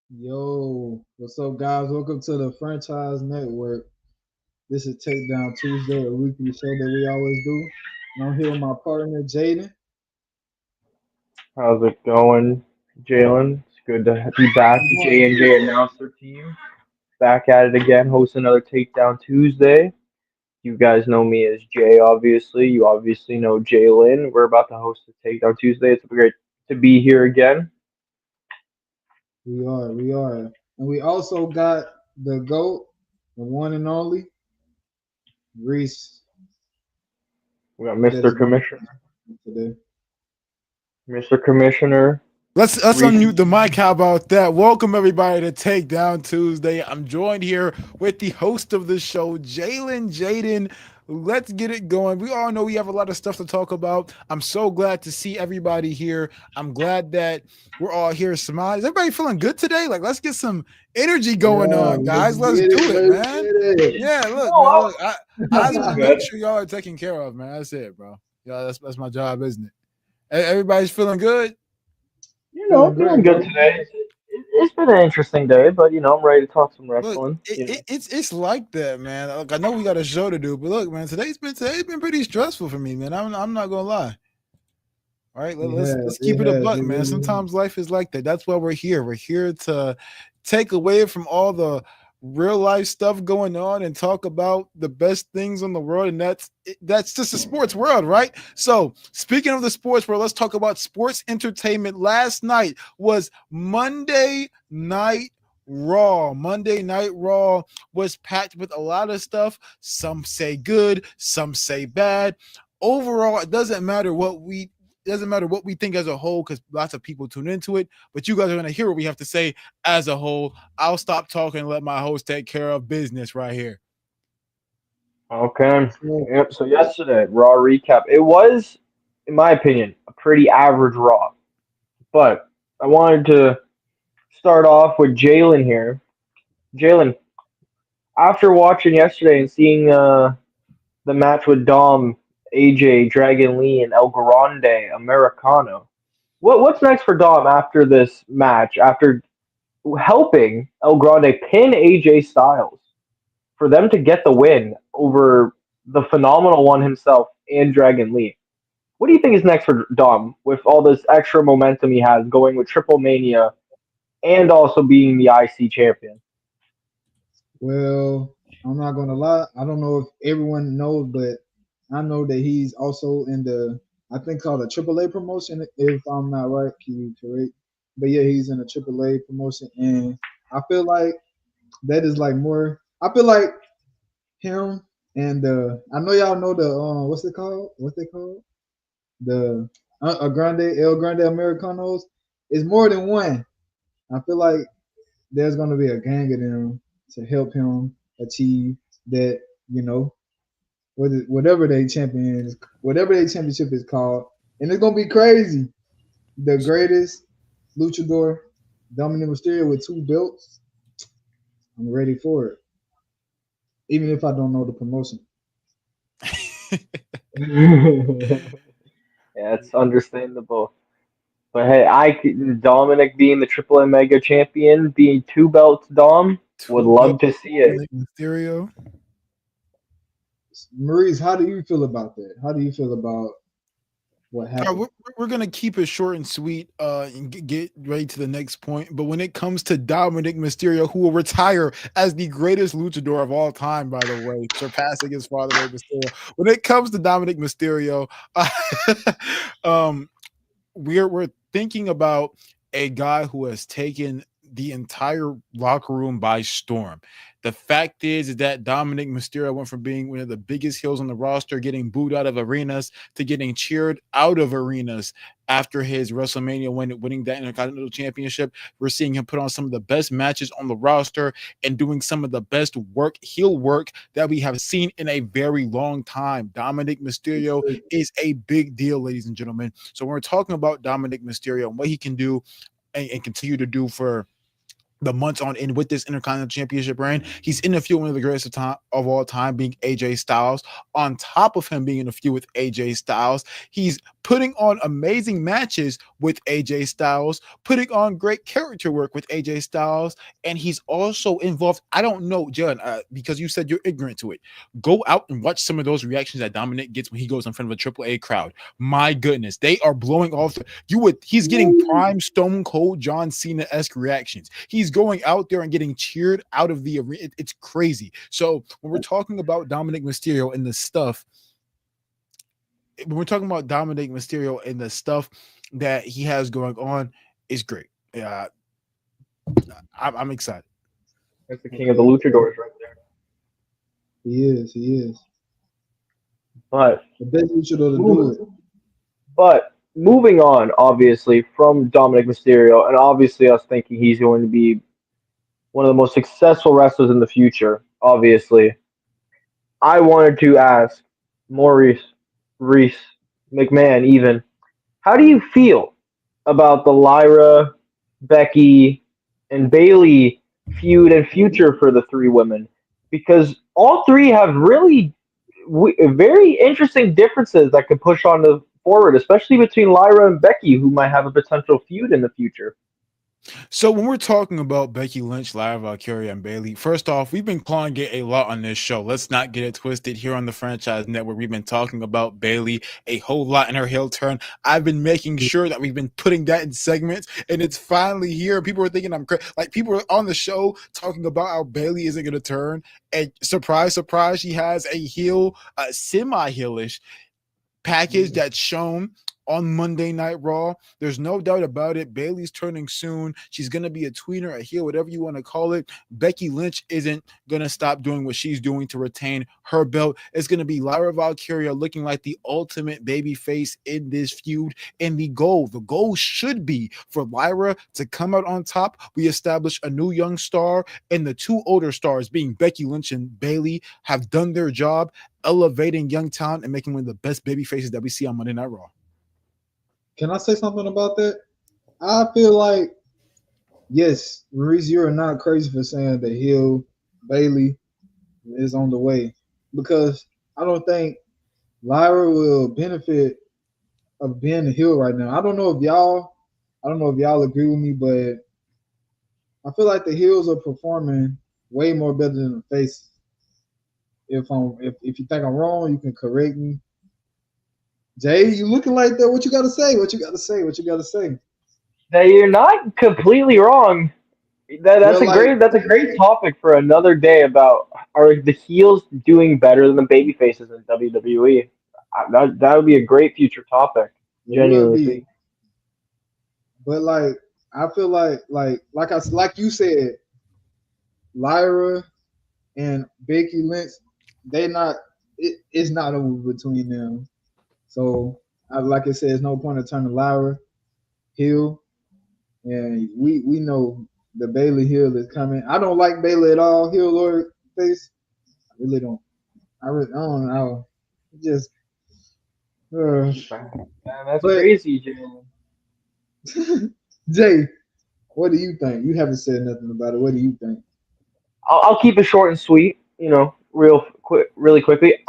Yo, what's up, guys? Welcome to the Franchise Network. This is Takedown Tuesday, a weekly show that we always do. And I'm here with my partner, Jaden. How's it going, Jalen? It's good to be back. The J&J announcer team back at it again, hosting another Takedown Tuesday. You guys know me as Jay, obviously. You obviously know Jalen. We're about to host the Takedown Tuesday. It's great to be here again. We are. And we also got the GOAT, the one and only, Reese, We got that is Mr. going Commissioner. to today. Mr. Commissioner, Let's Reese. unmute the mic. How about that? Welcome everybody to Takedown Tuesday. I'm joined here with the host of the show, Jalen Jaden. Let's get it going. We all know we have a lot of stuff to talk about. I'm so glad to see everybody here. I'm glad that we're all here smiling. Is everybody feeling good today? Like, let's get some energy going Yeah, on, let's guys. Let's get do it. it, Let's man. get Yeah, look, man. Oh, Look, I just I'm want to make good. sure y'all are taken care of, man. That's it, bro. Yeah, that's my job, isn't it? Everybody's feeling good. Feeling Feeling great, good bro. today. It's been an interesting day, but I'm ready to talk some Look, wrestling. it's like that, man. Look, I know we got a show to do, but look, man, today's been pretty stressful for me, man. I'm not gonna lie. All right, It let's has. keep It it a has. buck, It man. really has. Sometimes life is like that. That's why we're here. We're here to take away from all the real life stuff going on and talk about the best things in the world, and that's just the sports world, right? So, speaking of the sports world, let's talk about sports entertainment. Last night was Monday Night Raw. Monday Night Raw was packed with a lot of stuff. Some say good, some say bad. Overall, it doesn't matter what we think as a whole because lots of people tune into it. But you guys are going to hear what we have to say as a whole. I'll stop talking and let my host take care of business right here. Okay. So, Yep. So yesterday, Raw recap. It was, in my opinion, a pretty average Raw. But I wanted to start off with Jalen here. Jalen, after watching yesterday and seeing the match with Dom, AJ, Dragon Lee, and El Grande Americano, what's next for Dom after this match? After helping El Grande pin AJ Styles for them to get the win over the phenomenal one himself and Dragon Lee. What do you think is next for Dom with all this extra momentum he has going with Triple Mania and also being the IC champion? well, I'm not gonna lie. I don't know if everyone knows, but I know that he's also in the I think called a AAA promotion. If I'm not right, can you correct? But yeah, he's in a AAA promotion, and I feel like that is like more. I feel like him and I know y'all know the what's it called? What's they called? The Grande El Grande Americanos. It's more than one. I feel like there's gonna be a gang of them to help him achieve that. You know, whatever they champion is, whatever they championship is called, and it's gonna be crazy. The greatest luchador, Dominic Mysterio, with two belts. I'm ready for it, even if I don't know the promotion. Yeah, it's understandable. But hey, Dominic being the Triple M Mega Champion, being two belts Dom, would Two love belts, to see it. Dominic Mysterio. Maurice, how do you feel about that? How do you feel about what All right, happened? we're gonna keep it short and sweet, and get ready to the next point. But when it comes to Dominic Mysterio, who will retire as the greatest luchador of all time, by the way, surpassing his father Rey Mysterio. When it comes to Dominic Mysterio, um, we're thinking about a guy who has taken the entire locker room by storm. The fact is that Dominic Mysterio went from being one of the biggest heels on the roster, getting booed out of arenas, to getting cheered out of arenas after his WrestleMania winning that Intercontinental Championship. We're seeing him put on some of the best matches on the roster and doing some of the best heel work that we have seen in a very long time. Dominic Mysterio is a big deal, ladies and gentlemen. So when we're talking about Dominic Mysterio and what he can do and continue to do for the months on end with this Intercontinental Championship reign, he's in the feud with one of the greatest of all time, being AJ Styles. On top of him being in the feud with AJ Styles, he's putting on amazing matches with AJ Styles, putting on great character work with AJ Styles, and he's also involved. I don't know, John, because you said you're ignorant to it. Go out and watch some of those reactions that Dominic gets when he goes in front of a AAA crowd. My goodness, they are blowing off. He's getting prime Stone Cold John Cena-esque reactions. He's going out there and getting cheered out of the arena. It's crazy. So when we're talking about Dominic Mysterio and the stuff, that he has going on, is great. I'm excited. That's the king of the luchadors right there. He is. He is. But The best luchador to do it. But moving on, obviously, from Dominic Mysterio, and obviously us thinking he's going to be one of the most successful wrestlers in the future, obviously, I wanted to ask Maurice, Reese, McMahon even, how do you feel about the Lyra, Becky, and Bailey feud and future for the three women? Because all three have really very interesting differences that could push on the forward, especially between Lyra and Becky, who might have a potential feud in the future. So when we're talking about Becky Lynch, Lyra Valkyria, and Bailey, first off, we've been calling it a lot on this show. Let's not get it twisted. Here on the Franchise Network, we've been talking about Bailey a whole lot in her heel turn. I've been making sure that we've been putting that in segments, and it's finally here. People are thinking I'm crazy. Like, people are on the show talking about how Bailey isn't going to turn, and surprise, surprise, she has a heel, semi-heelish package that's shown on Monday Night Raw. There's no doubt about it. Bailey's turning soon. She's going to be a tweener, a heel, whatever you want to call it. Becky Lynch isn't going to stop doing what she's doing to retain her belt. It's going to be Lyra Valkyria looking like the ultimate baby face in this feud. And the goal should be for Lyra to come out on top. We establish a new young star, and the two older stars, being Becky Lynch and Bailey, have done their job elevating young talent and making one of the best baby faces that we see on Monday Night Raw. Can I say something about that? I feel like, yes, Maurice, you're not crazy for saying that heel Bailey is on the way, because I don't think Lyra will benefit of being a heel right now. I don't know if y'all agree with me, but I feel like the heels are performing way more better than the faces. If you think I'm wrong, you can correct me. Jay, you looking like that? What you got to say? What you got to say? Now, you're not completely wrong. That's a great topic for another day. About, are the heels doing better than the baby faces in WWE? That would be a great future topic. Genuinely. But I feel like you said, Lyra and Becky Lynch, it's not over between them. So, like I said, there's no point in turning Lyra heel, and we know the Bailey heel is coming. I don't like Bailey at all, heel or face. I really don't. I don't know. Just that's crazy, Jay. Jay, what do you think? You haven't said nothing about it. What do you think? I'll keep it short and sweet. Really quickly.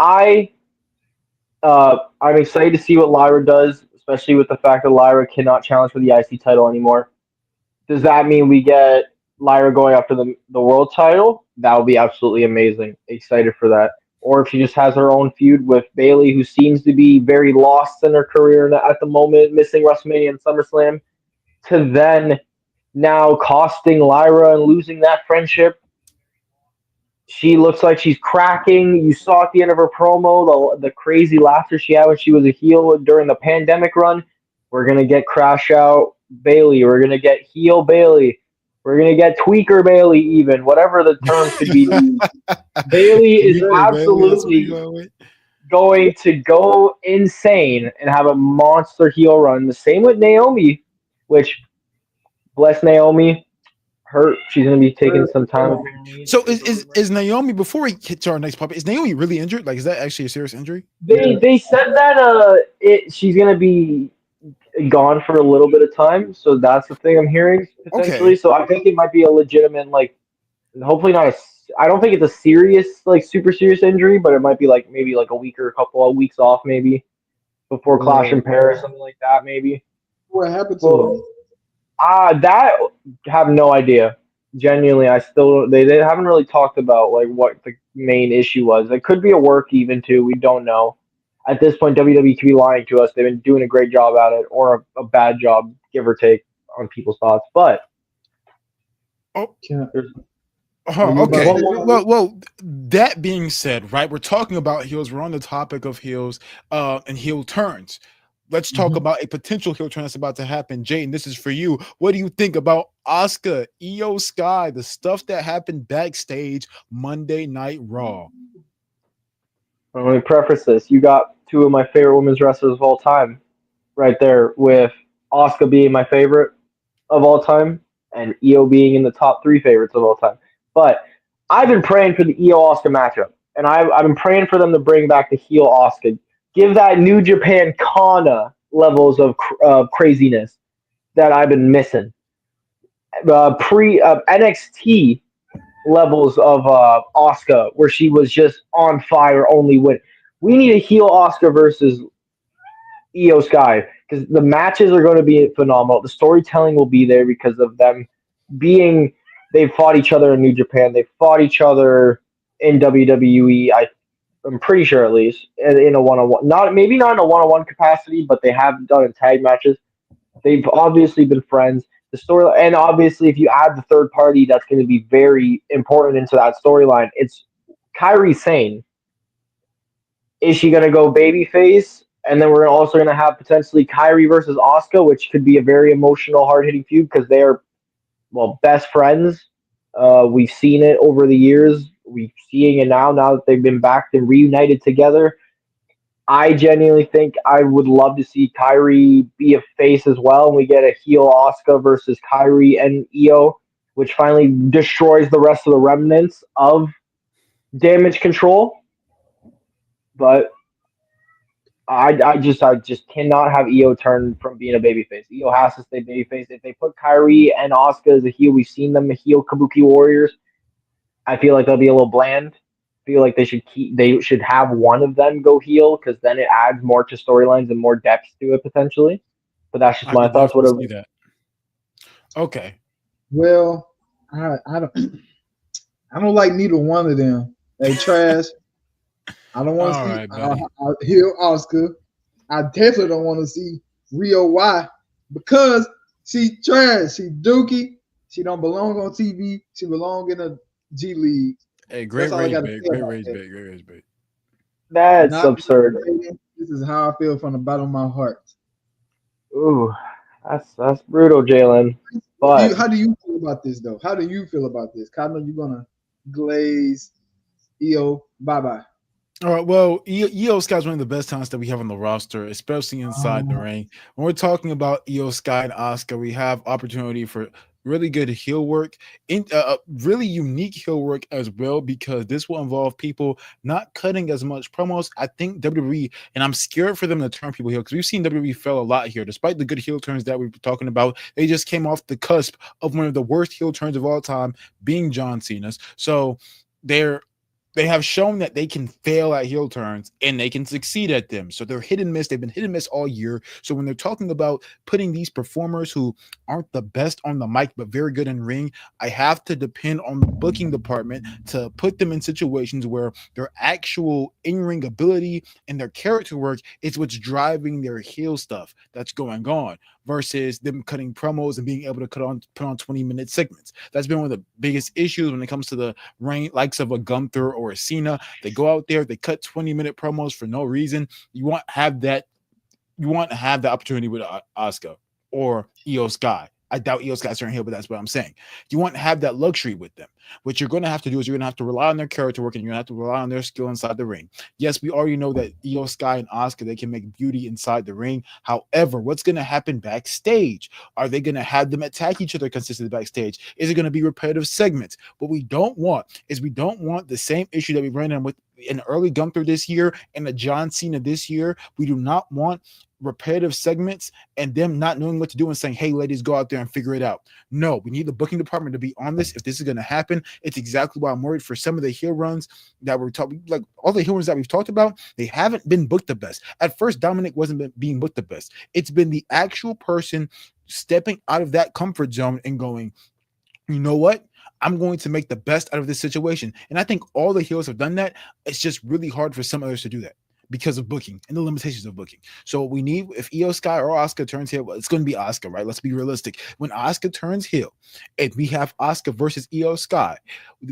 I'm excited to see what Lyra does, especially with the fact that Lyra cannot challenge for the IC title anymore. Does that mean we get Lyra going after the world title? That would be absolutely amazing. Excited for that. Or if she just has her own feud with Bailey, who seems to be very lost in her career at the moment, missing WrestleMania and SummerSlam, to then now costing Lyra and losing that friendship. She looks like she's cracking. You saw at the end of her promo the crazy laughter she had when she was a heel during the pandemic run. We're going to get Crash Out Bailey. We're going to get heel Bailey. We're going to get Tweaker Bailey even. Whatever the term could be. Bailey is absolutely going to go insane and have a monster heel run. The same with Naomi, which, bless Naomi, she's going to be taking some time. So is Naomi, before we get to our next puppet, is Naomi really injured? Like, is that actually a serious injury? They said that she's going to be gone for a little bit of time, so that's the thing I'm hearing potentially. Okay. So I think it might be a legitimate, hopefully not I don't think it's a serious, super serious injury, but it might be maybe a week or a couple of weeks off maybe. before Clash in Well, Paris, something like that, maybe. what happened to Well, him? that have no idea. Genuinely, I still they haven't really talked about like what the main issue was. It could be a work even too. We don't know. At this point, WWE could be lying to us. They've been doing a great job at it, or a bad job, give or take, on people's thoughts. But Oh, Can there's are you about to okay. one say more. something? Well, that being said, right, we're talking about heels. We're on the topic of heels and heel turns. Let's talk Mhm. about a potential heel turn that's about to happen. Jayden, this is for you. What do you think about Asuka, Io Sky, the stuff that happened backstage Monday Night Raw? Let me preface this. You got two of my favorite women's wrestlers of all time right there, with Asuka being my favorite of all time and Io being in the top three favorites of all time. But I've been praying for the Io Asuka matchup, and I've been praying for them to bring back the heel Asuka, give that New Japan Kana levels of craziness that I've been missing. Pre NXT levels of Asuka, where she was just on fire, only win. We need a heel Asuka versus Io Sky, because the matches are going to be phenomenal. The storytelling will be there because of them being, they've fought each other in New Japan. They've fought each other in WWE. I'm pretty sure, at least in a one on one. Not maybe not in a one on one capacity, but they have done in tag matches. They've obviously been friends. The story, and obviously, if you add the third party, that's going to be very important into that storyline. It's Kyrie Sane. Is she going to go babyface? And then we're also going to have potentially Kyrie versus Asuka, which could be a very emotional, hard hitting feud because they are, well, best friends. We've seen it over the years. We're seeing it now. Now that they've been back and reunited together, I genuinely think I would love to see Kyrie be a face as well, and we get a heel Asuka versus Kyrie and Io, which finally destroys the rest of the remnants of Damage Control. But I just cannot have Io turn from being a babyface. Io has to stay babyface. If they put Kyrie and Asuka as a heel, we've seen them heel Kabuki Warriors. I feel like they'll be a little bland. I feel like they should have one of them go heel because then it adds more to storylines and more depth to it potentially. But that's just I my could thoughts. definitely Whatever. see that. Okay. Well, I don't I don't like neither one of them. They trash. I don't want to All see right, buddy. Hill Oscar. I definitely don't want to see Rio Y because she trash. She dookie. She don't belong on TV. She belong in a G League. Hey, That's great all I rage got to bait. say Great about rage that. bait. Great rage bait. That's Not absurd. this is how I feel from the bottom of my heart. Ooh, that's brutal, Jalen. What do But you? How do you feel about this though? How do you feel about this? I know you're gonna glaze EO. Bye bye. All right. Well, Io Sky is one of the best talents that we have on the roster, especially inside the ring. When we're talking about Io Sky and Asuka, we have opportunity for really good heel work, really unique heel work as well, because this will involve people not cutting as much promos. I think WWE, and I'm scared for them to turn people heel because we've seen WWE fail a lot here. Despite the good heel turns that we've been talking about, they just came off the cusp of one of the worst heel turns of all time, being John Cena's. So they're they have shown that they can fail at heel turns and they can succeed at them. So they're hit and miss. They've been hit and miss all year. So when they're talking about putting these performers who aren't the best on the mic but very good in ring, I have to depend on the booking department to put them in situations where their actual in-ring ability and their character work is what's driving their heel stuff that's going on versus them cutting promos and being able to put on 20-minute segments. That's been one of the biggest issues when it comes to the reign likes of a Gunther or a Cena. They go out there, they cut 20-minute promos for no reason. You want to have the opportunity with Asuka or Io Sky. I doubt Io Sky's turn heel, but that's what I'm saying. You want to have that luxury with them. What you're going to have to do is you're going to have to rely on their character work and you're going to have to rely on their skill inside the ring. Yes, we already know that Io Sky and Asuka, they can make beauty inside the ring. However, what's going to happen backstage? Are they going to have them attack each other consistently backstage? Is it going to be repetitive segments? What we don't want is we don't want the same issue that we ran in with an early Gunther this year and a John Cena this year. We do not want repetitive segments and them not knowing what to do and saying, "Hey, ladies, go out there and figure it out." No, we need the booking department to be on this. If this is going to happen, it's exactly why I'm worried for some of the heel runs that we're talking. Like all the heel runs that we've talked about, they haven't been booked the best. At first, Dominic wasn't being booked the best. It's been the actual person stepping out of that comfort zone and going, you know what? I'm going to make the best out of this situation. And I think all the heroes have done that. It's just really hard for some others to do that because of booking and the limitations of booking. So we need, if Io Sky or Oscar turns heel, well, it's going to be Oscar, right? Let's be realistic. When Oscar turns heel and we have Oscar versus Io Sky,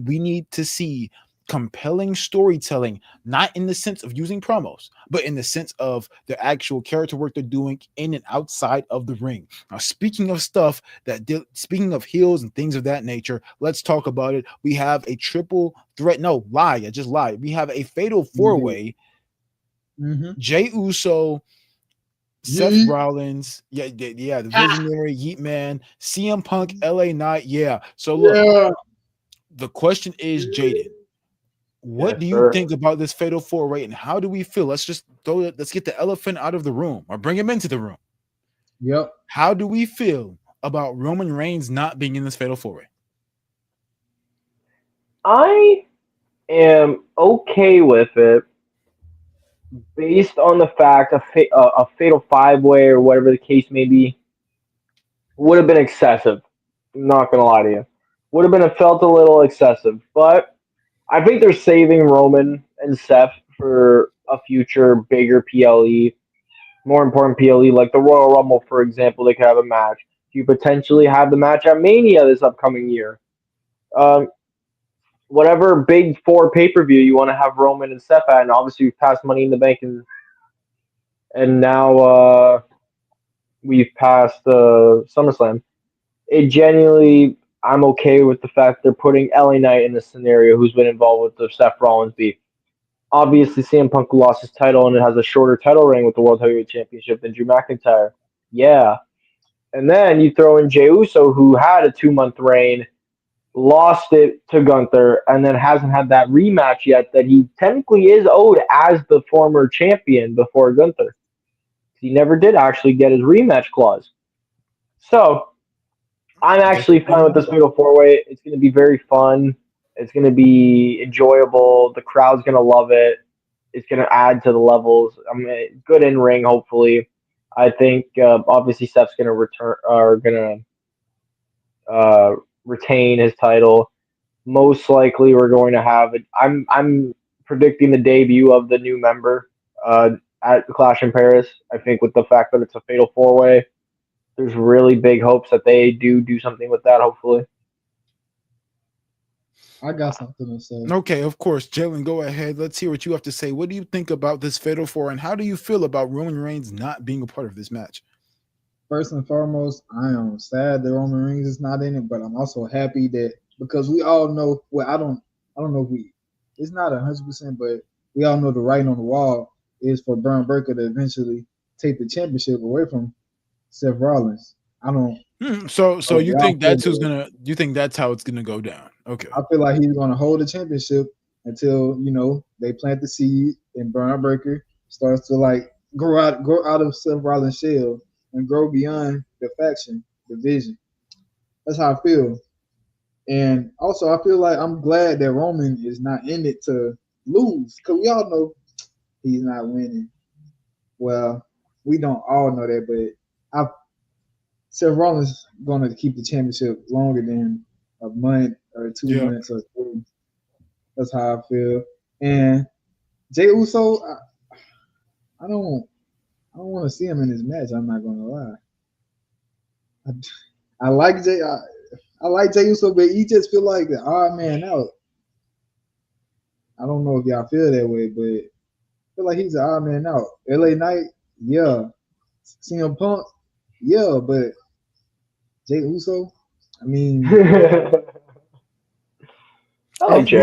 we need to see compelling storytelling, not in the sense of using promos, but in the sense of the actual character work they're doing in and outside of the ring. Now, speaking of stuff speaking of heels and things of that nature, let's talk about it. We have a triple threat. No, lie. I just lied. We have a fatal four-way. Jey Uso, Seth Rollins, the Visionary, Yeet Man, CM Punk, LA Knight. Yeah. So look, the question is, Jaden, what do you think about this fatal four-way and how do we feel? Let's just let's get the elephant out of the room or bring him into the room. Yep. How do we feel about Roman Reigns not being in this fatal four-way? I am okay with it based on the fact a fatal five-way or whatever the case may be would have been excessive. I'm not gonna lie to you, would have been felt a little excessive, but I think they're saving Roman and Seth for a future bigger PLE, more important PLE, like the Royal Rumble, for example. They could have a match. You potentially have the match at Mania this upcoming year. Um, whatever big four pay per view you want to have Roman and Seth at, and obviously we've passed Money in the Bank, and now we've passed SummerSlam. It genuinely, I'm okay with the fact they're putting LA Knight in this scenario, who's been involved with the Seth Rollins beef. Obviously, CM Punk lost his title and it has a shorter title reign with the World Heavyweight Championship than Drew McIntyre. Yeah. And then you throw in Jey Uso, who had a 2-month reign, lost it to Gunther, and then hasn't had that rematch yet that he technically is owed as the former champion before Gunther. He never did actually get his rematch clause. So I'm actually fine with this fatal four-way. It's going to be very fun. It's going to be enjoyable. The crowd's going to love it. It's going to add to the levels. I mean, good in ring, hopefully. I think obviously Seth's going to retain his title. Most likely, we're going to have it. I'm predicting the debut of the new member at Clash in Paris. I think with the fact that it's a fatal four-way, there's really big hopes that they do something with that. Hopefully. I got something to say. Okay, of course. Jalen, go ahead. Let's hear what you have to say. What do you think about this fatal four, and how do you feel about Roman Reigns not being a part of this match? First and foremost, I am sad that Roman Reigns is not in it, but I'm also happy that because we all know. Well, I don't know if it's not 100%, but we all know the writing on the wall is for Braun Breaker to eventually take the championship away from Seth Rollins. I don't. So you think that's who's gonna? You think that's how it's gonna go down? Okay. I feel like he's gonna hold the championship until they plant the seed and Braun Breaker starts to like grow out of Seth Rollins' shell and grow beyond the faction division. That's how I feel. And also, I feel like I'm glad that Roman is not in it to lose, because we all know he's not winning. Well, we don't all know that, but Seth Rollins going to keep the championship longer than a month or 2 months or 3. That's how I feel. And Jey Uso, I don't want to see him in this match. I'm not going to lie. I like Jey. I like Jey Uso, but he just feel like the odd man out. I don't know if y'all feel that way, but I feel like he's the odd man out. LA Knight, yeah. CM Punk, yeah, but Jey Uso, I mean, I like Um,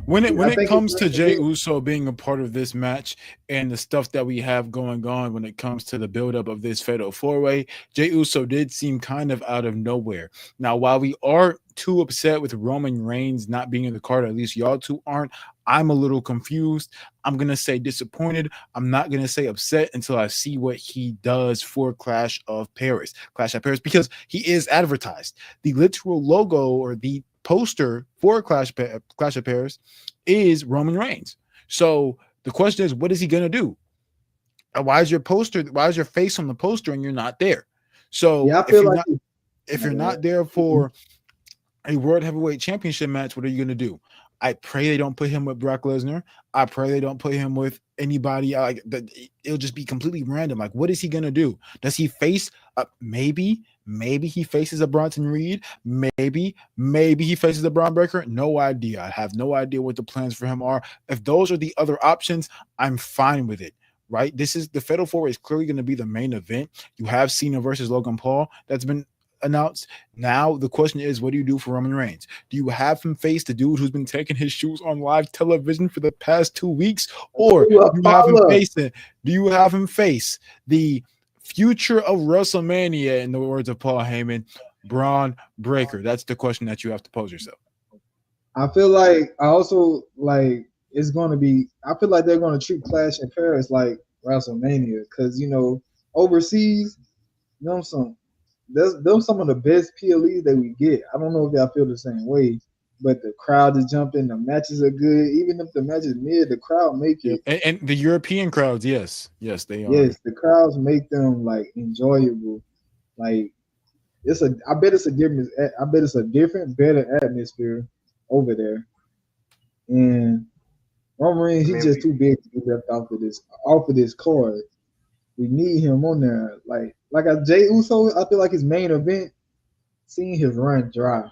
when Jay. it when I it think it's comes going to to Jay be. Uso being a part of this match and the stuff that we have going on when it comes to the buildup of this Fatal 4-Way, Jay Uso did seem kind of out of nowhere. Now, while we are too upset with Roman Reigns not being in the card, at least y'all two aren't, I'm a little confused. I'm gonna say disappointed. I'm not gonna say upset until I see what he does for Clash of Paris, because he is advertised. The literal logo or the poster for Clash of Paris is Roman Reigns. So the question is, what is he gonna do? Why is your poster? Why is your face on the poster and you're not there? So Yeah, I feel like. if My you're bad. not there for a World Heavyweight Championship match, what are you gonna do? I pray they don't put him with Brock Lesnar. I pray they don't put him with anybody. Like that, it'll just be completely random. Like, what is he gonna do? Does he face? Maybe he faces a Bronson Reed. Maybe he faces a Braun Breaker. No idea. I have no idea what the plans for him are. If those are the other options, I'm fine with it. Right? This is the Fatal Four is clearly going to be the main event. You have Cena versus Logan Paul. That's been announced. Now the question is, what do you do for Roman Reigns? Do you have him face the dude who's been taking his shoes on live television for the past 2 weeks, or Ooh, Apollo. do you have him face the future of WrestleMania, in the words of Paul Heyman, Braun Breaker? That's the question that you have to pose yourself. I feel like I also like it's going to be. I feel like they're going to treat Clash in Paris like WrestleMania because overseas, some those some of the best PLEs that we get. I don't know if y'all feel the same way, but the crowd is jumping. The matches are good. Even if the match is mid, the crowd make Yeah, it. and the European crowds, yes, they are. Yes, the crowds make them like enjoyable. Like I bet it's a different. I bet it's a different, better atmosphere over there. And Roman Reigns, I he's mean, just too big to be left off of this card. We need him on there. Like a Jay Uso, I feel like his main event, seeing his run dry.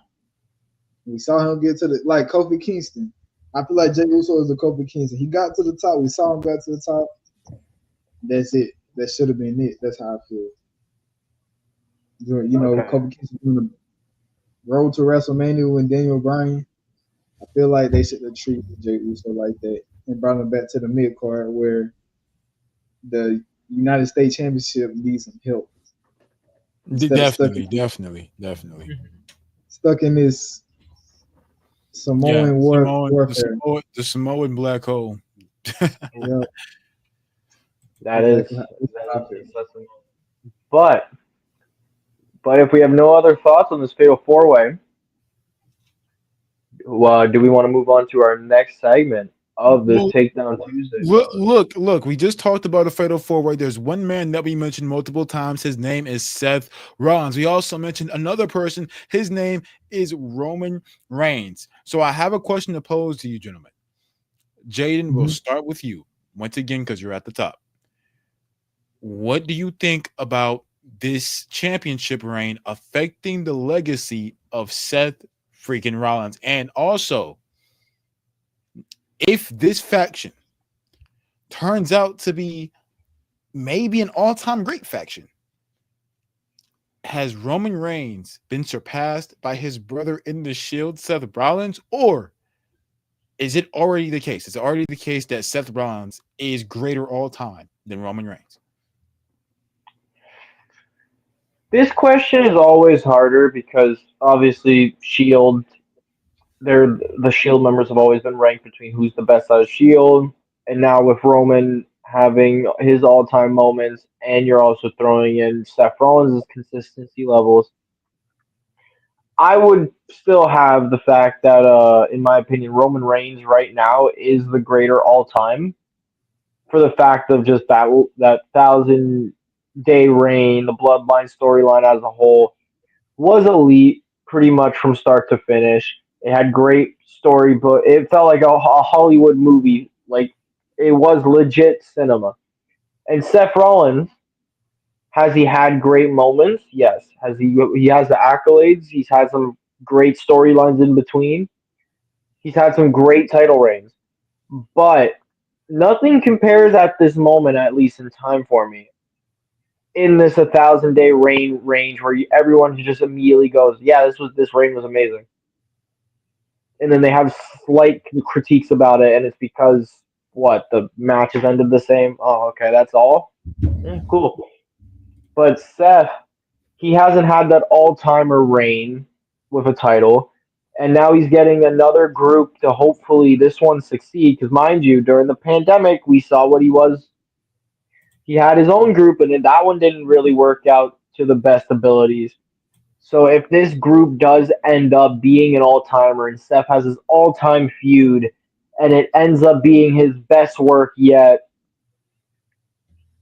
We saw him get to the like Kofi Kingston. I feel like Jay Uso is a Kofi Kingston. He got to the top. We saw him got to the top. That's it. That should have been it. That's how I feel. okay. Kofi Kingston on the road to WrestleMania with Daniel Bryan. I feel like they should have treated Jay Uso like that and brought him back to the mid card where the United States Championship needs some help instead of Definitely. stuck in this Yeah, Samoan warfare. The Samoan black hole. Yeah, That is exactly. that How is I feel. disgusting. But if we have no other thoughts on this fatal four way, do we want to move on to our next segment of this Well, Takedown Tuesday, look, fellas? look. We just talked about a fatal four way. There's one man that we mentioned multiple times. His name is Seth Rollins. We also mentioned another person. His name is Roman Reigns. So I have a question to pose to you, gentlemen. Jaden, we'll Mhm. start with you once again because you're at the top. What do you think about this championship reign affecting the legacy of Seth freaking Rollins? And also, if this faction turns out to be maybe an all-time great faction, has Roman Reigns been surpassed by his brother in the Shield, Seth Rollins, or is it already the case? Is it already the case that Seth Rollins is greater all time than Roman Reigns? This question is always harder because obviously Shield, the Shield members have always been ranked between who's the best out of Shield, and now with Roman having his all-time moments, and you're also throwing in Seth Rollins' consistency levels, I would still have the fact that, in my opinion, Roman Reigns right now is the greater all-time for the fact of just that 1,000 day reign, the Bloodline storyline as a whole was elite pretty much from start to finish. It had great story, but it felt like a Hollywood movie. Like it was legit cinema. And Seth Rollins, has he had great moments? Yes. Has he has the accolades? He's had some great storylines in between. He's had some great title reigns. But nothing compares at this moment, at least in time for me, in this 1,000 day reign range where everyone just immediately goes, "Yeah, this reign was amazing." and then they have slight critiques about it, and it's because what the matches ended the same. Oh, okay, that's all. Cool. But Seth, he hasn't had that all-timer reign with a title, and now he's getting another group to hopefully this one succeed. Because mind you, during the pandemic, we saw what he was. He had his own group, and then that one didn't really work out to the best abilities. So if this group does end up being an all-timer and Seth has his all-time feud, and it ends up being his best work yet,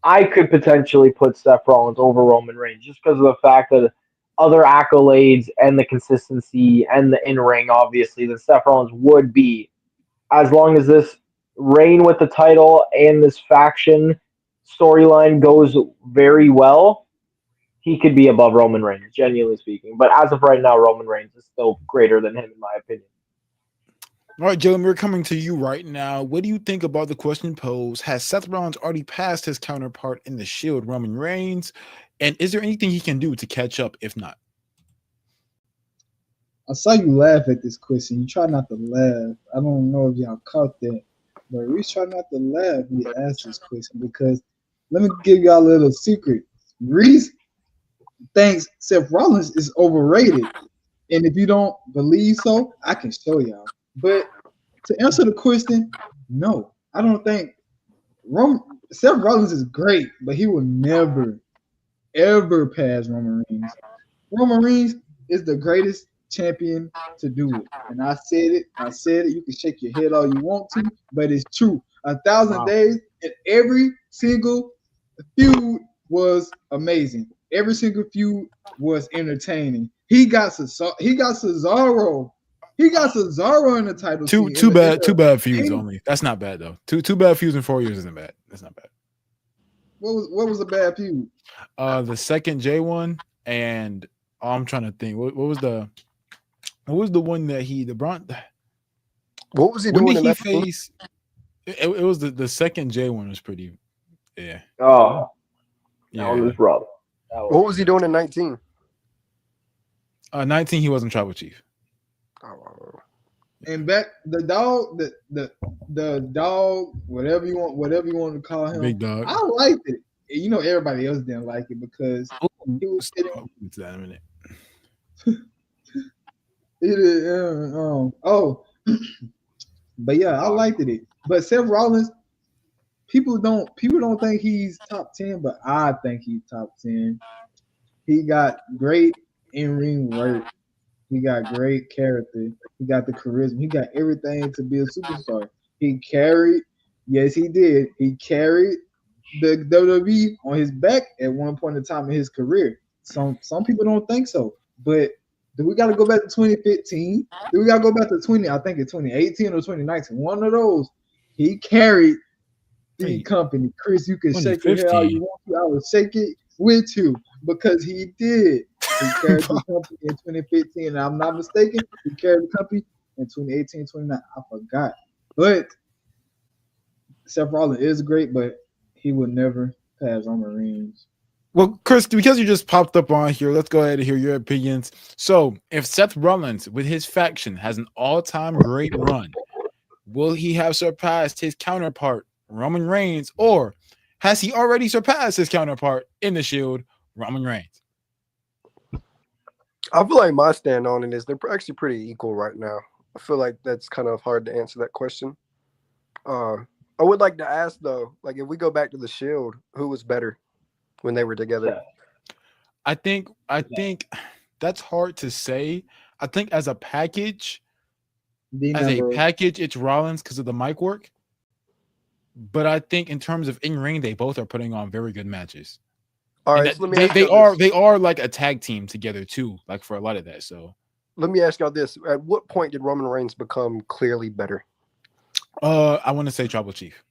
I could potentially put Seth Rollins over Roman Reigns just because of the fact that other accolades and the consistency and the in-ring, obviously, that Seth Rollins would be, as long as this reign with the title and this faction storyline goes very well, he could be above Roman Reigns, genuinely speaking. But as of right now, Roman Reigns is still greater than him, in my opinion. All right, Jalen, we're coming to you right now. What do you think about the question posed? Has Seth Rollins already passed his counterpart in the Shield, Roman Reigns? And is there anything he can do to catch up if not? I saw you laugh at this question. You try not to laugh. I don't know if y'all caught that, but Reese try not to laugh when you ask this question because let me give y'all a little secret. Reese thinks Seth Rollins is overrated, and if you don't believe so, I can show y'all. But to answer the question, no, I don't think Seth Rollins is great, but he will never, ever pass Roman Reigns. Roman Reigns is the greatest champion to do it. And I said it. I said it. You can shake your head all you want to, but it's true. 1,000 days and every single feud was amazing. Every single feud was entertaining. He got Cesaro. He got Cesaro in the title. Two bad feuds only. That's not bad though. Two bad feuds in 4 years isn't bad. That's not bad. What was a bad feud? The second J one, and I'm trying to think. What was the one that What was he when doing? did he face? It was the second J one was pretty. Yeah. Oh, Yeah. that was rough. What was he doing in 19? 19, he wasn't tribal chief. Oh. And back the dog, the dog, whatever you want to call him, Big dog. I liked it. You know, everybody else didn't like it because he was sitting. That a minute. But yeah, I liked it. But Seth Rollins, people don't think he's top 10, but I think he's top 10. He got great in-ring work. He got great character. He got the charisma. He got everything to be a superstar. He carried, yes, he did. He carried the WWE on his back at one point in time in his career. Some people don't think so, but do we got to go back to 2015? Do we got to go back to I think it's 2018 or 2019? One of those. He carried the company. Chris, you can shake your head all you want to. I will shake it with you because he did. He carried the company in 2015, and I'm not mistaken. He carried the company in 2018, 2019. I forgot. But Seth Rollins is great, but he would never pass Roman Reigns. Well, Chris, because you just popped up on here, let's go ahead and hear your opinions. So, if Seth Rollins, with his faction, has an all-time great run, will he have surpassed his counterpart, Roman Reigns, or has he already surpassed his counterpart in the Shield, Roman Reigns? I feel like my stand on it is they're actually pretty equal right now. I feel like that's kind of hard to answer that question. I would like to ask though, like if we go back to the Shield, who was better when they were together? I think that's hard to say. I think as a package, it's Rollins because of the mic work. But I think in terms of in-ring, they both are putting on very good matches. All right, so they are like a tag team together too, like for a lot of that. So let me ask y'all this: at what point did Roman Reigns become clearly better? I want to say tribal chief.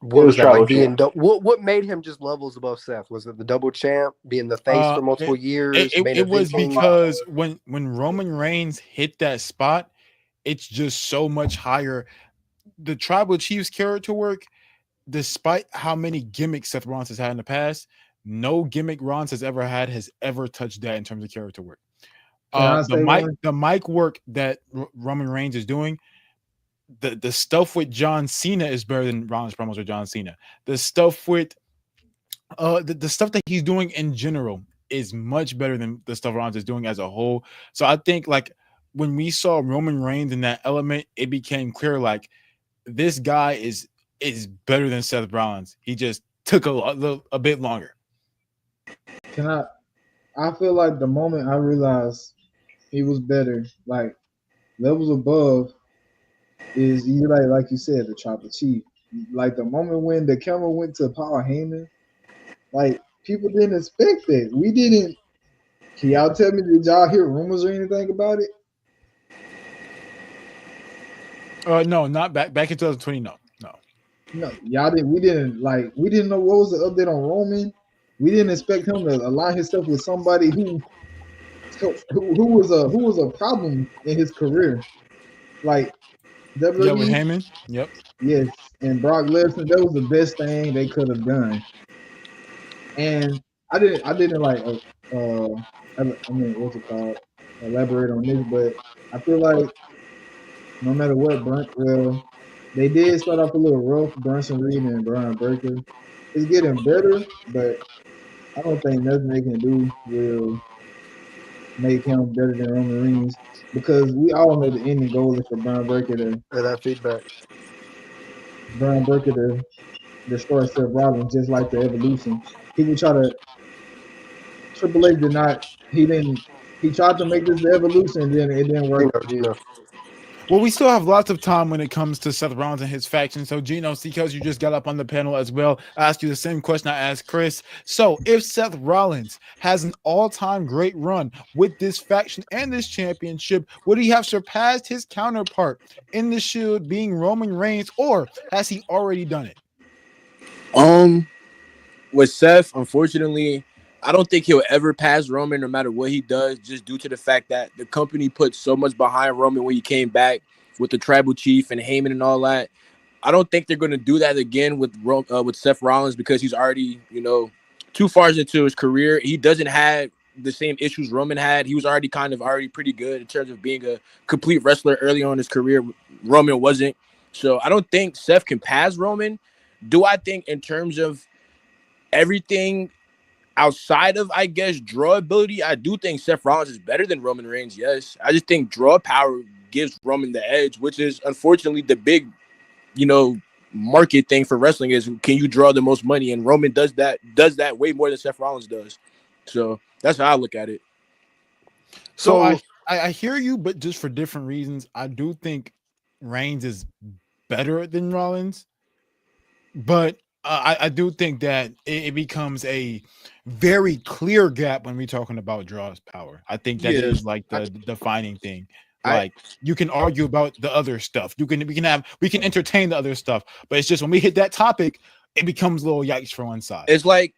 What was that like being? What made him just levels above Seth? Was it the double champ, being the face for multiple years? It was because when Roman Reigns hit that spot, it's just so much higher. The tribal chief's character work, despite how many gimmicks Seth Rollins has had in the past, no gimmick Rollins has ever touched that in terms of character work. Can I say one? The mic work that Roman Reigns is doing, the stuff with John Cena is better than Rollins promos with John Cena. The stuff with the stuff that he's doing in general is much better than the stuff Rollins is doing as a whole. So I think like when we saw Roman Reigns in that element, it became clear like this guy is better than Seth Rollins. He just took a bit longer. Can I feel like the moment I realized he was better, like levels above, is you like you said, the Tribal Chief. Like the moment when the camera went to Paul Heyman, like people didn't expect that. We didn't. Can y'all tell me, did y'all hear rumors or anything about it? No, not back in 2020. No. Y'all didn't. We didn't like. We didn't know what was the update on Roman. We didn't expect him to align himself with somebody who was a problem in his career. Like WWE. Yeah, with Heyman. Yep. Yes, and Brock Lesnar. That was the best thing they could have done. And I didn't like. I mean, what's it called? Elaborate on this, but I feel like no matter what, they did start off a little rough. Bronson Reed and Brian Breaker. It's getting better, but I don't think nothing they can do will make him better than Roman Reigns because we all know the ending goal is for Brian Breaker feedback. To destroy Seth Rollins, just like the Evolution. People try to. Triple H did not. He didn't. He tried to make this the Evolution, and then it didn't work. Gino. Well, we still have lots of time when it comes to Seth Rollins and his faction. So, Gino, because you just got up on the panel as well, I ask you the same question I asked Chris. So, if Seth Rollins has an all-time great run with this faction and this championship, would he have surpassed his counterpart in the Shield being Roman Reigns, or has he already done it? With Seth, unfortunately, I don't think he'll ever pass Roman no matter what he does, just due to the fact that the company put so much behind Roman when he came back with the Tribal Chief and Heyman and all that. I don't think they're going to do that again with Seth Rollins because he's already, too far into his career. He doesn't have the same issues Roman had. He was already pretty good in terms of being a complete wrestler early on in his career. Roman wasn't. So I don't think Seth can pass Roman. Do I think in terms of everything outside of, I guess, draw ability, I do think Seth Rollins is better than Roman Reigns, yes. I just think draw power gives Roman the edge, which is unfortunately the big, market thing for wrestling is can you draw the most money? And Roman does that way more than Seth Rollins does. So that's how I look at it. So I hear you, but just for different reasons. I do think Reigns is better than Rollins, but I do think that it becomes a very clear gap when we're talking about draws power. I think that is like the defining thing. Like you can argue about the other stuff. We can entertain the other stuff, but it's just when we hit that topic, it becomes a little yikes for one side. It's like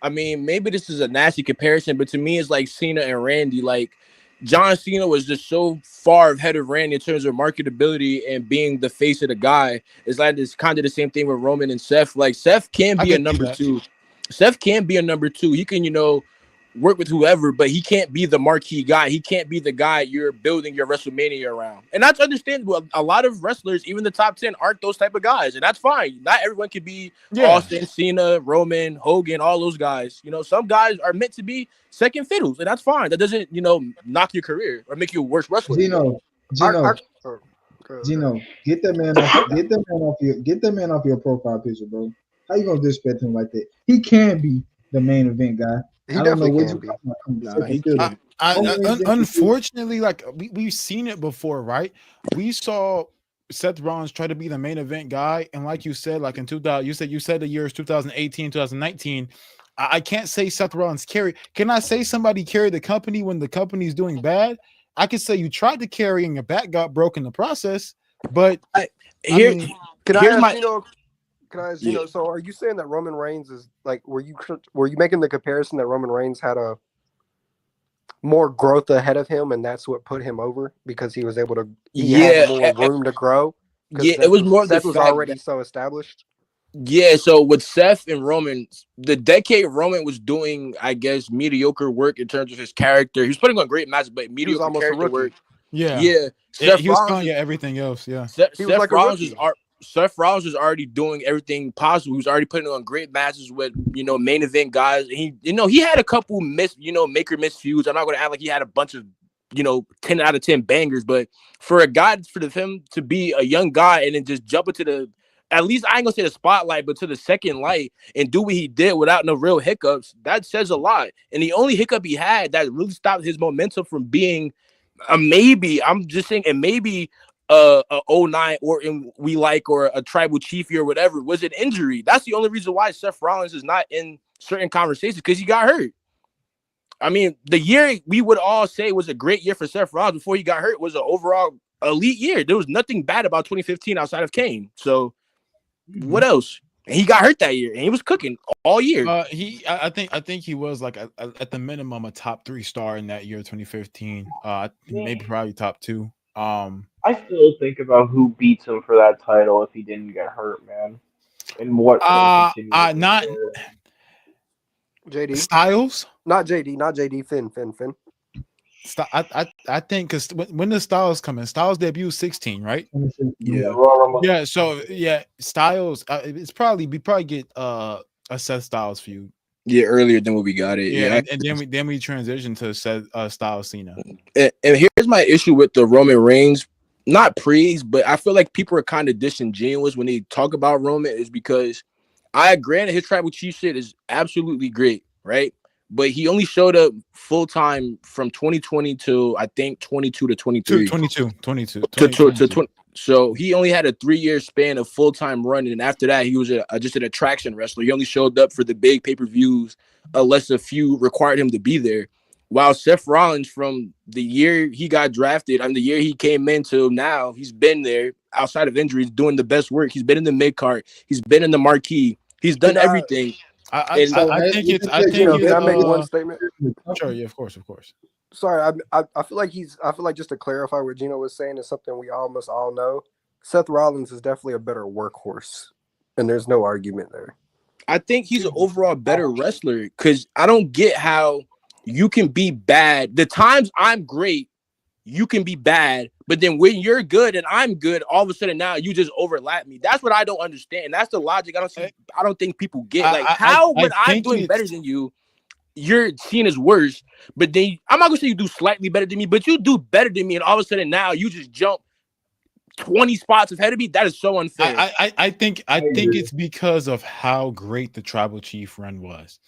I mean, maybe this is a nasty comparison, but to me, it's like Cena and Randy. Like John Cena was just so far ahead of Randy in terms of marketability and being the face of the guy. It's like it's kind of the same thing with Roman and Seth. Like Seth can be a number two. Seth can be a number two. He can, work with whoever, but he can't be the marquee guy. He can't be the guy you're building your WrestleMania around. And that's understandable. A lot of wrestlers, even the top 10, aren't those type of guys. And that's fine. Not everyone can be Austin, Cena, Roman, Hogan, all those guys. Some guys are meant to be second fiddles, and that's fine. That doesn't, knock your career or make you a worse wrestler. Gino, get that man off your profile picture, bro. How you gonna disrespect him like that? He can be the main event guy. He definitely can be. Unfortunately, like we've seen it before, right? We saw Seth Rollins try to be the main event guy, and like you said, like in 2000, you said the years 2018, 2019. I can't say Seth Rollins carry. Can I say somebody carried the company when the company's doing bad? I could say you tried to carry and your back got broke in the process, but can I ask, so are you saying that Roman Reigns is like, were you making the comparison that Roman Reigns had a more growth ahead of him and that's what put him over because he was able to had more room to grow? Yeah, it was more Seth was already so established. Yeah, so with Seth and Roman, the decade Roman was doing, I guess, mediocre work in terms of his character. He was putting on great matches, but He was mediocre almost a character rookie. work. Yeah, Yeah, Seth he was Rollins calling is it everything else. Yeah, He was like a rookie. Seth Rollins was already doing everything possible. He was already putting on great matches with main event guys. He had a couple make or miss feuds. I'm not going to act like he had a bunch of 10 out of 10 bangers, but for him to be a young guy and then just jump into the, at least I ain't gonna say the spotlight, but to the second light and do what he did without no real hiccups, that says a lot. And the only hiccup he had that really stopped his momentum from being maybe, I'm just saying, and maybe a '09 or or a tribal chief or whatever was an injury. That's the only reason why Seth Rollins is not in certain conversations, because he got hurt. I mean, the year we would all say was a great year for Seth Rollins before he got hurt was an overall elite year. There was nothing bad about 2015 outside of Kane. So what else? And he got hurt that year, and he was cooking all year. I think he was like at the minimum a top 3 star in that year, 2015. Maybe probably top 2. I still think about who beats him for that title if he didn't get hurt, man. And what could continue to not JD Styles, not JD. Finn. I think because when the Styles come in, Styles debut 16, right? Yeah. So Styles. We probably get a Seth Styles feud. Yeah, earlier than what we got it. Yeah, and then we transition to Seth Styles Cena. And here's my issue with the Roman Reigns, not praise, but I feel like people are kind of disingenuous when they talk about Roman, is because I grant his tribal chief shit is absolutely great, right? But he only showed up full time from 2020 to I think 22 to 23. 22. So he only had a 3-year span of full time running, and after that, he was just an attraction wrestler. He only showed up for the big pay-per-views, unless a few required him to be there. While Seth Rollins, from the year he got drafted and the year he came in till now, he's been there outside of injuries, doing the best work. He's been in the mid card. He's been in the marquee. He's done everything. I think it's. Can I make one statement? Sure, yeah, of course. Sorry, I feel like just to clarify what Gino was saying is something we almost all know. Seth Rollins is definitely a better workhorse, and there's no argument there. I think he's an overall better wrestler, because I don't get how you can be bad. The times I'm great, you can be bad, but then when you're good and I'm good, all of a sudden now you just overlap me. That's what I don't understand. That's the logic I don't think people get. Like, how when I'm doing better than you, you're seen as worse, but then I'm not gonna say you do slightly better than me, but you do better than me, and all of a sudden now you just jump 20 spots ahead of me. That is so unfair. I think it's because of how great the tribal chief run was.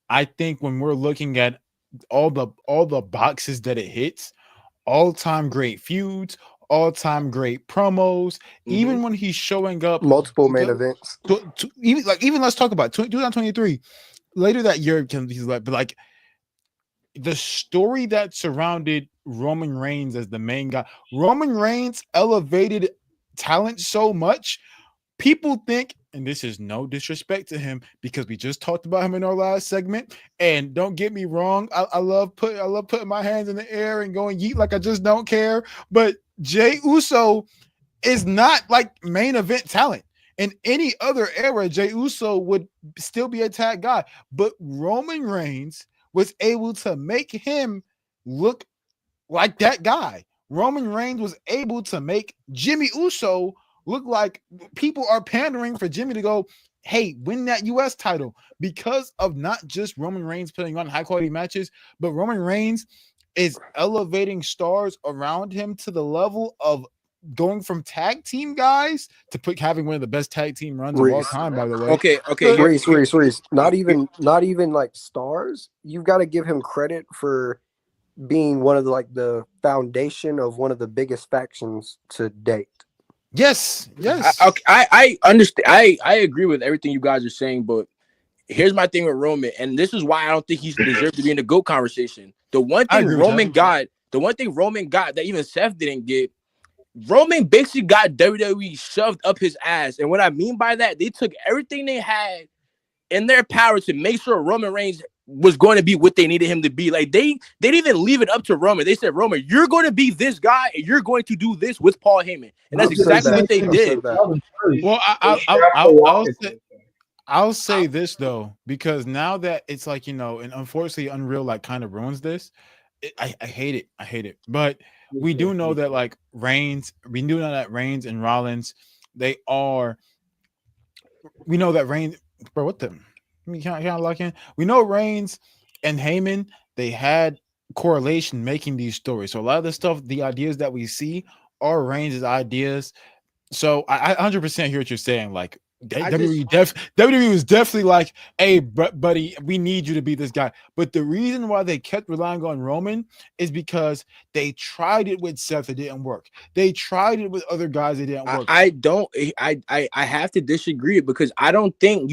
I think when we're looking at all the boxes that it hits, all-time great feuds, all-time great promos, even when he's showing up multiple main events. Even let's talk about 2023. Later that year, he's like, but like the story that surrounded Roman Reigns as the main guy, Roman Reigns elevated talent so much. People think, and this is no disrespect to him, because we just talked about him in our last segment. And don't get me wrong, I love putting my hands in the air and going yeet like I just don't care. But Jey Uso is not like main event talent. In any other era, Jey Uso would still be a tag guy, but Roman Reigns was able to make him look like that guy. Roman Reigns was able to make Jimmy Uso look like people are pandering for Jimmy to go, hey, win that US title, because of not just Roman Reigns putting on high quality matches, but Roman Reigns is elevating stars around him to the level of going from tag team guys to having one of the best tag team runs of all time, by the way. Okay. Reese. Not even like stars. You've got to give him credit for being one of the foundation of one of the biggest factions to date. Yes. I understand. I agree with everything you guys are saying, but here's my thing with Roman, and this is why I don't think he's deserved to be in the GOAT conversation. The one thing Roman got that even Seth didn't get, Roman basically got WWE shoved up his ass. And what I mean by that, they took everything they had in their power to make sure Roman Reigns was going to be what they needed him to be. Like, they didn't even leave it up to Roman. They said, Roman, you're going to be this guy, and you're going to do this with Paul Heyman. And that's exactly what they did. Well, I'll say this though, because now that it's like, and unfortunately Unreal like kind of ruins this. I hate it. I hate it. But we do know that like we do know that Reigns and Rollins, they are. We know that Reigns, bro. What the? Let me count lock in. We know Reigns and Heyman, they had correlation making these stories. So a lot of the stuff, the ideas that we see are Reigns' ideas. So I 100% hear what you're saying. Like WWE was definitely like, "Hey, buddy, we need you to be this guy." But the reason why they kept relying on Roman is because they tried it with Seth, it didn't work. They tried it with other guys, it didn't work. I have to disagree because I don't think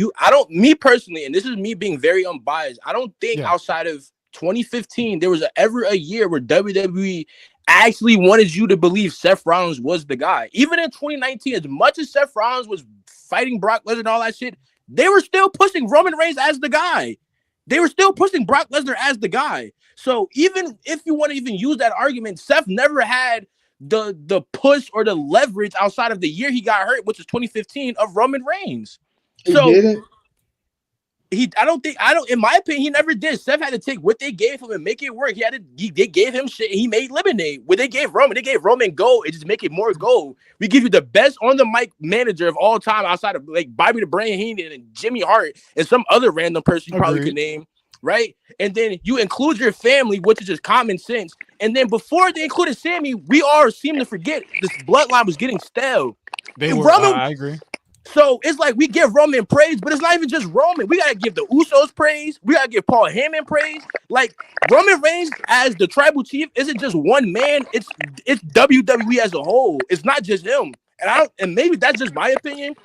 me personally, and this is me being very unbiased, I don't think outside of 2015 there was ever a year where WWE actually wanted you to believe Seth Rollins was the guy. Even in 2019, as much as Seth Rollins was fighting Brock Lesnar and all that shit, they were still pushing Roman Reigns as the guy. They were still pushing Brock Lesnar as the guy. So even if you want to even use that argument, Seth never had the push or the leverage outside of the year he got hurt, which is 2015, of Roman Reigns. He didn't. I don't in my opinion, he never did. Seth had to take what they gave him and make it work. They gave him shit. He made lemonade. What they gave Roman gold. It just make it more gold. We give you the best on the mic manager of all time outside of like Bobby the Brain Heenan and Jimmy Hart and some other random person you probably could name, right? And then you include your family, which is just common sense. And then before they included Sammy, we all seem to forget this bloodline was getting stale. I agree. So it's like we give Roman praise, but it's not even just Roman. We gotta give the Usos praise. We gotta give Paul Heyman praise. Like Roman Reigns as the tribal chief isn't just one man. It's WWE as a whole. It's not just him. And maybe that's just my opinion.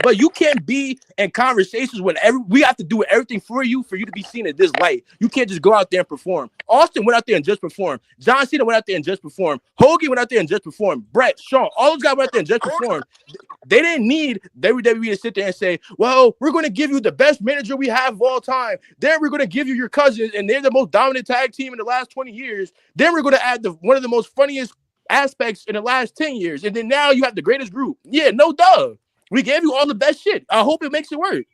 But you can't be in conversations when we have to do everything for you to be seen in this light. You can't just go out there and perform. Austin went out there and just performed. John Cena went out there and just performed. Hogan went out there and just performed. Brett, Shawn, all those guys went out there and just performed. They didn't need WWE to sit there and say, well, we're going to give you the best manager we have of all time. Then we're going to give you your cousins, and they're the most dominant tag team in the last 20 years. Then we're going to add one of the most funniest aspects in the last 10 years. And then now you have the greatest group. Yeah, no duh. We gave you all the best shit. I hope it makes it work.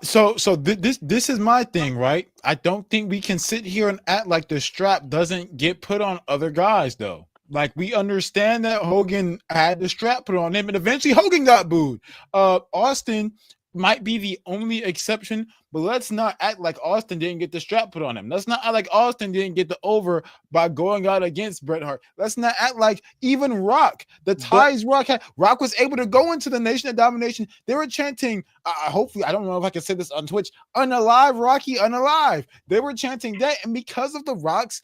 This is my thing, right? I don't think we can sit here and act like the strap doesn't get put on other guys, though. Like, we understand that Hogan had the strap put on him, and eventually Hogan got booed. Austin might be the only exception, but let's not act like Austin didn't get the strap put on him. Let's not act like Austin didn't get the over by going out against Bret Hart. Let's not act like even Rock, the ties Rock had, Rock was able to go into the Nation of Domination. They were chanting, hopefully, I don't know if I can say this on Twitch, unalive, Rocky, unalive. They were chanting that, and because of the Rock's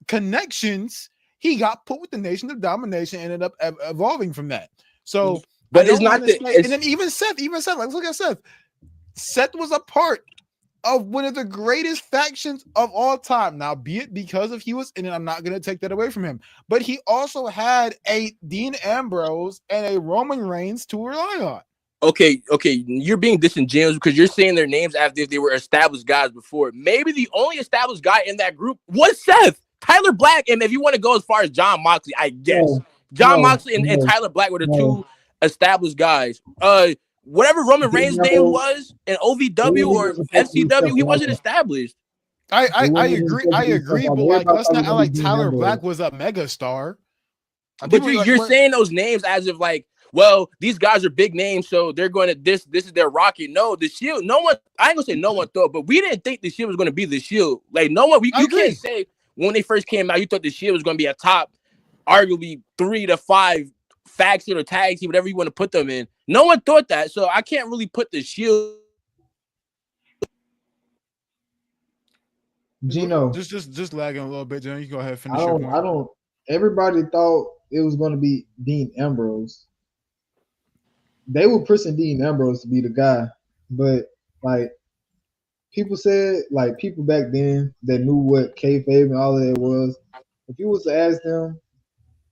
connections, he got put with the Nation of Domination and ended up evolving from that. So, but it's not that. And then even Seth, like, look at Seth. Seth was a part of one of the greatest factions of all time. Now, be it because of he was in it, I'm not going to take that away from him. But he also had a Dean Ambrose and a Roman Reigns to rely on. Okay, you're being disingenuous because you're saying their names after if they were established guys before. Maybe the only established guy in that group was Seth. Tyler Black, and if you want to go as far as John Moxley, I guess. Moxley and Tyler Black were the two established guys. Whatever Roman Reigns' name was in OVW or FCW, he wasn't established. I agree, but like let's not act like Tyler Black was a mega star. But you're saying those names as if like, well, these guys are big names, so they're going to this is their rocket. No, the Shield. No one. I ain't gonna say no one thought, but we didn't think the Shield was going to be the Shield. Like no one. You can't say when they first came out, you thought the Shield was going to be a top, arguably 3 to 5 faction or tag team, whatever you want to put them in. No one thought that, so I can't really put the Shield. Gino, just lagging a little bit. Gino, you go ahead and finish. I don't. Everybody thought it was going to be Dean Ambrose. They were pushing Dean Ambrose to be the guy, but like people said, like people back then that knew what kayfabe and all of that was. If you was to ask them,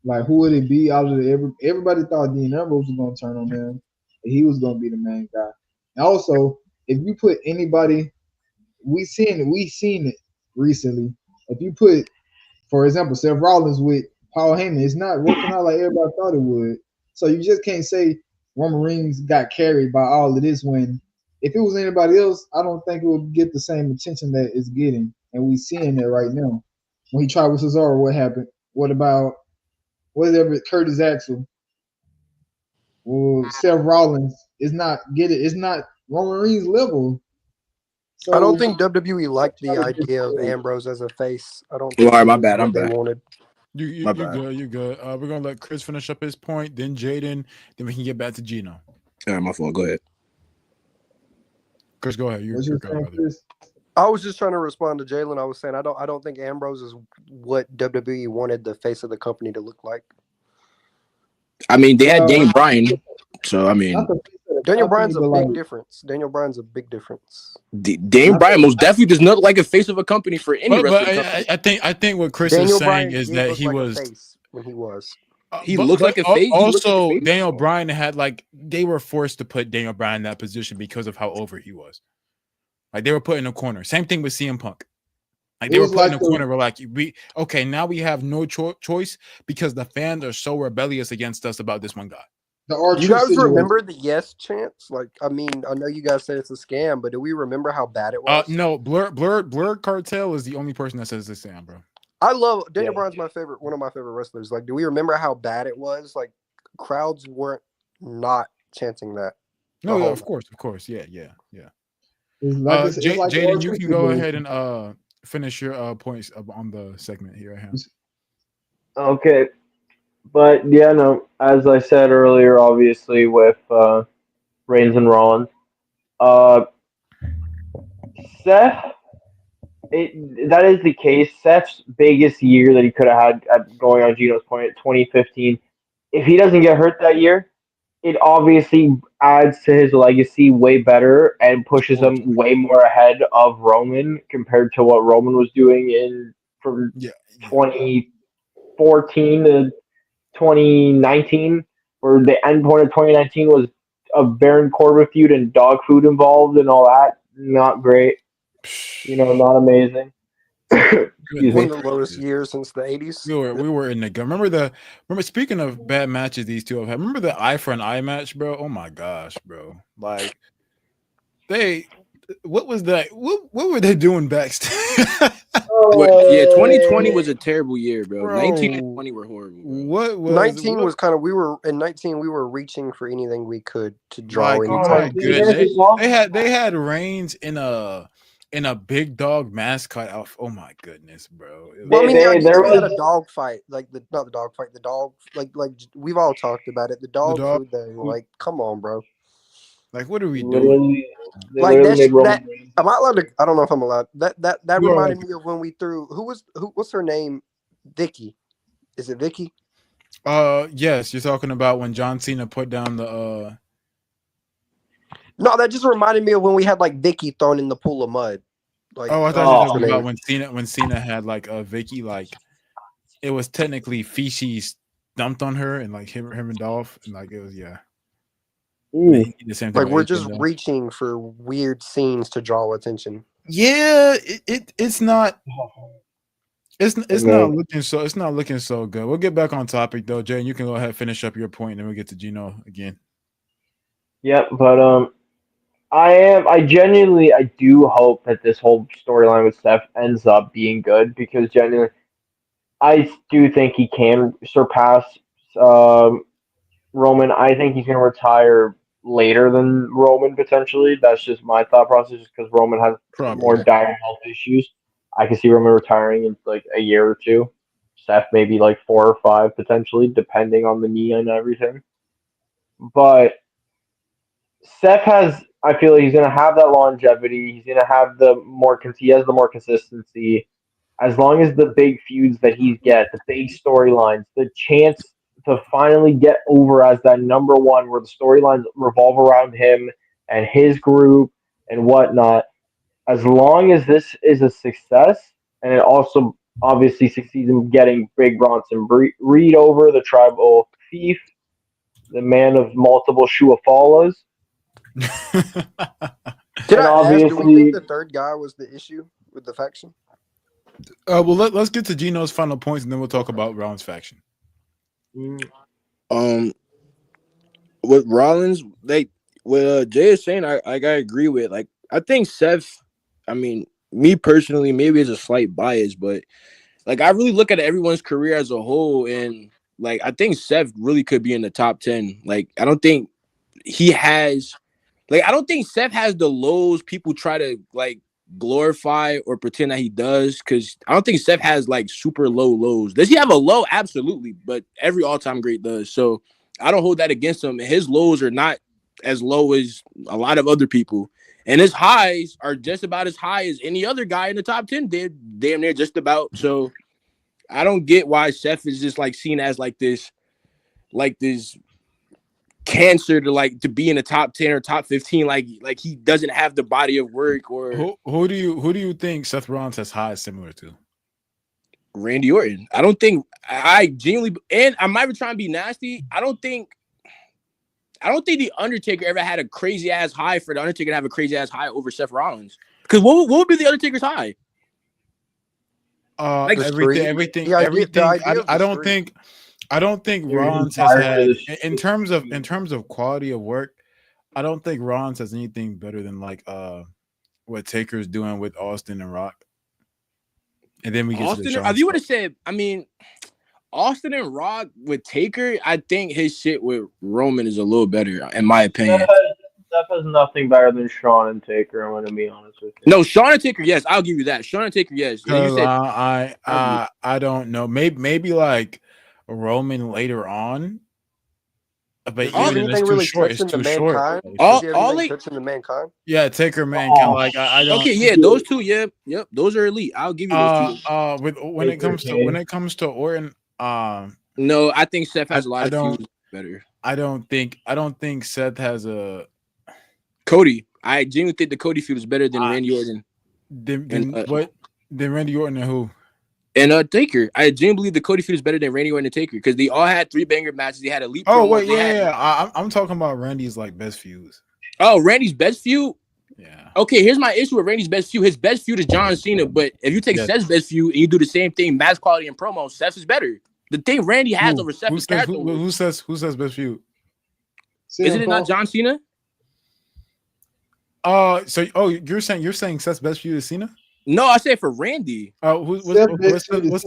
like who would it be out of everybody thought Dean Ambrose was going to turn on him, and he was going to be the main guy. And also, if you put anybody, we seen it recently. If you put, for example, Seth Rollins with Paul Heyman, it's not working out like everybody thought it would. So you just can't say Roman Reigns got carried by all of this when if it was anybody else, I don't think it would get the same attention that it's getting, and we seeing it right now. When he tried with Cesaro, what happened? What about whatever Curtis Axel or Seth Rollins? It's not It's not Roman Reigns level. So I don't think WWE liked the idea of Ambrose as a face. I don't All think right, it my was bad. what I'm they back. wanted. You My you bad. good, you good. We're gonna let Chris finish up his point, then Jaden, then we can get back to Gino. All right, my fault. Go ahead. Chris, go ahead. what You're you good, saying, brother. Chris? I was just trying to respond to Jalen. I was saying I don't think Ambrose is what WWE wanted the face of the company to look like. I mean, they had Well, Daniel Bryan, so I mean, not the face of the Daniel company, Bryan's a but big like difference. Daniel Bryan's a big difference. Daniel not Bryan the, most definitely does not look like a face of a company for any But wrestling company. I think what Chris is Daniel saying Bryan is did that look he like was a face when he was. He looks like a face. He looks like a also face. Daniel Bryan had like they were forced to put Daniel Bryan in that position because of how over he was. Like they were put in a corner. Same thing with CM Punk. Like it they were was put in like a corner. We're like, now we have no choice because the fans are so rebellious against us about this one guy. the Do you R-Truth guys situation. remember the yes chants? Like, I mean, I know you guys said it's a scam, but do we remember how bad it was? No, Blur Cartel is the only person that says this, Sam, bro. I love Daniel Bryan's one of my favorite wrestlers. Like, do we remember how bad it was? Like, crowds weren't not chanting that. No, yeah, of course, yeah. It's like it's like the Jaden, you R-Truth can go situation. ahead and finish your points on the segment here. I have. Okay, but yeah, no. As I said earlier, obviously with Reigns and Rollins, uh, Seth. That is the case. Seth's biggest year that he could have had, going on Gino's point, 2015. If he doesn't get hurt that year, it obviously adds to his legacy way better and pushes him way more ahead of Roman compared to what Roman was doing from 2014 to 2019, where the end point of 2019 was a Baron Corbin feud and dog food involved and all that. Not great. Not amazing. Excuse One me. of the lowest years since the 80s. We were in the gun. Remember speaking of bad matches these two have had. Remember the eye for an eye match, bro? Oh my gosh, bro. Like what was that? What were they doing backstage? Yeah, 2020 was a terrible year, bro. 19 and 20 were horrible. Bro. What was 19 was kind of we were reaching for anything we could to draw like, any oh type my of goodness. They had Reigns in a big dog mascot outfit. Oh my goodness, bro. Well, I mean, I guess we had a dog fight, like not the dog fight, the dog, like we've all talked about it. The dog food thing, like, come on, bro. Like, what are we doing? Like that am I allowed to? I don't know if I'm allowed. That reminded me of when we threw. What's her name? Vicky. Is it Vicky? Yes, you're talking about when John Cena put down the. No, that just reminded me of when we had like Vicky thrown in the pool of mud. Like, I thought you were talking about when Cena had like Vicky, like it was technically feces dumped on her and like him and Dolph, and like it was the same thing. Like we're just reaching for weird scenes to draw attention. Yeah, it's not. It's not looking so good. We'll get back on topic though, Jay. And you can go ahead and finish up your point, and then we'll get to Gino again. Yep, but I genuinely do hope that this whole storyline with Steph ends up being good because genuinely, I do think he can surpass Roman. I think he's going to retire later than Roman potentially. That's just my thought process, just because Roman has more dire health issues. I can see Roman retiring in like a year or two. Steph maybe like 4 or 5 potentially, depending on the knee and everything. But Steph I feel like he's going to have that longevity. He's going to have he has the more consistency. As long as the big feuds that he gets, the big storylines, the chance to finally get over as that number one, where the storylines revolve around him and his group and whatnot. As long as this is a success, and it also obviously succeeds in getting Big Bronson Reed over, the tribal thief, the man of multiple Shuafalas. Did I ask, do we think the third guy was the issue with the faction? Well, let's get to Gino's final points, and then we'll talk about Rollins' faction. With Rollins, what Jay is saying, I agree with. Like, I think Seth. I mean, me personally, maybe it's a slight bias, but like I really look at everyone's career as a whole, and like I think Seth really could be in the top 10. Like, I don't think he has. Like, I don't think Seth has the lows people try to like glorify or pretend that he does. Because I don't think Seth has like super low lows. Does he have a low? Absolutely, but every all-time great does. So I don't hold that against him. His lows are not as low as a lot of other people, and his highs are just about as high as any other guy in the top 10 did. Damn near just about. So I don't get why Seth is just like seen as like this cancer to be in the top 10 or top 15. Like he doesn't have the body of work. Or Who do you think Seth Rollins has highs similar to? Randy Orton. I don't think I genuinely, and I might be trying to be nasty. I don't think the Undertaker ever had a crazy ass high for the Undertaker to have a crazy ass high over Seth Rollins. Because what would be the Undertaker's high? Like everything. The idea I don't think Rollins has had in terms of quality of work. I don't think Rollins has anything better than like what Taker's doing with Austin and Rock. And then we get Austin. to the If you would have said, I mean, Austin and Rock with Taker, I think his shit with Roman is a little better, in my opinion. Steph has nothing better than Shawn and Taker. I'm going to be honest with you. No, Shawn and Taker, yes, I'll give you that. Shawn and Taker, yes. I don't know. Maybe like Roman later on. But anything really touching the mankind? Touching the mankind? Yeah, Taker mankind. Like I don't. Okay, yeah, those two, yep, those are elite. I'll give you those two. When it comes to Orton, no, I think Seth has a lot of feuds better. I don't think Seth has a Cody. I genuinely think the Cody feud is better than Randy Orton. Then Randy Orton and who? And Taker. I genuinely believe the Cody feud is better than Randy Orton and Taker because they all had 3 banger matches. They had elite. Oh wait, yeah. I'm talking about Randy's like best feuds. Oh, Randy's best feud. Yeah. Okay, here's my issue with Randy's best feud. His best feud is John Cena, but if you take Seth's best feud and you do the same thing, match quality and promo, Seth's is better. The thing Randy has over Seth is character. Who says best feud? Isn't it not John Cena? You're saying Seth's best feud is Cena? No, I said for Randy. What's Seth's best feud? What's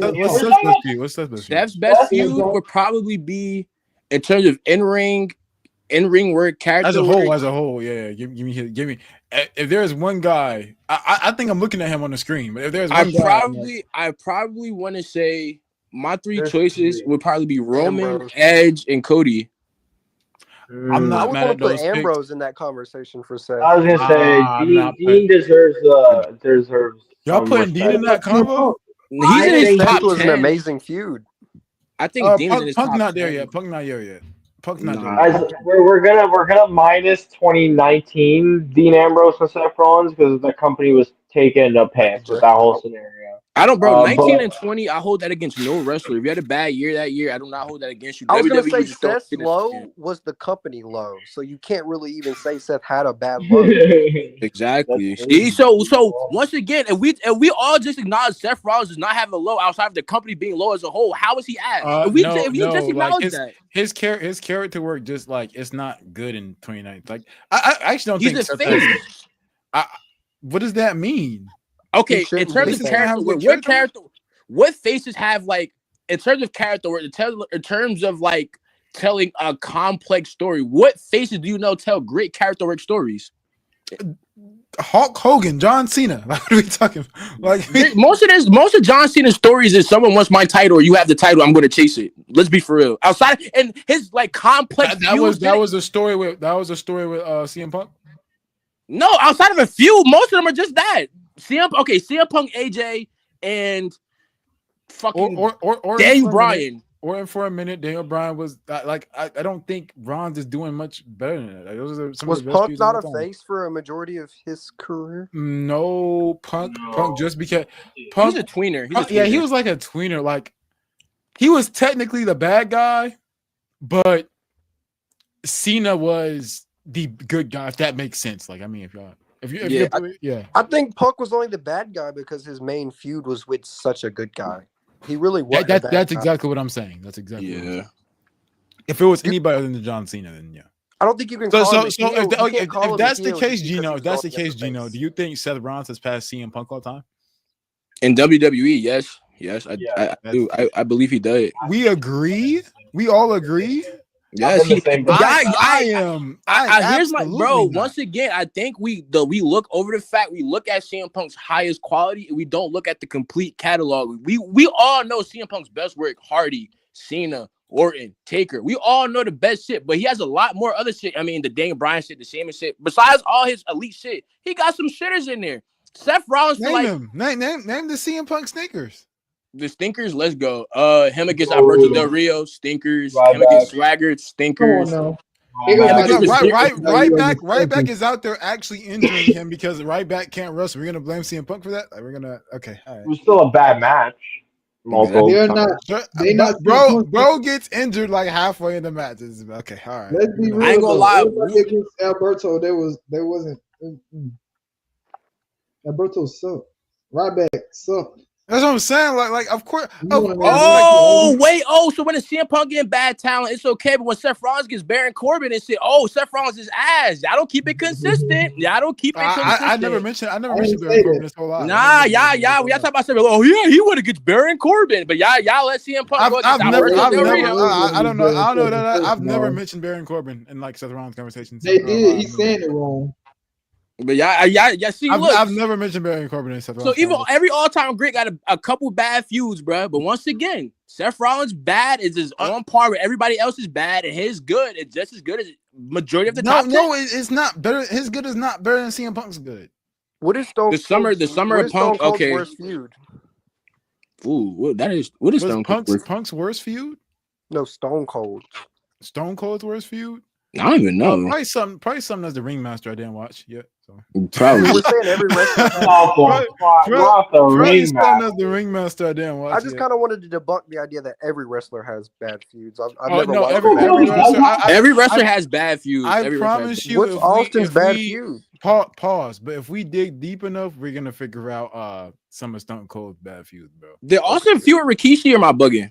Seth's best feud? Seth's best feud would probably be in terms of in-ring work, character as a whole. Yeah. Give me. If there's one guy, I think I'm looking at him on the screen. But if there's one I probably want to say my 3 choices would probably be Roman, Edge, and Cody. I'm not mad at those. Put Ambrose in that conversation for Seth. I was gonna say Dean deserves. Y'all putting Dean in that combo? He's in his top 10. Was an amazing feud. I think Dean is in his top 10. Punk's not there yet. Punk's not there. We're gonna minus 2019 Dean Ambrose and Seth Rollins because the company was taking a pass with that whole scenario. I don't, bro. 19 and 20, I hold that against no wrestler. If you had a bad year that year, I do not hold that against you. I was going to say Seth's low was the company low, so you can't really even say Seth had a bad low. Exactly. See, so once again, if we all just acknowledge Seth Rollins does not have a low outside of the company being low as a whole, how is he at? If you just acknowledge that. His character work just like it's not good in 2019. Like I actually don't think he's a face. What does that mean? Okay, in terms of character, what faces have like in terms of character work, in terms of like telling a complex story, what faces do you know tell great character work stories? Hulk Hogan, John Cena. What are we talking about? Like most of John Cena's stories is someone wants my title or you have the title, I'm gonna chase it. Let's be for real. Outside and his like complex that was a story with CM Punk. No, outside of a few, most of them are just that. CM Punk, AJ, and fucking or Daniel Bryan. Or for a minute, Daniel Bryan was like I don't think Ron's is doing much better than that. Like, was Punk not a face for a majority of his career? No, Punk just because Punk, he was a tweener. Yeah, he was like a tweener. Like he was technically the bad guy, but Cena was the good guy. If that makes sense. Like I mean, I think Punk was only the bad guy because his main feud was with such a good guy. He really was. That's exactly what I'm saying. That's exactly. Yeah. If it was anybody other than John Cena, then yeah. I don't think you can So, call him so, a so heel. if, You can't if, call if him that's a the heel case, just because Gino, he if that's was the going case, against the Gino, face. do you think Seth Rollins has passed CM Punk all time? In WWE, yes, Yeah. I do. I believe he does. We agree. We all agree. Yes, I'm in the same boat. I here's my bro. absolutely not. Once again, I think we look over the fact we look at CM Punk's highest quality. We don't look at the complete catalog. We all know CM Punk's best work: Hardy, Cena, Orton, Taker. We all know the best shit, but he has a lot more other shit. I mean, the Daniel Bryan shit, the Sheamus shit. Besides all his elite shit, he got some shitters in there. Seth Rollins feel Name like him. Name the CM Punk sneakers. the stinkers. Let's go. Him against Oh, Alberto Del Rio, stinkers. Him Ryback. against Swagger, Come on stinkers. now. Him Everybody against was Mysterio. Right back is out there actually injuring him because right back can't wrestle. We're gonna blame CM Punk for that. Like, we're gonna okay. All It right. was still a bad match. Multiple They're times. not. They not CM Punk. Bro gets injured like halfway in the match. Okay, all right. Let's be I real ain't gonna though. lie. Everybody against Alberto, they wasn't. Alberto sucked. Ryback sucked. That's what I'm saying. Like of course. So when the CM Punk getting bad talent, it's okay. But when Seth Rollins gets Baron Corbin and say, Seth Rollins is ass. Y'all don't keep it consistent. I never mentioned Baron Corbin this whole lot. Nah, y'all talk about Seth. Oh yeah, he would have gets Baron Corbin, but y'all let CM Punk go against I don't know that I've never mentioned Baron Corbin in like Seth Rollins conversations. They did. He's saying it wrong. But see, I've never mentioned Baron Corbin in Seth Rollins. So even every all-time great got a couple bad feuds, bro. But once again, Seth Rollins' bad is on par with everybody else's bad, and his good is just as good as majority of the top 10. No, it's not better. His good is not better than CM Punk's good. What is Stone? The summer of Punk. Okay. Worst feud? Ooh, what is Stone Cold's Punk's worst feud? No, Stone Cold. Stone Cold's worst feud? I don't even know. Probably something as the Ringmaster I didn't watch yet. So. Probably. We're saying every wrestler. Probably something as the Ringmaster I didn't watch. I just kind of wanted to debunk the idea that every wrestler has bad feuds. I've never no, watched every wrestler has bad feuds. I promise you. What's Austin's bad feud? Pause. But if we dig deep enough, we're gonna figure out some of Stone Cold's bad feuds, bro. Did Austin feud with Rikishi or am I bugging?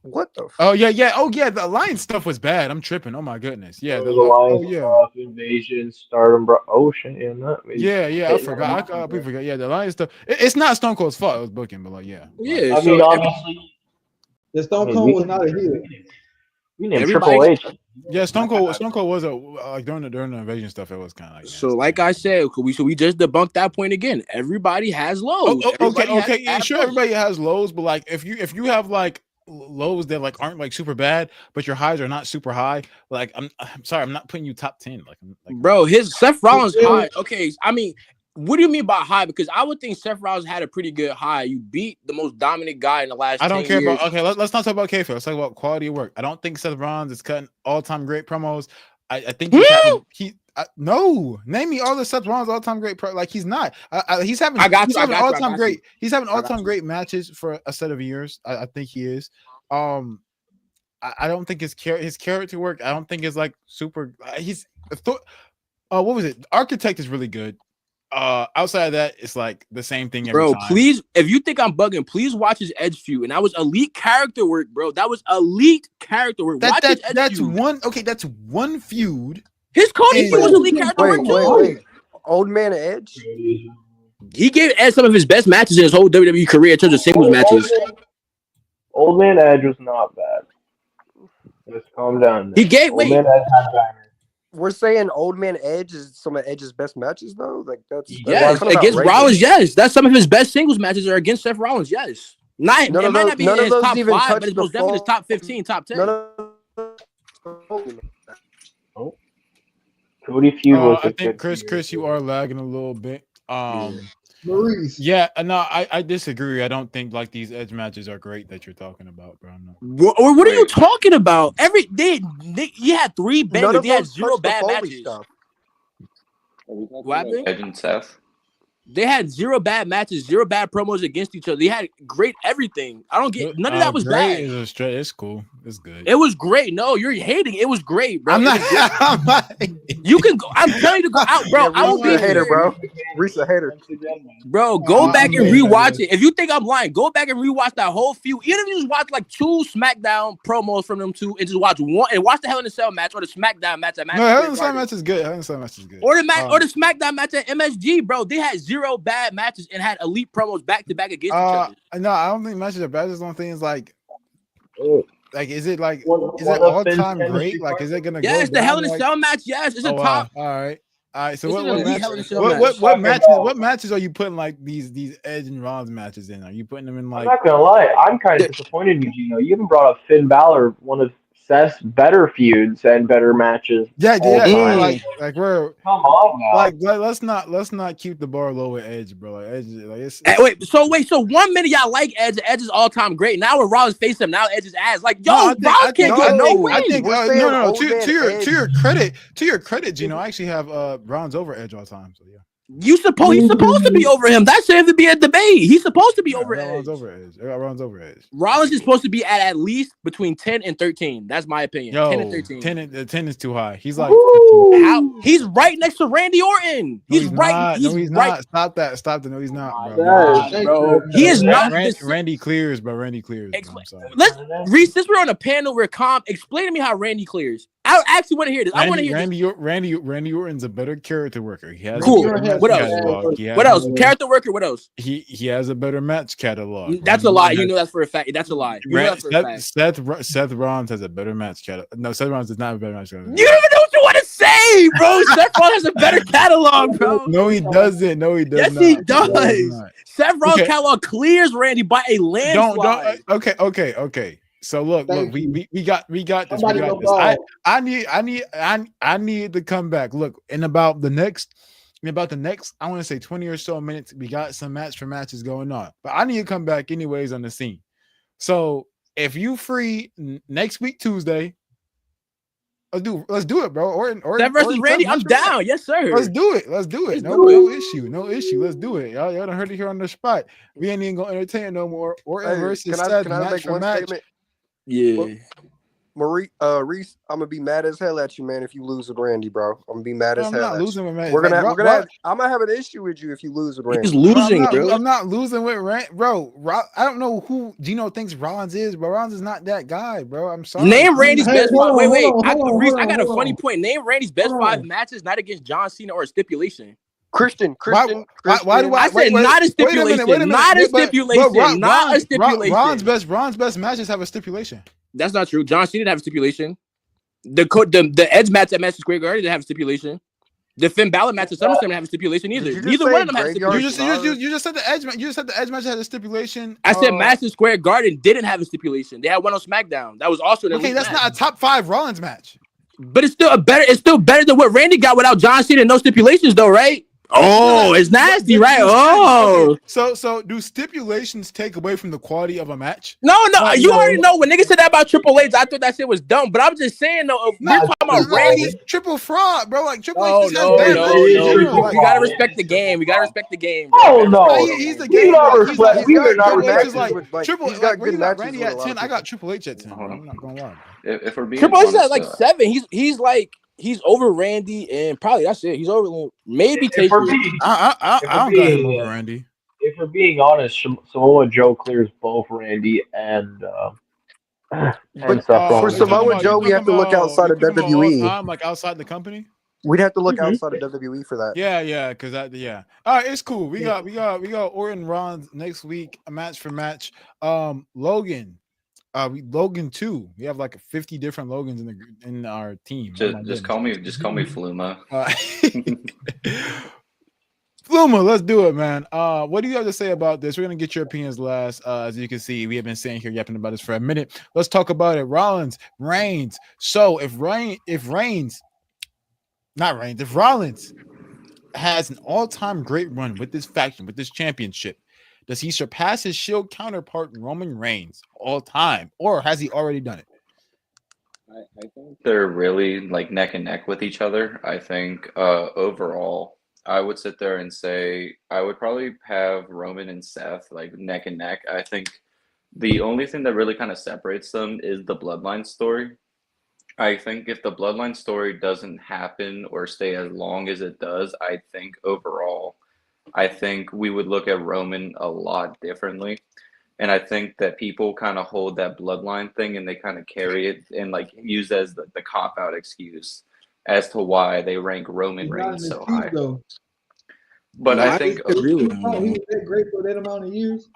What the? Oh yeah. The Alliance stuff was bad. I'm tripping. Oh my goodness. Yeah. The Alliance stuff, Invasion, Stardom, bro. Oh shit, I forgot. We forgot. Yeah, the Alliance stuff. It's not Stone Cold's fault. It was booking, but like, yeah. Yeah. I mean, honestly, the Stone Cold was not a heel. We named Triple H. Yeah, Stone Cold was like during the Invasion stuff. It was kind of like. So, like I said, we just debunked that point again. Everybody has lows. Okay, yeah, sure. Everybody has lows, but like if you have like lows that like aren't like super bad, but your highs are not super high. Like I'm sorry, I'm not putting you top 10. Bro, his Seth Rollins high. Okay, I mean, what do you mean by high? Because I would think Seth Rollins had a pretty good high. You beat the most dominant guy in the last. I don't 10 care years. about. Okay, let's not talk about kayfabe. Let's talk about quality of work. I don't think Seth Rollins is cutting all-time great promos. I think no. Name me all the Seth Rollins all-time great like he's not. He's having. He's having all-time great. He's having all-time great matches for a set of years. I think he is. I don't think his character work. I don't think is like super. What was it? Architect is really good. Outside of that, it's like the same thing every time. Please, if you think I'm bugging, please watch his Edge feud. And that was elite character work, bro. That was elite character work. That's one feud. His Cody feud was elite character work too. Wait. Old Man Edge. He gave Edge some of his best matches in his whole WWE career in terms of singles matches. Old Man Edge was not bad. Just calm down. He gave Old Man Edge had bangers. We're saying Old Man Edge is some of Edge's best matches, though. Like that's yes against Rollins. Yes, that's some of his best singles matches are against Seth Rollins. Yes, it might not be in his top 5, but it's most definitely his top 15, top 10. Cody feud was. I think Chris, you are lagging a little bit. Maurice. Yeah, no, I disagree. I don't think like these Edge matches are great that you're talking about, bro. No. What are you talking about? You had 3 bangers. They had 0 bad matches. Edge and Seth. They had 0 bad matches, 0 bad promos against each other. They had great everything. I don't get none of that was great bad. is a straight. It's cool. It's good. It was great. No, you're hating. It was great, bro. I'm not. I'm not. You can go. I'm telling you to go out, bro. Yeah, I will Reese be a hater, bro. Reese a hater. Bro, go back and I'm rewatch it. If you think I'm lying, go back and rewatch that whole feud. Even if you just watch like 2 SmackDown promos from them 2 and just watch one and watch the Hell in a Cell match or the SmackDown match at No, Hell in a Cell match is good. Hell in a Cell match is good. Or the match or the SmackDown match at MSG, bro. They had 0 bad matches and had elite promos back to back against each other. No, I don't think matches are bad. I just don't think it's like is it like What- is what it all offense time chemistry great? Like, is it gonna Yes, go the Hell down, in a like- Cell match. Yes, it's a Oh, wow. top. All right. So It's what, an elite Hell in a Cell match. what matches are you putting like these Edge and Rollins matches in? Are you putting them in I'm like? not gonna lie, I'm kind of disappointed in you, Gino. You haven't brought up Finn Balor, one of Seth's better feuds and better matches. Yeah, all yeah. time. Like we're Come on now. like let's not keep the bar low with Edge, bro. Like Edge, like it's So 1 minute y'all like Edge, Edge is all time great. Now when Rollins face him, now Edge is ass. Like, yo, No, Rollins can't get no win. I think We're saying old to man Edge. to your credit, Gino, I actually have Rollins over Edge all time. So yeah. He's supposed to be over him. That shouldn't even be a debate. He's supposed to be over Rollins Edge. over Edge. I got Rollins over Edge. Rollins is supposed to be at least between 10 and 13. That's my opinion. Yo, 10 and 13. 10 is too high. He's like How? He's right next to Randy Orton. He's right. Not. He's No, he's right. not. Stop that. Stop that. No, he's not, Yes. Bro, he is not. Randy clears, bro. Randy clears. Bro. I'm sorry. Let's Reese. Since we're on a panel where explain to me how Randy clears. I actually want to hear this. I want to hear this. Randy Orton's a better character worker. He has Cool. a better match What else? catalog. What else? Character worker. What else? He has a better match catalog. That's a lie. You know that's for a fact. That's a lie. You know that's for a fact. Seth Rollins has a better match catalog. No, Seth Rollins does not have a better match catalog. You don't even know what you want to say, bro. Seth Rollins has a better catalog, bro. No, he doesn't. No, he does Yes, not. he does. Seth Rollins' Okay. catalog clears Randy by a landslide. Okay. So look, we got this. Somebody go ball. I need to come back. Look, in about the next, I want to say 20 or so minutes, we got some matches going on. But I need to come back anyways on the scene. So if you free next week Tuesday, let's do it, bro. Or Seth versus Randy, I'm down. Yes, sir. Let's do it. No issue. Let's do it. Y'all done heard it here on the spot. We ain't even gonna entertain no more. Orton versus Seth can I match make for one match. statement? Yeah. Reese, I'm gonna be mad as hell at you, man, if you lose with Randy, bro. I'm gonna be mad as I'm hell. not at losing you. with Randy. I'm gonna have an issue with you if you lose with Randy. He's losing, bro. I'm not losing with Randy, bro. I don't know who Gino thinks Rollins is, bro. Rollins is not that guy, bro. I'm sorry. Name Randy's Hey, best hold five. on, Wait. hold on, Reese, hold I got a on. funny point. Name Randy's best Hold 5 on. matches, not against John Cena or a stipulation. Christian. Why do I said not a stipulation. Not a stipulation. Not a stipulation. Ron's best matches have a stipulation. That's not true. John Cena didn't have a stipulation. The Edge match at Madison Square Garden didn't have a stipulation. The Finn Balor match at SummerSlam didn't have a stipulation either. Did you just Neither say one of them had a Graveyard stipulation. You just said the Edge match. You just said the Edge match had a stipulation. I said Madison Square Garden didn't have a stipulation. They had one on SmackDown. That was also an Okay, elite that's match. not a top 5 Rollins match. But it's still better than what Randy got without John Cena and no stipulations, though, right? Oh, it's nasty, right? Oh, so do stipulations take away from the quality of a match? no, you already know when niggas said that about Triple H. I thought that shit was dumb, but I'm just saying though, if we're talking about Randy. It's triple fraud, bro. Like Triple Oh H no, just has bad matches in general. Like, we gotta respect the game. We gotta respect the game. Oh no, he's the we game. don't Like, he's reflect. like, We are not Triple H reflecting. is like with, triple. he's got Like where good you got matches Randy with a at lot 10. of I got people. Triple H at 10. Bro. I'm not gonna lie. Bro. If we're being Triple H is honest, at like 7. He's over Randy and probably that's it. He's over maybe If we're Taker. being, I don't got him over Randy. if we're being honest, Samoa Joe clears both Randy and Seth For Rollins. Samoa Joe, we have to look outside of WWE. Like outside the company. We'd have to look outside of WWE for that. Yeah, because All right, it's cool. We got Orton Rollins next week, a match for match. Logan. Logan 2. We have like 50 different Logans in our team. just call me Fluma. Fluma, let's do it, man. What do you have to say about this? We're gonna get your opinions last. As you can see, we have been sitting here yapping about this for a minute. Let's talk about it. Rollins, Reigns. So if Rollins has an all-time great run with this faction, with this championship, does he surpass his Shield counterpart Roman Reigns all time, or has he already done it? I think they're really like neck and neck with each other. I think overall, I would sit there and say I would probably have Roman and Seth like neck and neck. I think the only thing that really kind of separates them is the bloodline story. I think if the bloodline story doesn't happen or stay as long as it does, I think overall, I think we would look at Roman a lot differently. And I think that people kind of hold that bloodline thing and they kind of carry it and like use as the cop out excuse as to why they rank Roman It's not Reigns an so excuse high. though. But No, I I think agree He with thought he him. was that great for that amount of years.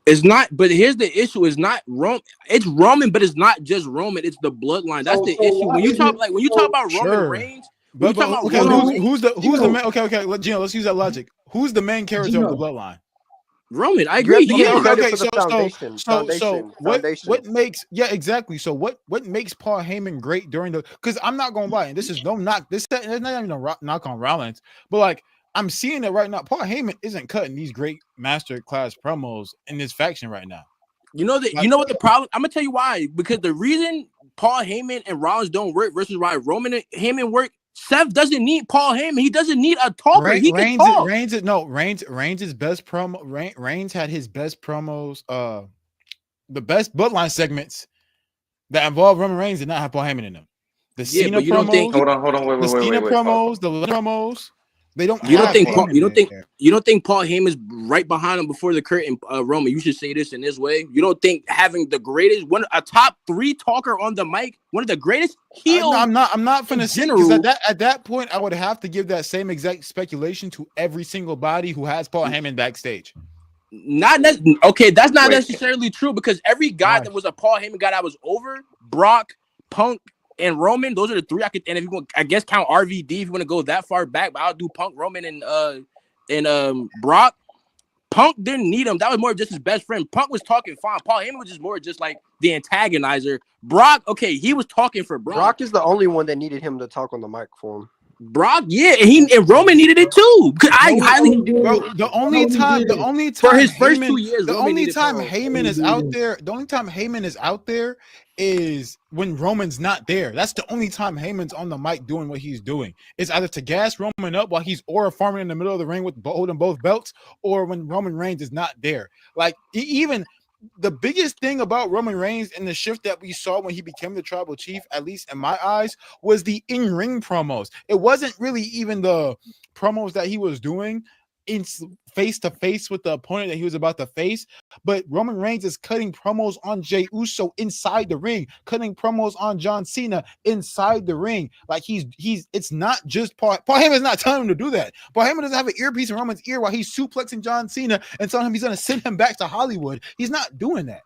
It's not, but here's the issue: it's not Roman. It's Roman, but it's not just Roman. It's the bloodline. That's So the so issue. why When you is talk it like when you talk so? about Roman Sure. Reigns, when you But talk about okay, Hold Roman on, Reigns, who's the Gino, main? Okay. Gino, let's use that logic. Who's the main character of the Gino, bloodline? Roman, I You have agree, to he give Okay, is. credit okay. for the foundation. So what Foundation. makes exactly. So what makes Paul Heyman great during the? Because I'm not gonna lie, and this is no knock. This it's not even a knock on Rollins, but like I'm seeing it right now. Paul Heyman isn't cutting these great master class promos in this faction right now. You know that. You Like know what the problem? I'm gonna tell you why. Because the reason Paul Heyman and Rollins don't work versus why Roman and Heyman work. Seth doesn't need Paul Heyman. He doesn't need a talker. He can talk. Reigns' best promo. Reigns had his best promos. The best bloodline segments that involve Roman Reigns did not have Paul Heyman in them. The Yeah, Cena but you don't think promos, hold on, the Cena wait, pause. promos, the promos, they don't you don't have think Paul, Heyman there. you don't think Paul Heyman's right behind him before the curtain, Roman? You should say this in this way. You don't think having the greatest a top 3 talker on the mic, one of the greatest heels I'm not in finna see because general. at that point I would have to give that same exact speculation to every single body who has Paul Heyman backstage. Okay, that's not Wait, necessarily true because every guy Why? that was a Paul Heyman guy that was over Brock, Punk, and Roman. Those are the 3 I could. And if you want, I guess count RVD if you want to go that far back, but I'll do Punk, Roman, and Brock. Punk didn't need him. That was more of just his best friend. Punk was talking fine. Paul Heyman was just more just like the antagonizer. Brock, okay, he was talking for Braun. Brock is the only one that needed him to talk on the mic for him. Brock, yeah, and Roman needed it too. The only time for his first Heyman, 2 years, the Roman only needed time Paul. Heyman is out there, the only time Heyman is out there is when Roman's not there. That's the only time Heyman's on the mic doing what he's doing. It's either to gas Roman up while he's aura farming in the middle of the ring with holding both belts, or when Roman Reigns is not there. Like even the biggest thing about Roman Reigns and the shift that we saw when he became the tribal chief, at least in my eyes, was the in-ring promos. It wasn't really even the promos that he was doing in face to face with the opponent that he was about to face, but Roman Reigns is cutting promos on Jey Uso inside the ring, cutting promos on John Cena inside the ring. Like he's it's not just Paul Heyman's not telling him to do that. Paul Heyman doesn't have an earpiece in Roman's ear while he's suplexing John Cena and telling him he's going to send him back to Hollywood. He's not doing that.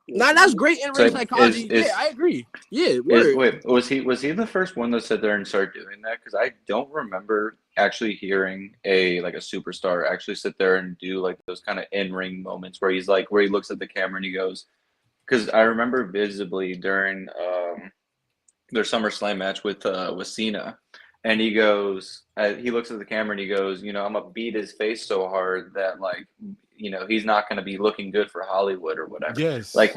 Nah, that's great in ring so psychology. Yeah, I agree. Yeah, wait, was he the first one that sat there and started doing that? Because I don't remember actually hearing a superstar actually sit there and do like those kind of in-ring moments where he's like where he looks at the camera and he goes, because I remember visibly during their SummerSlam match with Cena, and he goes, he looks at the camera and he goes, I'm gonna beat his face so hard that like he's not gonna be looking good for Hollywood or whatever. Yes. Like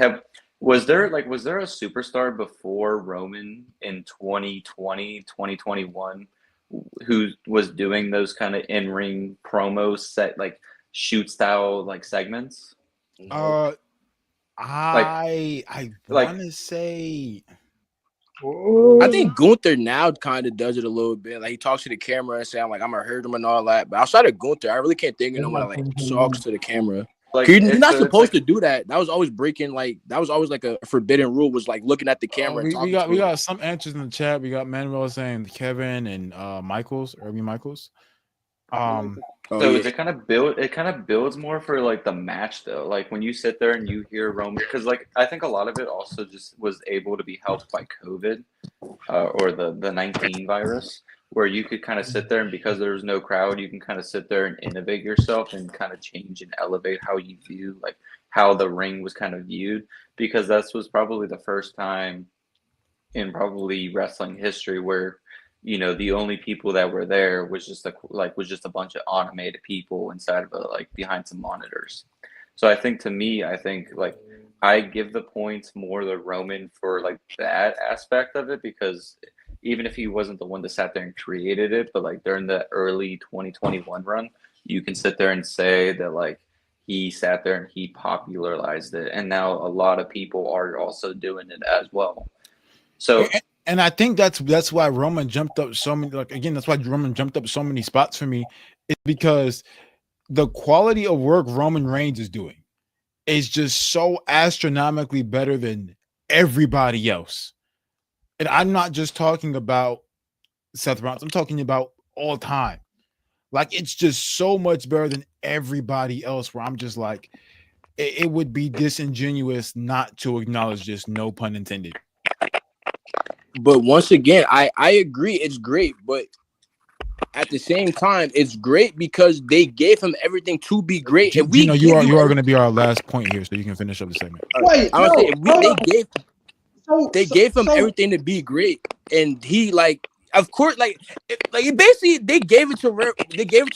was there a superstar before Roman in 2020, 2021 who was doing those kind of in-ring promos set like shoot style like segments? I want to say I think Gunther now kind of does it a little bit. Like he talks to the camera and say, "I'm gonna hurt him" and all that. But outside of Gunther, I really can't think of no one that like talks to the camera. Like You're not supposed to do that. That was always breaking. Like that was always like a forbidden rule. Was like looking at the camera. And we got some answers in the chat. We got Manuel saying Kevin and Irving Michaels. It kind of builds more for like the match though. Like when you sit there and you hear Roman, because like I think a lot of it also just was able to be helped by COVID or the 19 virus, where you could kind of sit there and because there was no crowd, you can kind of sit there and innovate yourself and kind of change and elevate how you view like how the ring was kind of viewed, because that was probably the first time in probably wrestling history where the only people that were there was just a bunch of automated people inside of behind some monitors. So I think like I give the points more to Roman for like that aspect of it, because even if he wasn't the one that sat there and created it, but like during the early 2021 run, you can sit there and say that like he sat there and he popularized it, and now a lot of people are also doing it as well. So And I think that's why Roman jumped up so many. Like again, that's why Roman jumped up so many spots for me. Is because the quality of work Roman Reigns is doing is just so astronomically better than everybody else. And I'm not just talking about Seth Rollins. I'm talking about all time. Like it's just so much better than everybody else. Where I'm just like, it would be disingenuous not to acknowledge this. No pun intended. But once again, I agree. It's great, but at the same time, it's great because they gave him everything to be great. And we Gino, you are going to be our last point here, so you can finish up the segment. Wait, I would say they gave him so everything to be great, and he like, of course, it basically they gave it to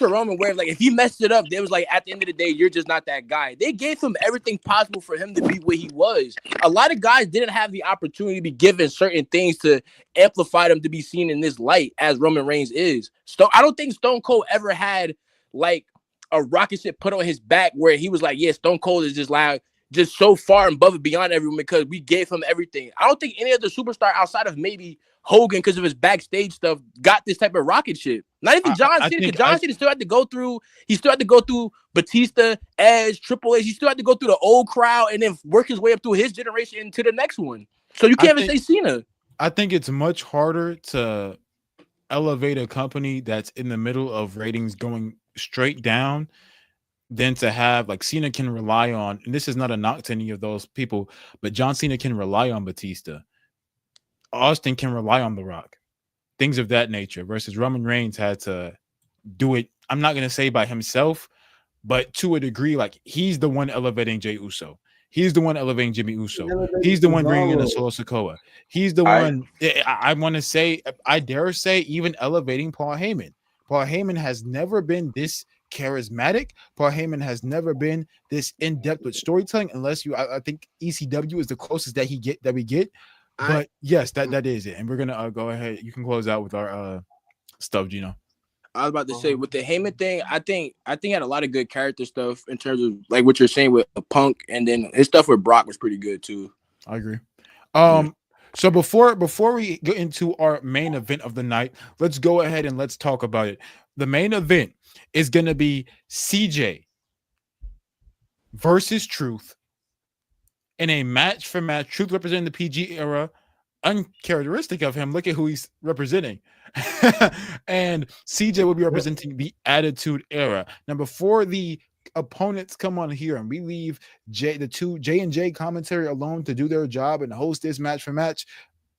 Roman, where like if he messed it up, they was like at the end of the day, you're just not that guy. They gave him everything possible for him to be what he was. A lot of guys didn't have the opportunity to be given certain things to amplify them to be seen in this light as Roman Reigns is. I don't think Stone Cold ever had like a rocket ship put on his back where he was like, yeah, Stone Cold is just loud. Just so far above and beyond everyone because we gave him everything. I don't think any other superstar outside of maybe Hogan, because of his backstage stuff, got this type of rocket ship. Not even John Cena, because John Cena still had to go through. He still had to go through Batista, Edge, Triple H. He still had to go through the old crowd and then work his way up through his generation into the next one. So you can't even say Cena. I think it's much harder to elevate a company that's in the middle of ratings going straight down than to have like Cena can rely on, and this is not a knock to any of those people, but John Cena can rely on Batista. Austin can rely on The Rock. Things of that nature versus Roman Reigns had to do it. I'm not going to say by himself, but to a degree, like he's the one elevating Jey Uso. He's the one elevating Jimmy Uso. He's the one bringing in the Solo Sikoa. He's the one, I want to say, I dare say, even elevating Paul Heyman. Paul Heyman has never been this charismatic. Paul Heyman has never been this in-depth with storytelling, unless I think ECW is the closest that we get. But yes, that is it. And we're gonna go ahead. You can close out with our stuff, Gino. I was about to say with the Heyman thing, I think had a lot of good character stuff in terms of like what you're saying with Punk, and then his stuff with Brock was pretty good too. I agree. So before we get into our main event of the night, let's go ahead and let's talk about it. The main event is gonna be CJ versus Truth in a match for match. Truth representing the PG era, uncharacteristic of him. Look at who he's representing. And CJ will be representing the Attitude Era. Now, before the opponents come on here and we leave the two J&J commentary alone to do their job and host this match for match,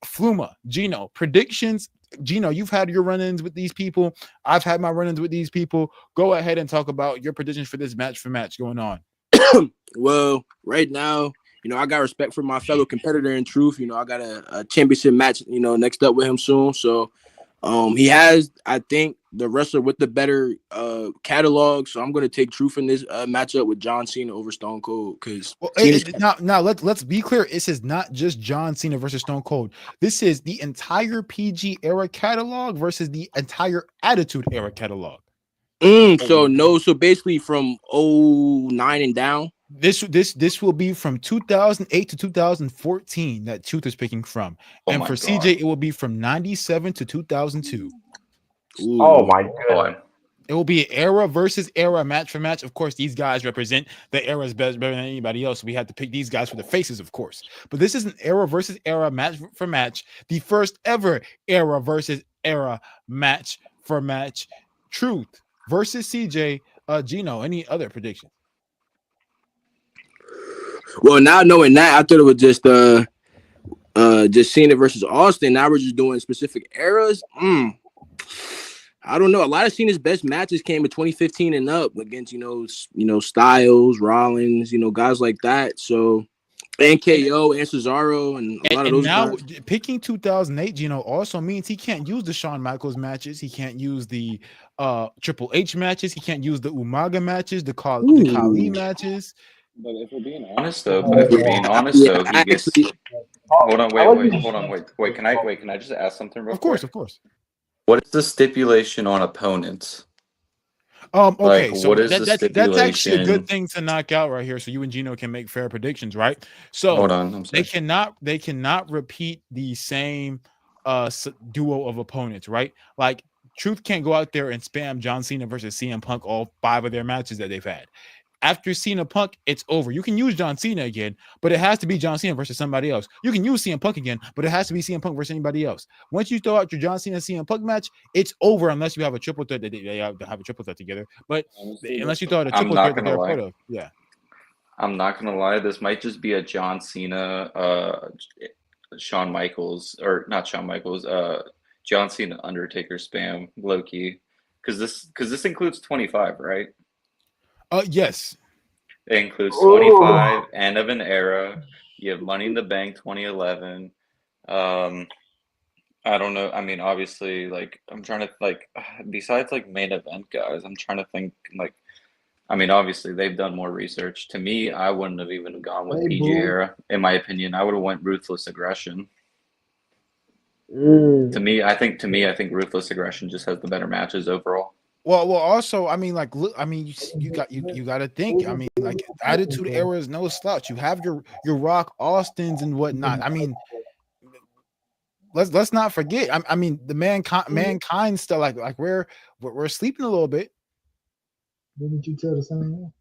Fluma, Gino, predictions. Gino, you've had your run-ins with these people. I've had my run-ins with these people. Go ahead and talk about your predictions for this match for match going on. Well, right now, I got respect for my fellow competitor in Truth. I got a championship match, next up with him soon. So he has, I think, the wrestler with the better catalog. So I'm going to take Truth in this matchup with John Cena over Stone Cold. Because now let's be clear. This is not just John Cena versus Stone Cold. This is the entire PG era catalog versus the entire Attitude Era catalog. So basically from 09 and down. This will be from 2008 to 2014 that Truth is picking from. And for God. CJ, it will be from 97 to 2002. Ooh. Oh my God. It will be an era versus era, match for match. Of course, these guys represent the eras better than anybody else. We had to pick these guys for the faces, of course. But this is an era versus era, match for match. The first ever era versus era, match for match. Truth versus CJ. Gino, any other predictions? Well, now knowing that, I thought it was just Cena versus Austin. Now we're just doing specific eras. I don't know. A lot of Cena's best matches came in 2015 and up against, Styles, Rollins, guys like that. So, and KO and Cesaro and a lot of those now guys. Picking 2008, also means he can't use the Shawn Michaels matches. He can't use the Triple H matches. He can't use the Umaga matches, the Khali matches. But if we're being honest, though, he gets. Hold on, wait. Can I just ask something real quick? Of course. What is the stipulation on opponents? Okay, Like, so what is the that's actually a good stipulation? thing to knock out right here, so you and Gino can make fair predictions, right? So Hold on, I'm they sorry. cannot repeat the same duo of opponents, right? Like Truth can't go out there and spam John Cena versus CM Punk all 5 of their matches that they've had. After Cena Punk, it's over. You can use John Cena again, but it has to be John Cena versus somebody else. You can use CM Punk again, but it has to be CM Punk versus anybody else. Once you throw out your John Cena CM Punk match, it's over unless you have a triple threat. They have a triple threat together, but unless you throw out a I'm triple not threat that gonna they're a lie. part of, yeah. I'm not gonna lie. This might just be a John Cena, Shawn Michaels, or not Shawn Michaels, John Cena Undertaker spam low key, because this includes 25, right? Yes. It includes 25, end of an era. You have Money in the Bank 2011. I don't know. I mean, obviously, like I'm trying to besides like main event guys, I'm trying to think like. I mean, obviously they've done more research. To me, I wouldn't have even gone with Hey, PG boo. era. In my opinion, I would have went Ruthless Aggression. Mm. I think Ruthless Aggression just has the better matches overall. Well, also, I mean, like, look, I mean, you got to think. I mean, like, Attitude Era is no slouch. You have your Rock Austins and whatnot. I mean, let's not forget. I mean, the mankind still like we're sleeping a little bit. Didn't you tell the same one?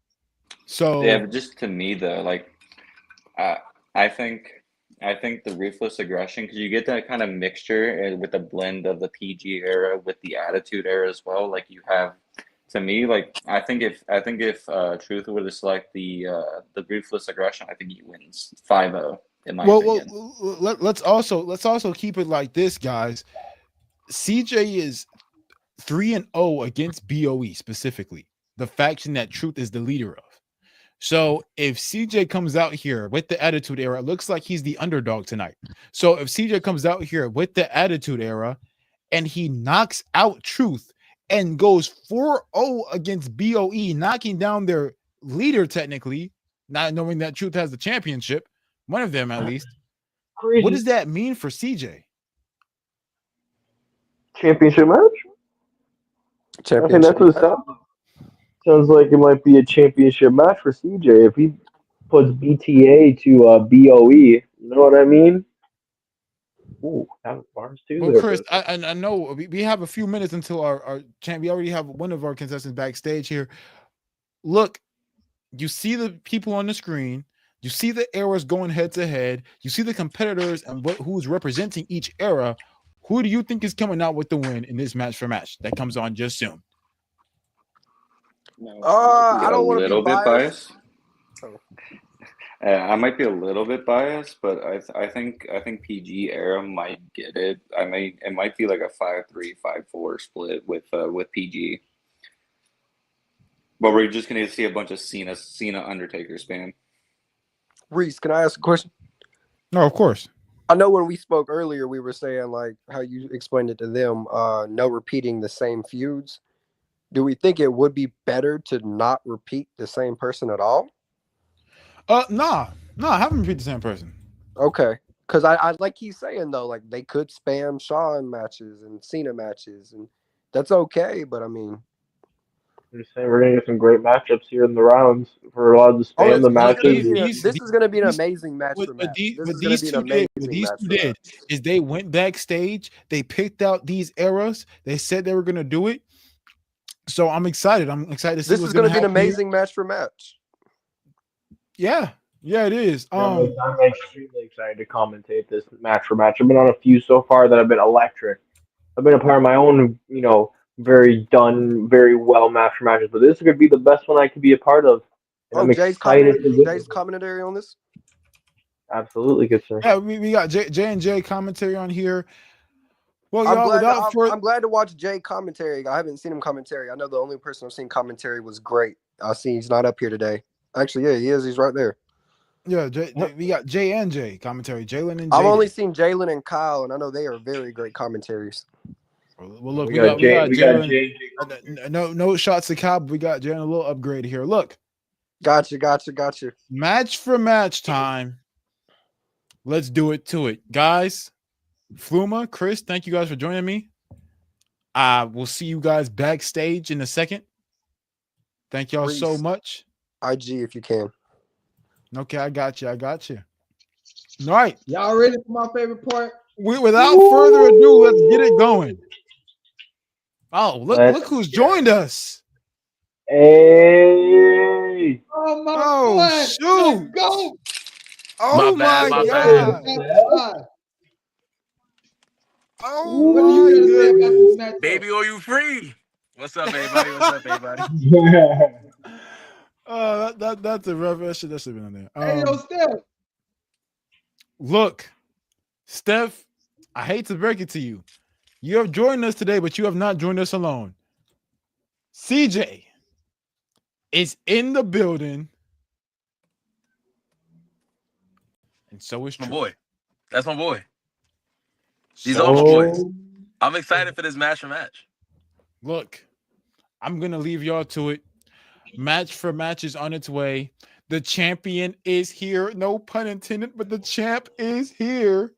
So Yeah, but just to me though, like, I think the Ruthless Aggression, because you get that kind of mixture with the blend of the PG era with the Attitude era as well. Like you have, to me, like I think if Truth were to select the Ruthless Aggression, I think he wins 5-0 in my opinion. let's also keep it like this, guys. CJ is 3-0 against BOE specifically, the faction that Truth is the leader of. So if CJ comes out here with the Attitude Era, it looks like he's the underdog tonight. So if CJ comes out here with the Attitude Era and he knocks out Truth and goes 4-0 against BOE, knocking down their leader technically, not knowing that Truth has the championship, one of them at least. Crazy. What does that mean for CJ? Championship match? I think that's what it sounds like. Sounds like it might be a championship match for CJ if he puts BTA to BOE. You know what I mean? Ooh, that was bars too. Well, there, Chris, I know we have a few minutes until our champ. We already have one of our contestants backstage here. Look, you see the people on the screen. You see the eras going head to head. You see the competitors and who's representing each era. Who do you think is coming out with the win in this match for match that comes on just soon? I don't want to be biased. I might be a little bit biased, but I think PG era might get it. It might be like a 5-3, 5-4 split with PG. But we're just gonna see a bunch of Cena Undertaker spam. Reese, can I ask a question? No, of course. I know when we spoke earlier, we were saying like how you explained it to them, no repeating the same feuds. Do we think it would be better to not repeat the same person at all? Nah, I haven't repeated the same person. Okay. Because I like he's saying though, like they could spam Shawn matches and Cena matches, and that's okay. But I mean, you're saying we're gonna get some great matchups here in the rounds. We're allowed to spam the matches. This is gonna be an amazing match for match. What these two did is they went backstage, they picked out these eras, they said they were gonna do it. So I'm excited. I'm excited to see this is gonna be an amazing match for match. Yeah, it is. I'm extremely excited to commentate this match for match. I've been on a few so far that have been electric. I've been a part of my own, very well match for matches, but this is gonna be the best one I could be a part of. And I'm excited Jay's commentary on this. Absolutely, good sir. Yeah, we got J&J commentary on here. Well, I'm glad to watch Jay commentary. I haven't seen him commentary. I know the only person I've seen commentary was great. I see he's not up here today. Actually, yeah, he is. He's right there. Yeah, we got J and J commentary. Jalen and Jay. I've only seen Jalen and Kyle, and I know they are very great commentaries. Well, look, we got Jalen. No shots to Kyle, but we got Jalen a little upgrade here. Look, Gotcha. Match for match time. Let's do it to it. Guys, Fluma, Chris, thank you guys for joining me. We'll see you guys backstage in a second. Thank y'all so Reese. much. IG if you can. Okay, I got you. All right. Y'all ready for my favorite part? Without further ado, let's get it going. Oh, look who's joined us. Hey. Oh my Oh, God. shoot. Let's go. Oh My my bad. God. Oh What do my you gotta say about goodness. this matchup? Baby, are you free? What's up, everybody? That's a rough. That should have been on there. Hey, yo, Steph. Look, Steph, I hate to break it to you. You have joined us today, but you have not joined us alone. CJ is in the building. And so is My True. boy. That's my boy. These So are my is True. boys. I'm excited for this match for match. Look, I'm going to leave y'all to it. Match for match is on its way. The champion is here. No pun intended, but the champ is here.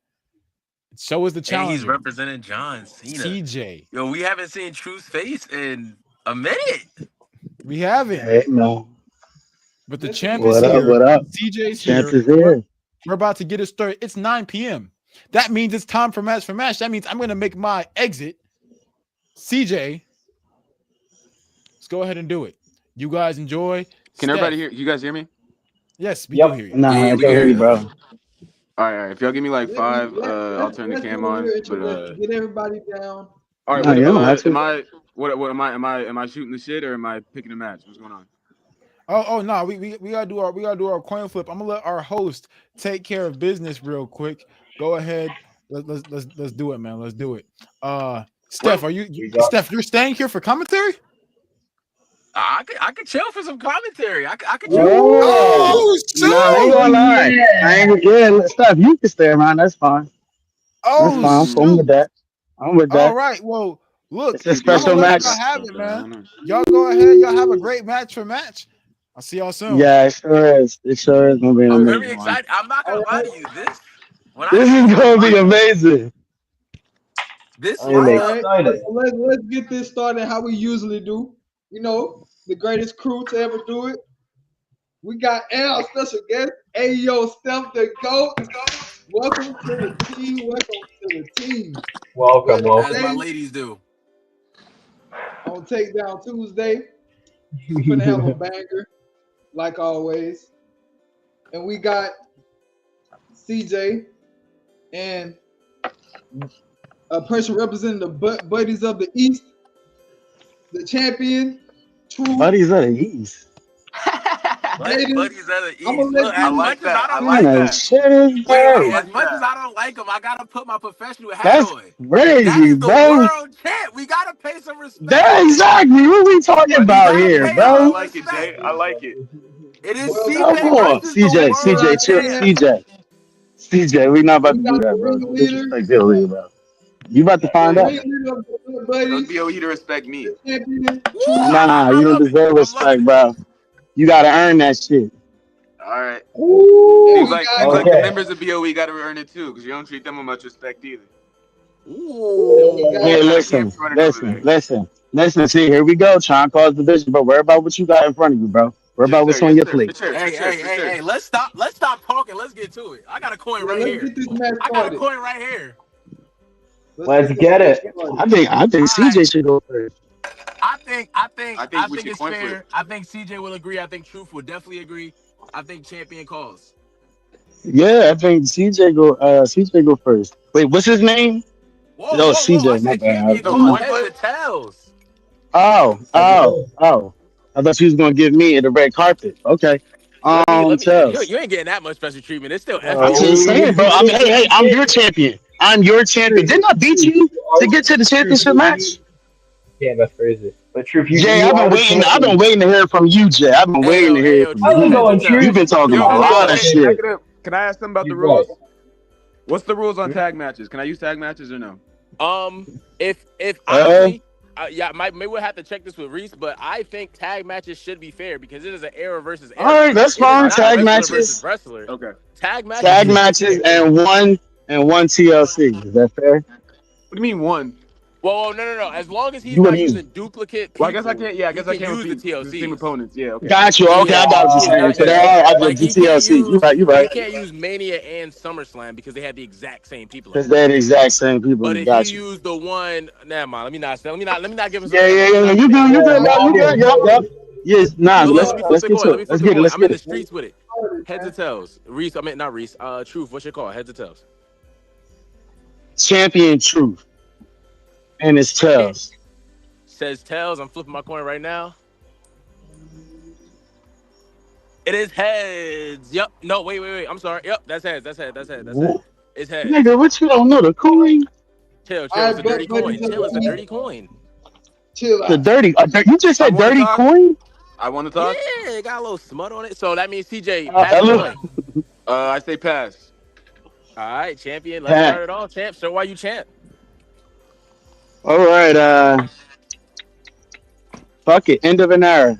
So is the challenger. And he's representing John Cena. CJ. Yo, we haven't seen Truth's face in a minute. We haven't. Hey, no. But the champ is What up? here. What up? CJ's Champ here. is here. We're about to get it started. It's 9 p.m. That means it's time for match for match. That means I'm going to make my exit. CJ, let's go ahead and do it. You guys enjoy. Can everybody hear? You guys hear me? Yes, we do hear you. Nah, Yeah, I we can hear hear you, you. bro. All right. If y'all give me like five, I'll turn the let's cam do on. your But introduction. Get everybody down. all right. Nah, you don't have to. Am I? What am I shooting the shit or am I picking a match? What's going on? Oh no, we gotta do our coin flip. I'm gonna let our host take care of business real quick. Go ahead. Let's do it, man. Let's do it. Steph, are you Steph? You're staying here for commentary? I could chill for some commentary. I could chill. Oh, shoot! Nah, I ain't gonna lie. I ain't yeah, stuff. You can stay around. That's fine. That's fine. I'm shoot! with that. I'm with All that. right. Well, look, It's a I'm special gonna let match. y'all have it, man. Y'all go ahead. Y'all have a great match for match. I'll see y'all soon. Yeah, it sure is. It sure is gonna be an I'm very amazing one. excited. I'm not gonna lie to you. When I This see is this gonna be lineup, amazing. this All lineup, right. So let's get this started how we usually do. You know, the greatest crew to ever do it. We got our special guest, Ayo Steph the GOAT. Welcome to the team. Welcome. as my ladies do. On Takedown Tuesday. We're gonna have a banger, like always. And we got CJ and a person representing the Buddies of the East, the champion, True. Buddies of the East. Buddies of the East. I'm gonna let Look, as much as I don't What like kind him, of shit is that? as much as I don't like him, I gotta put my professional hat That's on. That crazy, is the bro. world champ. We gotta pay some respect. That exactly what we talking We about gotta here, pay him bro. some respect. I like it. It is Well, Come CJ on, versus the CJ, you know what world CJ, I'm chill, champ. saying? CJ, we not about We to do got the that, bro. Don't ringleader, disrespect Bill Lee, bro. You about to the find out. ringleader of the Good Those Buddies, BOE to respect me. the champion, Woo, True. Nah, I you don't love it. deserve I'm loving respect, it. bro. You gotta earn that shit. All right. And Seems we like got the members of BOE got to earn it too, because you don't treat them with much respect either. Hey, Got a listen, camp running over listen, there. listen, listen. See, here we go, trying to cause division, but worry about what you got in front of you, bro. Worry about what's on Yes, your sir. plate. For sure. Hey, let's stop talking. Let's get to it. I got a coin right let's here. get this match I got a started. coin right here. Let's this get match it. started. I think CJ should go first. I think we should it's coin fair. flip. I think CJ will agree. I think Truth will definitely agree. I think champion calls. Yeah, I think CJ go first. Wait, what's his name? Oh, Whoa. I CJ, my said bad. champion calls heads or tails. Oh. I thought you was gonna give me the red carpet. Okay. Let me Tails. you ain't getting that much special treatment. It's still I'm heavy. just saying, bro. I mean, hey, I'm your champion. I'm your champion. Didn't I beat you to get to the championship match? Yeah, that's crazy. But Truth, Jay, you I've are been the waiting. I've been champion. waiting to hear from you, Jay. I've been waiting to hear from Truth How's it heads you. or going, tails. You've Truth? been talking a Yo, How's it lot of going? shit. Can I ask them about the You right. rules? What's the rules on tag matches? Can I use tag matches or no? If honestly, maybe we'll have to check this with Reese, but I think tag matches should be fair because it is an era versus All era. right, that's It is fine. not Tag wrestler versus matches, wrestler. Okay. Tag matches. tag matches, and one TLC. Is that fair? What do you mean one? Well, no. As long as he's You not gotta use. using duplicate people, Well, I guess I can't. Yeah, I guess I he can can't use the repeat the same TLCs. opponents. Yeah. Okay. Got you. Okay, I got what you're He is saying. not So using- they're all like the he can't TLC. use. You're right. You're He right. can't use Mania and SummerSlam because they have the exact same people. Because they're the exact same people. But if Got you you. use the one, never mind. Let me not give him. Yeah. You good? You good? You good? Yep. Yes. Nah. So Let's let me flip the get coin. to it. Let's get it. Let's I'm in get the it. streets with it. Heads or tails? Reese. I mean not Reese. Truth. What's your call? Heads or tails? Champion Truth, and it's tails. Says tails. I'm flipping my coin right now. It is heads. Yep. No, wait. I'm sorry. Yep, that's heads. That's heads. It's heads. Nigga, what you don't know? The coin? Chill. All It's right, a dirty but- coin. Chill. It's a dirty coin. Chill out. The dirty. You just said I wanna dirty talk. coin? I want to talk. Yeah, it got a little smut on it. So that means CJ Uh, pass the hello. coin. I say pass. All right, champion. Let's Pat. start it all, champ. So why you champ? All right. Fuck it. End of an era.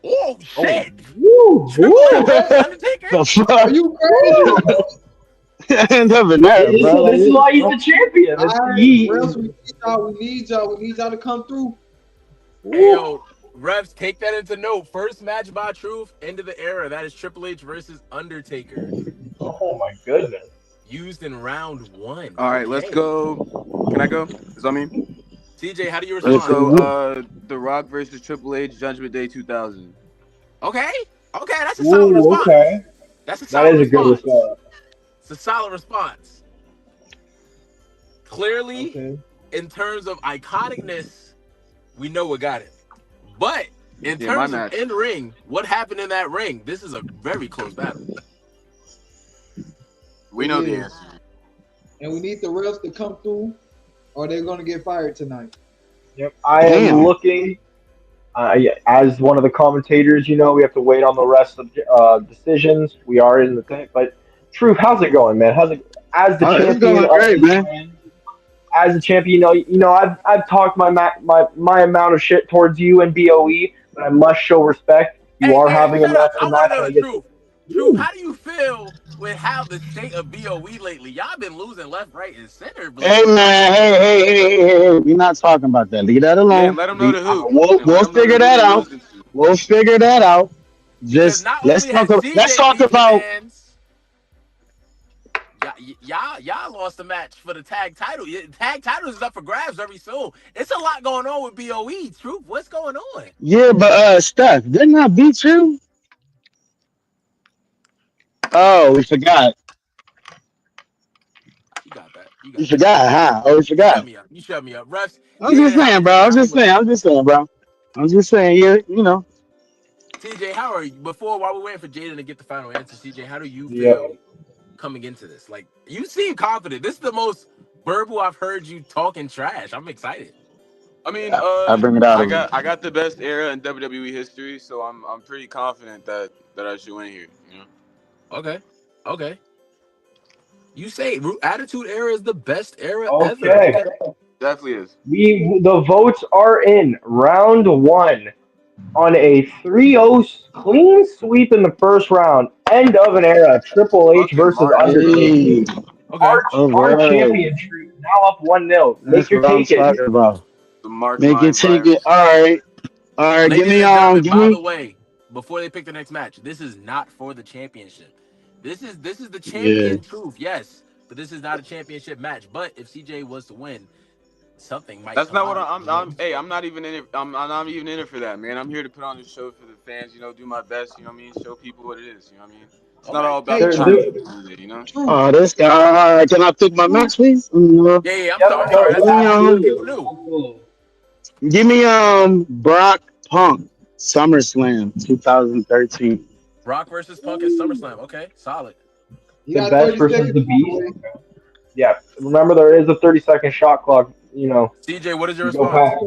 Oh shit! Woo, Triple woo. H versus Undertaker. The Are fuck? you crazy? End of an era, This bro. is why he's the champion. All That's right, the Rels, we need y'all to come through. Hey, yo, refs, take that into note. First match by Truth, end of the era. That is Triple H versus Undertaker. Oh my goodness. Used in round 1. All right, let's Okay. go. Can I go? Is that me? CJ, how do you Let's respond? go. The Rock versus Triple H, Judgment Day 2000. Okay, that's a solid Ooh, response. okay. That's a That solid is a good response. It's a solid response. Clearly, Okay. in terms of iconicness, we know what got it. But in Yeah, my terms of match. in ring, what happened in that ring? This is a very close battle. We know the Yeah. answer. And we need the refs to come through, or they're gonna get fired tonight. Yep. I am Damn. looking. As one of the commentators, we have to wait on the rest of decisions. We are in the thing, but Truth, how's it going, man? How's it as the It's champion? going great, man. As a champion, I've talked my amount of shit towards you and BOE, but I must show respect. You are having a shut match up. I want tonight. to know and I the get- truth. Truth, how do you feel with how the state of BOE lately? Y'all been losing left, right, and center. Hey, man. Hey. We're not talking about that. Leave that Yeah, alone. and let them know the who. We'll And let 'em know figure who that they out. losing to. We'll figure that out. Because Just not let's only talk. has CJ Let's talk beat the about. mans, y'all lost the match for the tag title. Tag title is up for grabs very soon. It's a lot going on with BOE. Truth, what's going on? Yeah, but Steph, didn't I beat you? Oh, we forgot. You got that. You forgot, huh? Oh, we forgot. You shut me up. Refs, I'm just saying, bro. I'm just saying, bro. I'm just saying, yeah. CJ, how are you? While we're waiting for Jaden to get the final answer, CJ, how do you Yeah. feel coming into this? Like, you seem confident. This is the most verbal I've heard you talking trash. I'm excited. I mean, I bring it out. I got the best era in WWE history, so I'm pretty confident that I should win here. Okay. You say Attitude Era is the best era Okay. ever. Definitely is. The votes are in round 1 on a 3-0 clean sweep in the first round. End of an era. Triple H Fucking versus Mark. Undertaker. Okay. Our champion Truth now up 1-0. That's Make your what I'm take it. talking about. The Mark Make line it take virus. it. All right. Ladies Give me and gentlemen, give by me. the way, before they pick the next match, this is not for the championship. This is the champion Truth, yes, but this is not a championship match. But if CJ was to win, something might. That's come not what out. I'm not even in it. I'm not even in it for that, man. I'm here to put on the show for the fans. Do my best. You know what I mean? Show people what it is. You know what I mean? It's not all about Hey, the champion, you know. Oh, this guy. All right, can I pick my match, please? Yeah, I'm sorry. That's how people knew. Give me Brock Punk SummerSlam 2013. Brock versus Punk at SummerSlam. Okay, solid. You The got best 30 versus seconds. the beast. Yeah. Remember, there is a 30-second shot clock. CJ, what is your Go response? past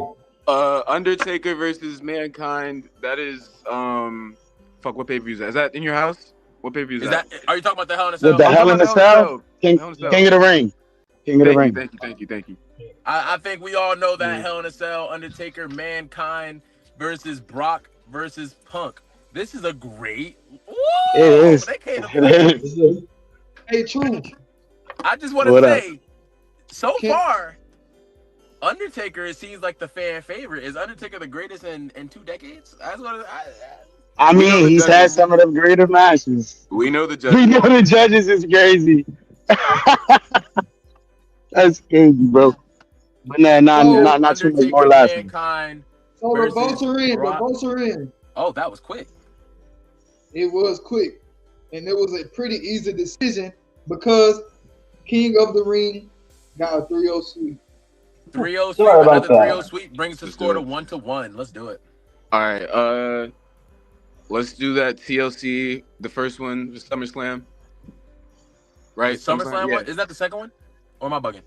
it. Undertaker versus Mankind. That is fuck. What pay per view is that? Is that in your house? What pay per view is that? Are you talking about the Hell in a Cell? With the Hell in the Cell? King of the Ring. King of the Ring. Thank you. I think we all know that Hell in a Cell, Undertaker, Mankind versus Brock versus Punk. This is a great. It Whoa! is. They came to It play. is. Hey, true. I just want to What up? say, so Can- far, Undertaker it seems like the fan favorite. Is Undertaker the greatest in 2 decades? That's what I We know mean, the he's had judges. some of the greater matches. We know the We judges. know the judges is crazy. That's crazy, bro. But nah, So- not too much Undertaker, more laughing. Mankind So the versus votes are in. The Brock. votes are in. Oh, that was quick. It was quick, and it was a pretty easy decision because King of the Ring got a 3-0 sweep. 3-0 sweep. Sorry about Another 3-0 that. sweep brings the Let's score do to it. 1-1. Let's do it. All right. Let's do that TLC. The first one was SummerSlam. Right. The SummerSlam Yeah. one? Is that the second one? Or am I bugging?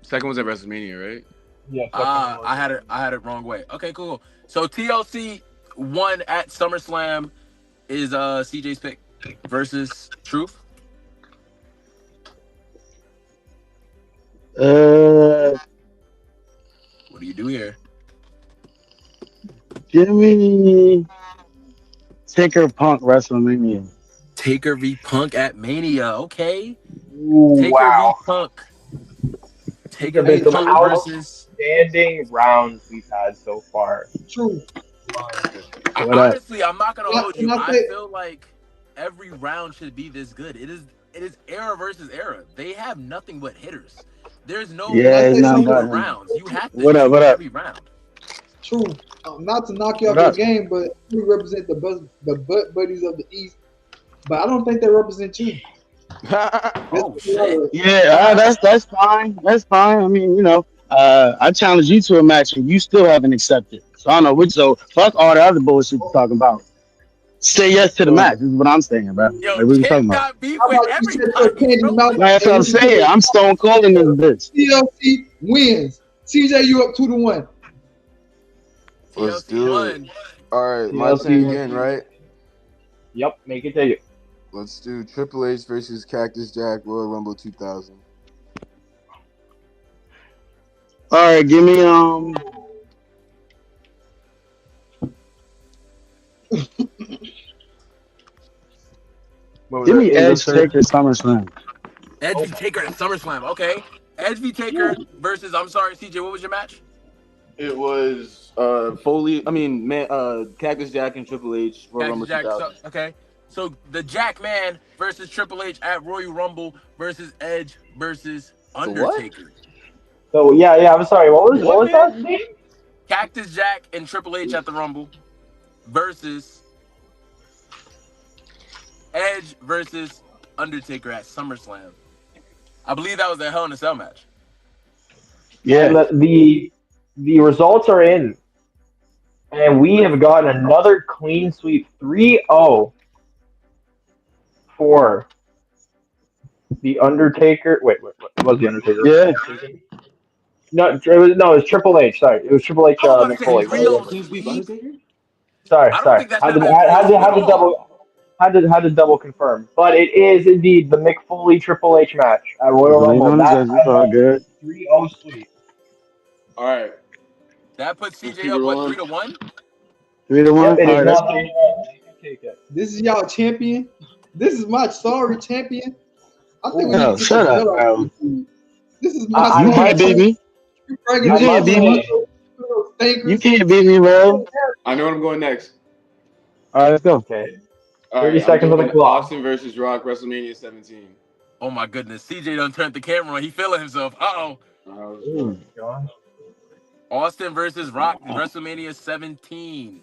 Second was at WrestleMania, right? Yeah. I had it wrong way. Okay, cool. So TLC one at SummerSlam is CJ's pick versus Truth. Uh, What do you do here? give me Taker Punk WrestleMania. Taker v Punk at Mania. Okay. Ooh, Taker wow. v Punk. There Taker have v been some Punk versus. outstanding rounds we've had so far. True. What up? Honestly, I'm not gonna Yeah, hold you. and I I think- feel like every round should be this good. It is era versus era. They have nothing but hitters. There's no Yeah, it's not single bad. rounds. You have to What up, shoot what up? every round. True. Not to knock you off What your up? game, but you represent the butt buddies of the East. But I don't think they represent you. Oh shit. Yeah, that's fine. That's fine. I mean, I challenge you to a match and you still haven't accepted. So I don't know which. So fuck all the other bullshit you're talking about. Say yes to the match. This is what I'm saying, bro. Yo, Like, what you Kim talking about? got beef How with about you shut your everybody, candy bro. mouth? That's what I'm saying. I'm stone cold in this bitch. TLC wins. CJ, you up 2-1. Let's TLC do won. it. All right, my TLC. turn again, right? Yep. Make it take it. Let's do Triple H versus Cactus Jack Royal Rumble 2000. All right, give me What was give it? me It Edge was Taker SummerSlam. Edge v Taker at SummerSlam. Okay. Edge v Taker versus. I'm sorry, CJ. What was your match? It was Cactus Jack and Triple H Royal Rumble Jack, 2000. okay. So the Jack Man versus Triple H at Royal Rumble versus Edge versus Undertaker. So yeah. I'm sorry. What was that? Cactus Jack and Triple H at the Rumble versus Edge versus Undertaker at SummerSlam. I believe that was a Hell in a Cell match. Yeah. And the results are in, and we have gotten another clean sweep 3-0 for the Undertaker. Wait, what was the Undertaker? Yeah. No, it was Triple H. Sorry, it was Triple H. I was about to say McFoley. 3-0 Clean sweep Undertaker? Sorry. I don't think that Had should to, have been had, to, at had to all. double had to double confirm, but it is indeed the McFoley Triple H match at Royal Waiting Rumble. on the That judges. All good. 3-0 sweep. All right. That puts Let's CJ keep up, it what, rolling. 3-1? 3-1. Yep, it All is right, now that's 3-1. Take it. This is y'all champion. This is my sorry champion. I think we Yo, need to get shut the up, belt out bro. of this dude. This is my I You sorry can't beat me. You I can't must beat me. say, You can't beat me, bro. I know what I'm going next. All right, let's go. okay. All 30 right, seconds I'm on the doing clock. Austin versus Rock WrestleMania 17. Oh my goodness. CJ done turned the camera on. He feeling himself. Uh-oh. Oh my gosh. Austin versus Rock, WrestleMania 17.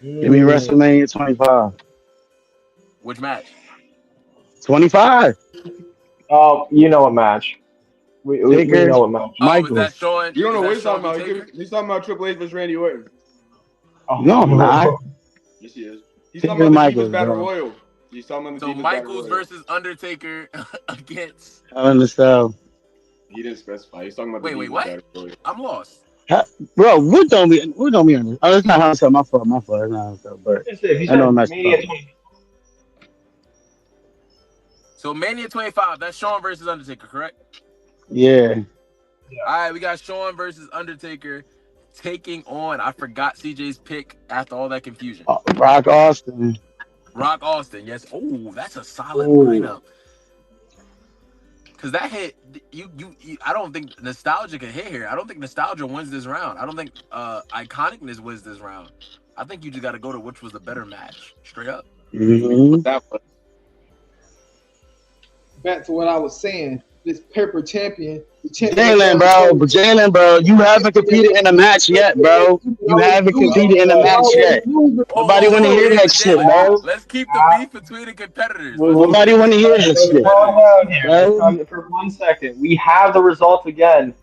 Give me WrestleMania 25. Which match? 25. Oh, you know what match? We Taker. know what match. Oh, is Michaels. that Sean? You don't know is what that he's Sean talking v. about. Taker? He's talking about Triple H versus Randy Orton. Oh, No, I'm not. Yes, he is. He's Taker talking about the Michaels, Divas Battle bro. Royal. He's talking about the So Divas Battle Michaels Royal. versus Undertaker against. I understand. He didn't specify. He's talking about the Wait, Divas what? Battle Royal. I'm lost. Bro, what don't be on this? Oh, that's not how it's my fault. My fault. That's not how it's but If you I know I'm said not Mania supposed. 20, So Mania 25, that's Sean versus Undertaker, correct? Yeah. All right, we got Shawn versus Undertaker taking on. I forgot CJ's pick after all that confusion. Rock Austin. Rock Austin. Yes. Oh, that's a solid Ooh. lineup. Because that hit, you. I don't think nostalgia can hit here. I don't think nostalgia wins this round. I don't think iconicness wins this round. I think you just got to go to which was the better match, straight up. Mm-hmm. That was. Back to what I was saying. This Pepper champion. Jalen, bro, you haven't competed in a match yet, bro. You haven't competed in a match yet. Nobody want to hear that shit, bro. Let's keep the beef between the competitors. Nobody want to hear that shit. Calm down for 1 second. We have the results again.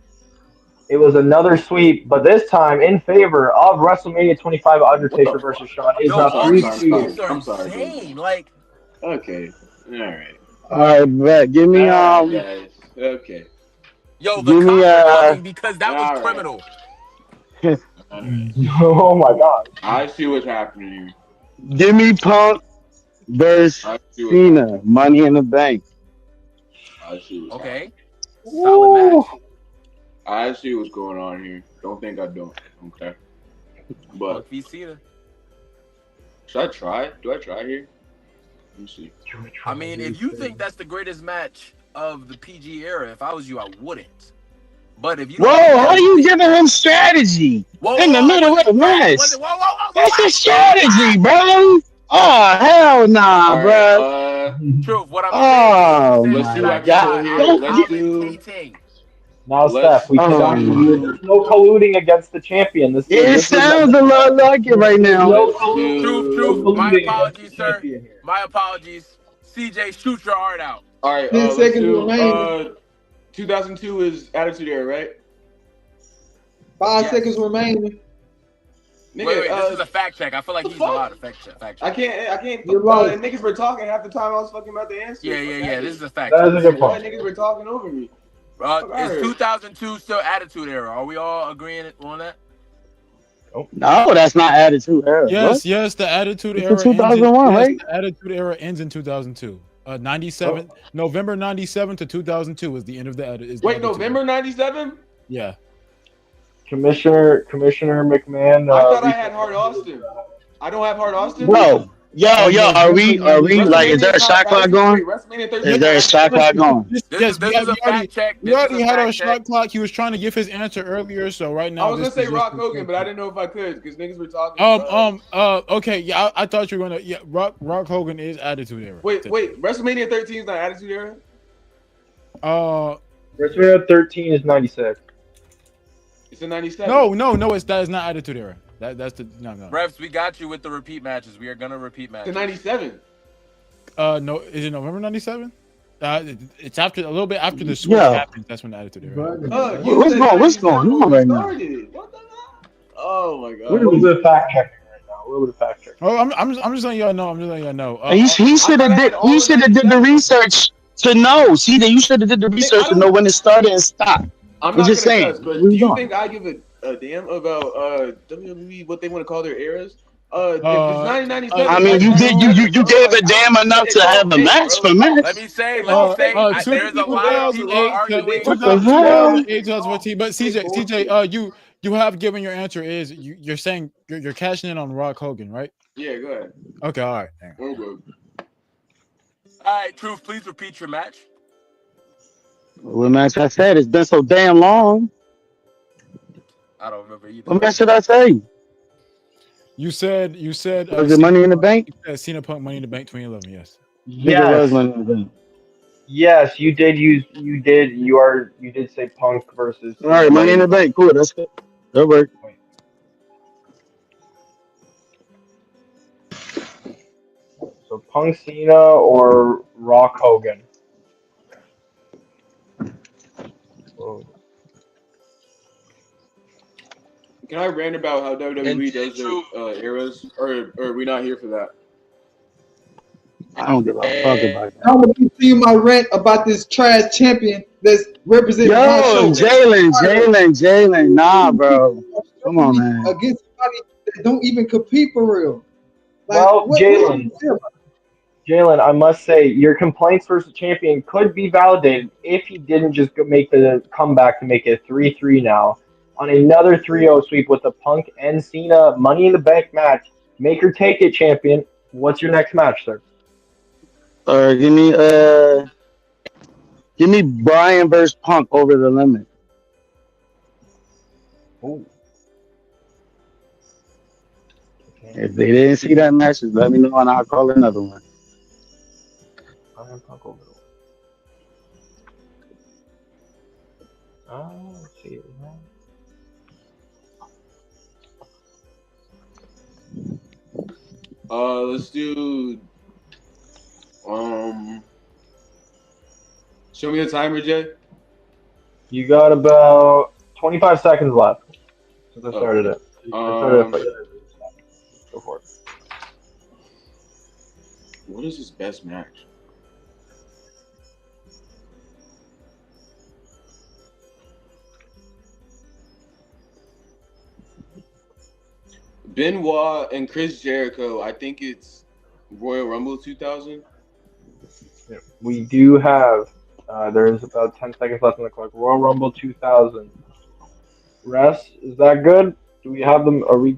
It was another sweep, but this time in favor of WrestleMania 25 Undertaker versus Shawn. Is a 3-2. I'm sorry. Like, okay, all right. All right, bet. Give me guys. Okay. Yo, the because that was all criminal. Oh my God! I see what's happening here. Give me Punk versus Cena. Money in the Bank. I see what's happening. Solid match. I see what's going on here. Don't think I don't. Okay. But should I try? Do I try here? Let me see. I mean, if you think that's the greatest match of the PG era, if I was you, I wouldn't. But if you how are you giving him strategy in the middle of the match? That's a strategy, bro. Oh hell nah, bro. Truth. What I'm saying. Let's do actual here. Let's do. Now, Steph, we cannot. There's no colluding against the champion. It sounds a lot like it right now. Truth. My apologies, sir. My apologies. CJ, shoot your heart out. All right. 10 seconds remaining. 2002 is Attitude Era, right? 5 seconds remaining. Nigga, wait, this is a fact check. I feel like he's allowed to fact check. I can't. You're right. Niggas were talking half the time. I was fucking about to answer. Yeah. This is a fact. That is a good point. Niggas were talking over me. Is 2002 still Attitude Era? Are we all agreeing on that? No, that's not Attitude Era. Yes, the Attitude Era. 2001, right? The Attitude Era ends in 2002. 97, November 97 to 2002 is the end of the Attitude. Wait, November 97? Yeah. Commissioner McMahon. I thought I had Hart Austin. I don't have Hart Austin. Bro, yo, are we like? Is there a shot clock going? Is there a shot clock going? Yes, this is a fact check. We already had our shot clock. He was trying to give his answer earlier, so right now I was gonna say Rock Hogan, but I didn't know if I could because niggas were talking. Okay, yeah, I thought you were gonna. Yeah, Rock Hogan is Attitude Era. Wait, WrestleMania 13 is not Attitude Era. WrestleMania 13 is 96. It's in 97. No, that is not Attitude Era. That's the no. Refs, we got you with the repeat matches. We are gonna repeat matches. It's 97. No, is it November 97? It's after a little bit after the switch happens. That's when the Attitude Era. What's going on right now? What the hell? Oh my God. We're a little bit of fact checking right now. A little bit of fact checking. Oh, I'm just letting y'all know. He should have did the research to know. See, that you should have did the research to know when it started and stopped. I'm not just saying. But do you think I give a damn about WWE what they want to call their eras? If it's 1997. I mean, you gave a damn enough to have a match for match. Let me say, there's a lot of people arguing. 2008, 2014. But CJ, you have given your answer. Is you're saying you're cashing in on Rock Hogan, right? Yeah, go ahead. Okay, all right. All right, Truth, please repeat your match. What match I said? It's been so damn long. I don't remember either. What match did I say? You said. Was it Money in the Bank? Cena Punk Money in the Bank 2011. Yes. Yes. It was Money in the Bank. Yes, you did. You did say Punk versus. All right, Money in the Bank. Cool. That's good. That worked. So Punk Cena or Rock Hogan. Whoa. Can I rant about how WWE does their eras, or are we not here for that? I don't give a fuck about that. I'm gonna see my rant about this trash champion that's representing. Yo, Jalen, nah, bro. Come on, man. Against somebody that don't even compete for real. Like, well, Jalen, Jalen, I must say, your complaints versus champion could be validated if he didn't just make the comeback to make it 3-3 now on another 3-0 sweep with the Punk and Cena Money in the Bank match. Make or take it, champion. What's your next match, sir? Uh, give me uh, give me Brian versus Punk over the limit. Oh. If they didn't see that match, just let me know and I'll call another one. Brian Punk over the limit. Let's see. Let's do. Show me the timer, Jay. You got about 25 seconds left since I started it. Go for it. What is his best match? Benoit and Chris Jericho. I think it's Royal Rumble 2000. Yeah, we do have. There's about 10 seconds left on the clock. Royal Rumble 2000. Rest, is that good? Do we have them? Are we?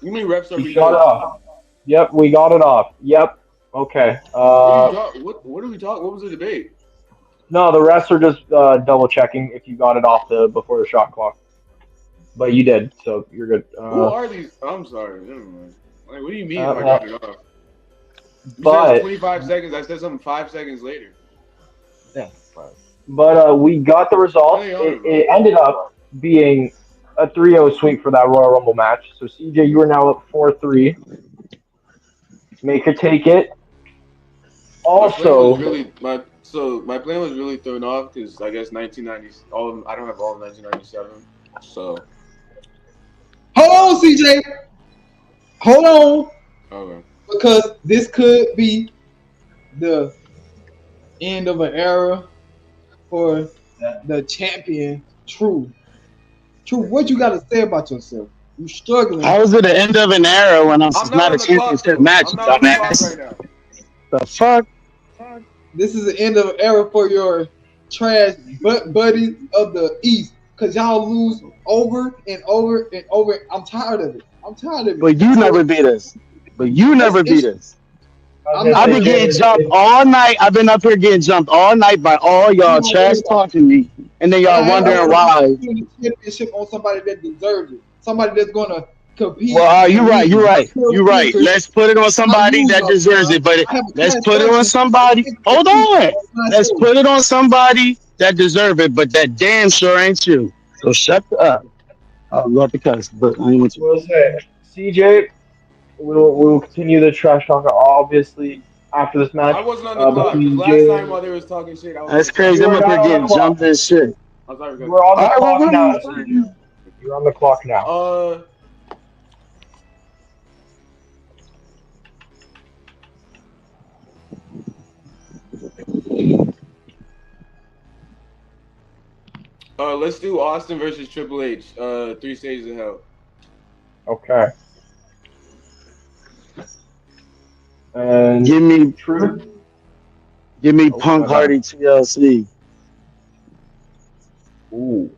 You mean refs are we shut it off. Yep, we got it off. Yep. Okay. What are we talking? What was the debate? No, the refs are just double checking if you got it off before the shot clock. But you did, so you're good. Who are these? I'm sorry. Never mind. Like, what do you mean if I got it off? You said 25 seconds. I said something 5 seconds later. Yeah. But we got the result. It ended up being a 3-0 sweep for that Royal Rumble match. So, CJ, you are now up 4-3. Make or take it. Also, my plan was really thrown off because I guess 1990s. I don't have all of 1997. So. Hold on, CJ. Hold on. Okay. Because this could be the end of an era for the champion. True. What you got to say about yourself? You struggling. How is it the end of an era when I'm not a championship match, dumbass? Right now. The fuck? This is the end of an era for your trash buddies of the East. Because y'all lose over and over and over. I'm tired of it. But you never beat us. I've been getting jumped all night. I've been up here getting jumped all night by all y'all trash talking me. And then y'all wondering why. Championship on somebody that deserves it. Somebody that's going to compete. Well, you're right. Let's put it on somebody that deserves it. But let's put it on somebody. Hold on. Let's put it on somebody that deserves it. But that damn sure ain't you. So shut up. I love the cuss, but I ain't with you. We'll say, CJ, we'll continue the trash talk obviously after this match. I wasn't on the clock. Last time while they was talking shit, I was. That's crazy. I'm up here getting jumped and shit. We're on the clock now. You're on the clock now. Let's do Austin versus Triple H. 3 Stages of Hell. Okay. And give me Punk Hardy TLC. Ooh.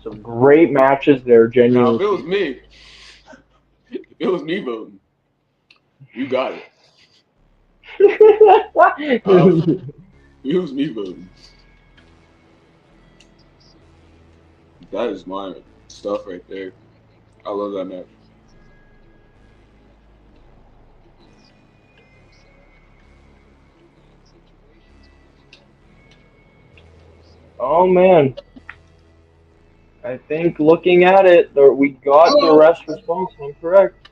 Some great matches there, genuinely. Now, if it was me voting, you got it. It was me voting. That is my stuff right there. I love that match. Oh man, I think looking at it, we got the rest response incorrect.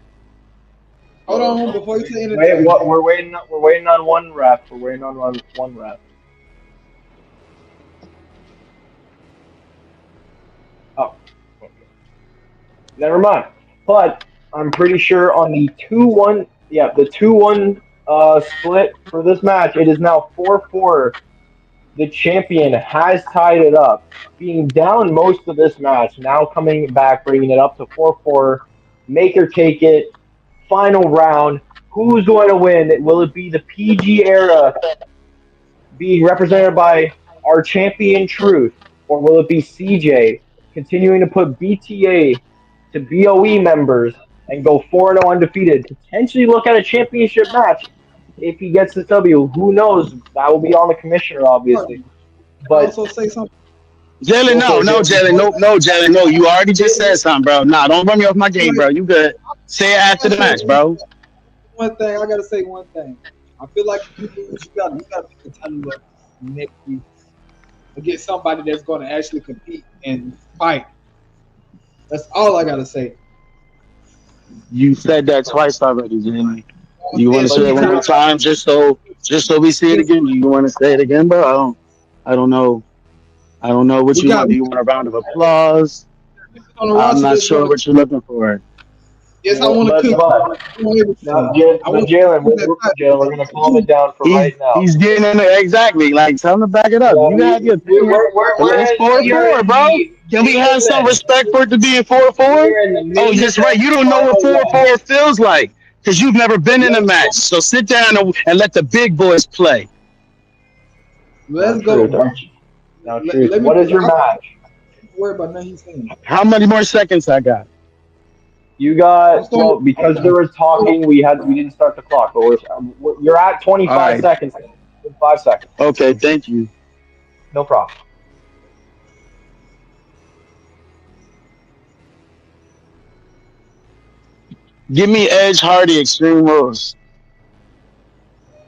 Hold on, before you say anything. Wait, what? We're waiting on one ref. We're waiting on one ref. Oh, okay. Never mind. But I'm pretty sure on the 2-1, the 2-1 split for this match, it is now 4-4. The champion has tied it up, being down most of this match, now coming back, bringing it up to 4-4. Make or take it. final round. Who's going to win? Will it be the PG era being represented by our champion Truth, or will it be CJ continuing to put BTA to BOE members and go 4-0 undefeated? Potentially look at a championship match if he gets the W. Who knows? That will be on the commissioner, obviously. But also say something. Jalen, no, Jalen, no. You already just said something, bro. Nah, don't run me off my game, bro. You good. Say it after the match, bro. One thing, I gotta say one thing. I feel like if you lose, you gotta pick the title up next week against somebody that's gonna actually compete and fight. That's all I gotta say. You said that twice already, Jalen. You want to say it one more time, just so we see it again? Do you want to say it again, bro? I don't know. I don't know what you want. Do you want a round of applause? I'm not sure what you're looking for. Yes, I want to cook. Jalen, we're gonna calm it down for right now. He's getting in there exactly. Like, tell him to back it up. You have your opinion. It's 4-4, bro. Can we have some respect for it to be in 4-4? Oh, that's right. You don't know what 4-4 feels like because you've never been in a match. So sit down and let the big boys play. Let's go. Now, Truth, what is your match? Don't worry about nothing he's saying. How many more seconds I got? You got, well, because there was talking, we didn't start the clock, but you're at 25 seconds. 5 seconds. Okay, thank you. No problem. Give me Edge Hardy Extreme Rules.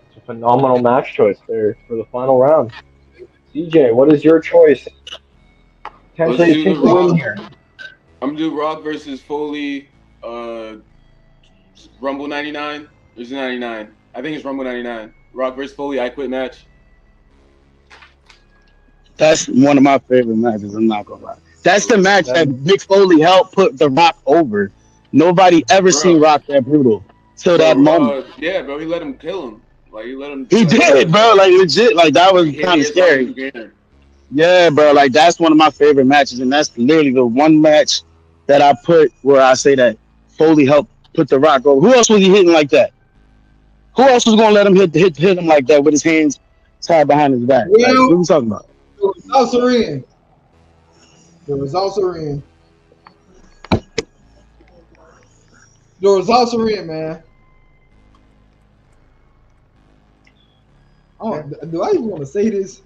It's a phenomenal match choice there for the final round. CJ, what is your choice? Potentially take the win here. I'm gonna do Rock versus Foley. Rumble 99. There's 99. I think it's Rumble 99. Rock versus Foley. I Quit match. That's one of my favorite matches. I'm not gonna lie. That's the match that Mick Foley helped put The Rock over. Nobody ever seen Rock that brutal till that moment. Yeah, bro. He let him kill him. Like he let him. He did, bro. Like legit. Like that was kind of scary. Yeah, bro. Like that's one of my favorite matches, and that's literally the one match that I put where I say that Foley helped put The Rock over. Who else was he hitting like that? Who else was gonna let him hit him like that with his hands tied behind his back? Like, what are we talking about? The results are in. The results are in. The results are in, man. Do I even want to say this?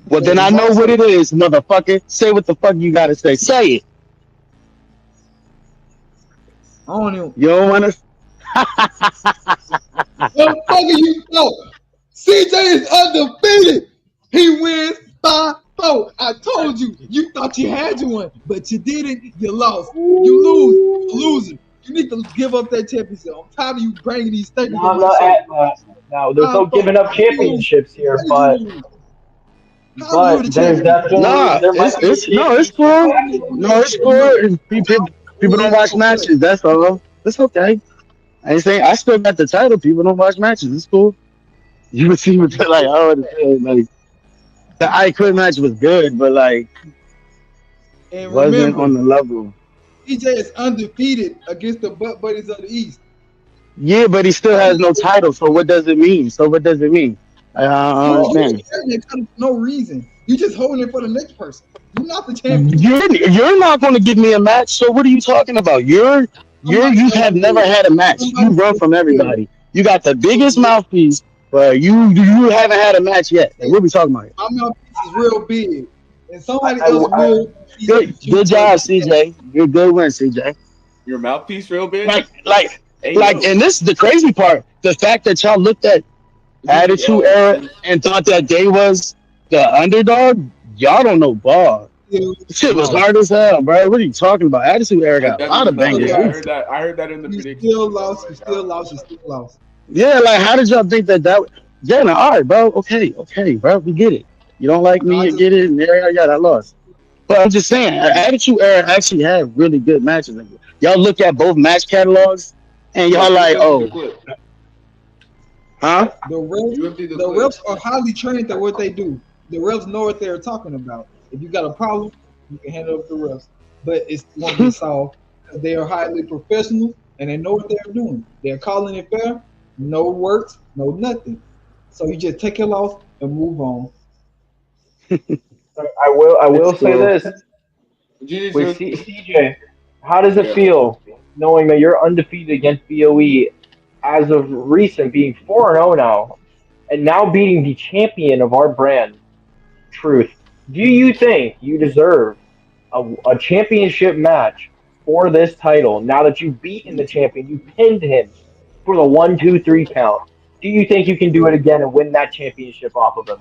Well, then I know what it is, motherfucker. Say what the fuck you gotta say. Say it. I don't even. You don't want to. What the fuck are you talking? CJ is undefeated. He wins 5-4. I told you. You thought you had you one, but you didn't. You lost. You lose. You're losing. You need to give up that championship. I'm tired of you bringing these statements. No, there's no giving up championships here, but there's definitely it's cool. No, it's cool. People don't watch matches. That's all. It's okay. I ain't saying I still got the title. People don't watch matches. It's cool. You would see what like like the I Quit match was good, but like and wasn't on the level. CJ is undefeated against the Butt Buddies of the East. Yeah, but he still has no title. So what does it mean? I understand. No reason. You just holding it for the next person. You're not the champion. You're not going to give me a match. So what are you talking about? You have never had a match. You run from everybody. You got the biggest mouthpiece, but you haven't had a match yet. Like, what are we talking about? My mouthpiece is real big, and somebody else will. Good job, CJ. You're good win, CJ. Your mouthpiece real big. Like, and this is the crazy part: the fact that y'all looked at Attitude Era and thought that they was the underdog. Y'all don't know ball. Shit was hard as hell, bro. What are you talking about? Attitude Era got a lot of bangers. I heard that in the prediction. You still lost. Yeah, like how did y'all think that? Yeah, no, all right, bro. Okay, bro. We get it. You don't like me, you get it. And yeah, I lost. But I'm just saying, Attitude Era actually had really good matches. Y'all look at both match catalogs, and y'all like, oh. Huh? The refs are highly trained at what they do. The refs know what they're talking about. If you got a problem, you can handle it with the refs. But it won't be solved. They are highly professional and they know what they're doing. They're calling it fair. No works, no nothing. So you just take your loss and move on. I will It's say cool. this with Jesus. CJ. How does it Yeah. feel knowing that you're undefeated against BOE as of recent, being 4-0 now, and now beating the champion of our brand, Truth? Do you think you deserve a championship match for this title now that you've beaten the champion? You pinned him for the 1, 2, 3 count. Do you think you can do it again and win that championship off of him?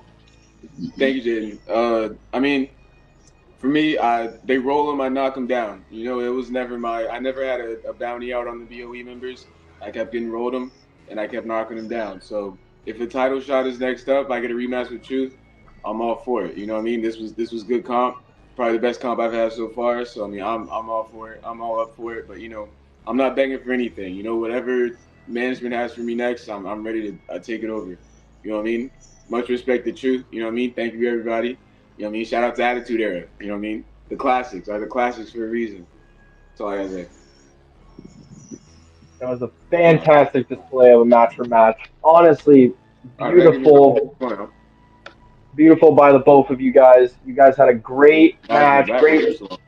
Thank you, Jaden. I mean, for me, they roll them, I knock them down. You know, it was never I never had a bounty out on the BOE members. I kept getting rolled them, and I kept knocking them down. So if the title shot is next up, I get a rematch with Truth. I'm all for it. You know what I mean? This was good comp, probably the best comp I've had so far. So I mean, I'm all for it. I'm all up for it. But you know, I'm not begging for anything. You know, whatever management has for me next, I'm ready to take it over. You know what I mean? Much respect to Truth. You know what I mean? Thank you, everybody. You know what I mean? Shout out to Attitude Era. You know what I mean? The classics are the classics for a reason. That's all I gotta say. That was a fantastic display of a match for match. Honestly, All right, man. Give me beautiful, a point. beautiful by the both of you guys. You guys had a great match. Back Great. was slow.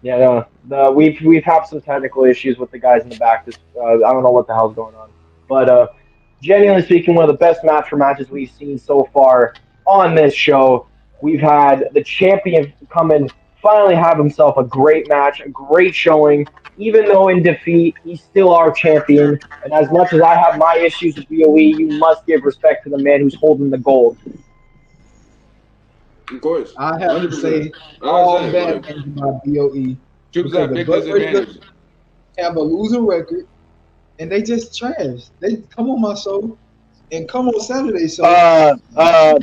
Yeah, no, we've had some technical issues with the guys in the back. This I don't know what the hell's going on, but genuinely speaking, one of the best match for matches we've seen so far on this show. We've had the champion come in, finally have himself a great match, a great showing. Even though in defeat, he's still our champion. And as much as I have my issues with BOE, you must give respect to the man who's holding the gold. Of course. I have to 100%. say I was all saying, bad like, things about BOE Truth's because at a the big Butt Breakers disadvantage. have a losing record and they just trash. They come on my show and come on Saturday show.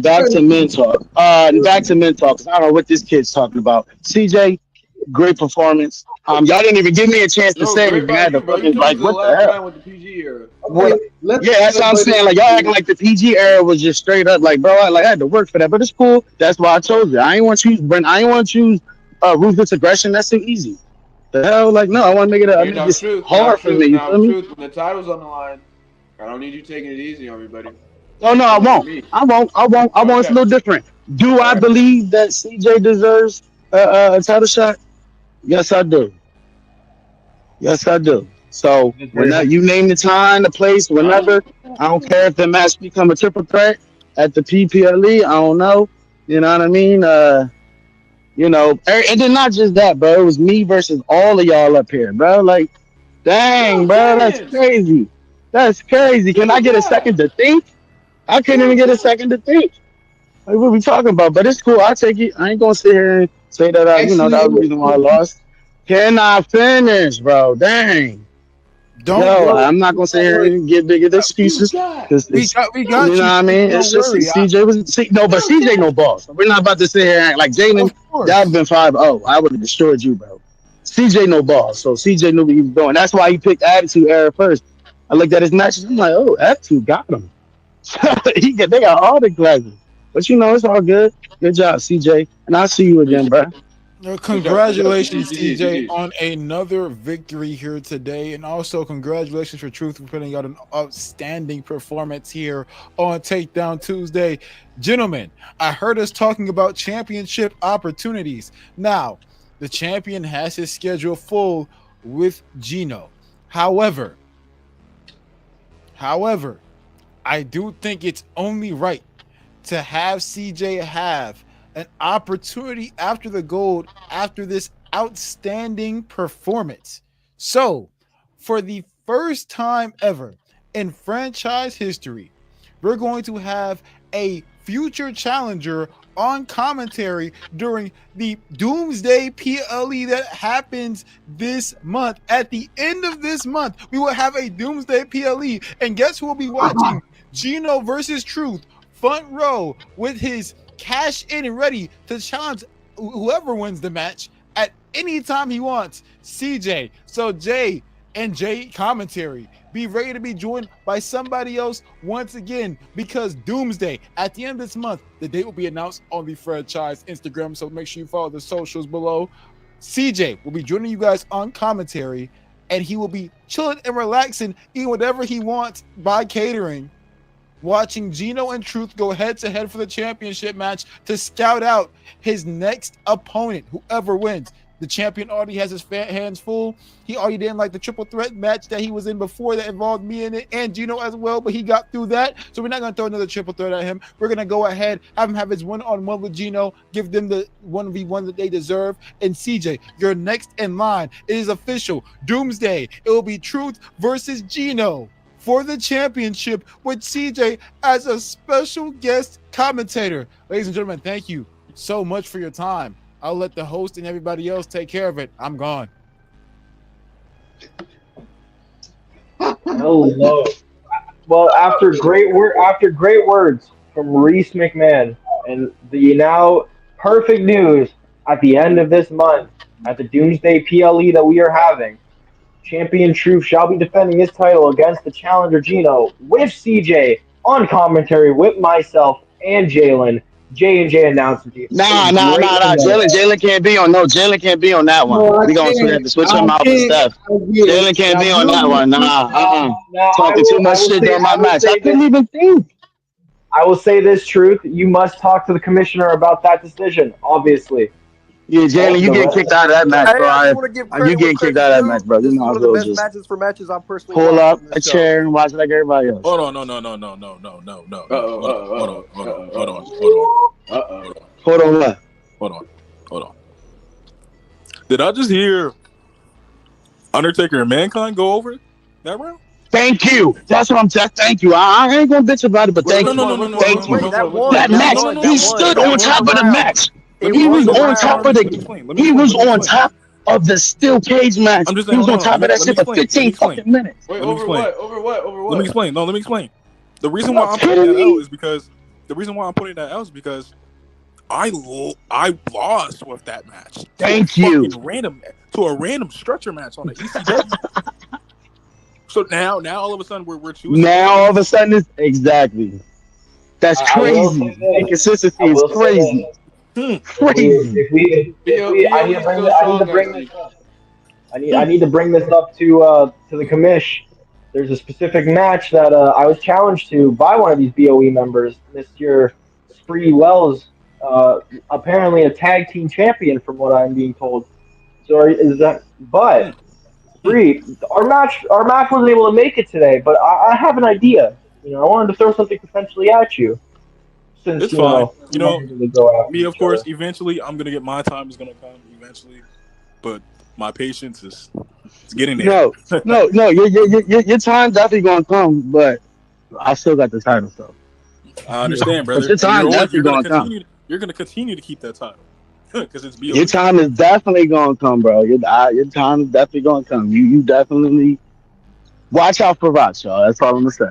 Back to men talk. Back to men talk. 'Cause I don't know what this kid's talking about. CJ, great performance. Y'all didn't even give me a chance to No, say great anything. I by had to you, bro. You fucking took us like, to the what the last hell? round with the PG era. Okay, What? let's Yeah, that's what I'm celebrate saying. Like y'all acting like the PG era was just straight up. Like, bro, I had to work for that, but it's cool. That's why I chose it. I ain't want to choose Brent. I ain't want to choose ruthless aggression. That's too easy. The hell, like no, I want to make it. I Hey, make now, this Truth. Now, hard for me. Truth. You Now, feel me? Truth. When the title's on the line, I don't need you taking it easy on me, buddy. Oh no, I For won't. me. I won't. I won't. I won't. It's a Okay. little different. Do All I right. believe that CJ deserves a title shot? Yes, I do. Yes, I do. So It is very whenever humble. you name the time, the place, Huh? whenever, I don't care if the match become a triple threat at the PPLE. I don't know. You know what I mean? And then not just that, bro. It was me versus all of y'all up here, bro. Like, dang, Yo, bro, that's James. crazy. That's crazy. Can I Who's get a that? second to think? I couldn't Yo, even get a James. second to think. Like, what we talking about? But it's cool. I take it. I ain't gonna sit here and say that actually that it was the was reason why I lost. Can I finish, bro? Dang. Don't Yo, worry. I'm not gonna sit here Worry. and give bigger Who's excuses that? because We it's got we you got know what you. I James. mean. It's Don't just worry. CJ was no, but Yo, CJ no James. boss. So we're not about to sit here and act like Jalen. Of That would have course. been 5-0. I would have destroyed you, bro. CJ no boss. So CJ knew what he was doing. That's why he picked Attitude Era first. I looked at his matches. I'm like, oh, Attitude got him. They got all the classes. But it's all good. Good job, CJ. And I'll see you again, Appreciate bro. For sure. For sure. Congratulations, GG's. TJ, GG's. on another victory here today. And also, congratulations for Truth for putting out an outstanding performance here on Takedown Tuesday. Gentlemen, I heard us talking about championship opportunities. Now, the champion has his schedule full with Gino. However, however, I do think it's only right to have CJ have an opportunity after the gold after this outstanding performance. So, for the first time ever in franchise history, we're going to have a future challenger on commentary during the Doomsday PLE that happens this month. At the end of this month, we will have a Doomsday PLE. And guess who will be watching Gino versus Truth front row with his cash in and ready to challenge whoever wins the match at any time he wants? CJ. So Jay and Jay commentary. Be ready to be joined by somebody else once again because Doomsday at the end of this month, the date will be announced on the franchise Instagram. So make sure you follow the socials below. CJ will be joining you guys on commentary and he will be chilling and relaxing, eating whatever he wants by catering, watching Gino and Truth go head-to-head for the championship match to scout out his next opponent, whoever wins. The champion already has his hands full. He already didn't like the triple threat match that he was in before that involved me in it and Gino as well, but he got through that. So we're not going to throw another triple threat at him. We're going to go ahead, have him have his one-on-one with Gino, give them the 1v1 that they deserve. And CJ, you're next in line. It is official. Doomsday. It will be Truth versus Gino for the championship with CJ as a special guest commentator. Ladies and gentlemen, thank you so much for your time. I'll let the host and everybody else take care of it. I'm gone. Hello. Well, after great words from Reese McMahon and the now perfect news at the end of this month at the Doomsday PLE that we are having, Champion Truth shall be defending his title against the challenger Gino with CJ on commentary with myself and Jalen. J&J announcing you. Nah. Jalen can't be on. No, Jalen can't be on that one. No, I We gonna can't. have to switch I him out for can't. Steph. I get it. Jalen can't Now, be on that one. Nah. Now, Talking too much shit during my match. I couldn't even think. I will say this, Truth. You must talk to the commissioner about that decision, obviously. Yeah, Jalen, you getting kicked out of that match, Hey, bro. I just want to give credit You where getting kicked credit's out of that due. match, bro. This You is might one as of the well best just matches for matches I've personally pull watched up on a this show. chair and watch it like everybody else. Hold on, no. Hold on, what? Hold on. Did I just hear Undertaker and Mankind go over that round? Thank you. That's what I'm saying. Thank you. I ain't gonna bitch about it, but thank you. Thank you. That match, he stood on top of the match. He was on top of the. He was on top of the steel cage match. I'm just He saying, was on hold on. top of that Let me shit for explain. 15 fucking minutes. Wait, Let me over explain. what? Over what? Over what? Let me explain. No, let me explain. The reason You're why not I'm putting kidding that me? out is because I lost with that match. Thank to a you. random structure match on the ECW. So now all of a sudden we're choosing. Now all of a sudden it's exactly. That's crazy. Inconsistency is crazy. Crazy. I need to bring this. I need to bring this up. I need to bring this up to the commish. There's a specific match that I was challenged to by one of these BOE members, Mr. Spree Wells, apparently a tag team champion, from what I'm being told. So is that? But Spree, our match wasn't able to make it today. But I have an idea. I wanted to throw something potentially at you, since It's fine. we don't really go after Me, of each course, other. eventually I'm gonna get my time is gonna come eventually, but my patience is getting there. No. Your time definitely gonna come, but I still got the title, so. I understand, But brother, your and time definitely gonna come. You're gonna continue to keep that title because it's BOE. Your time is definitely gonna come, bro. Your time is definitely gonna come. You definitely watch out for Rock, y'all. That's all I'm gonna say.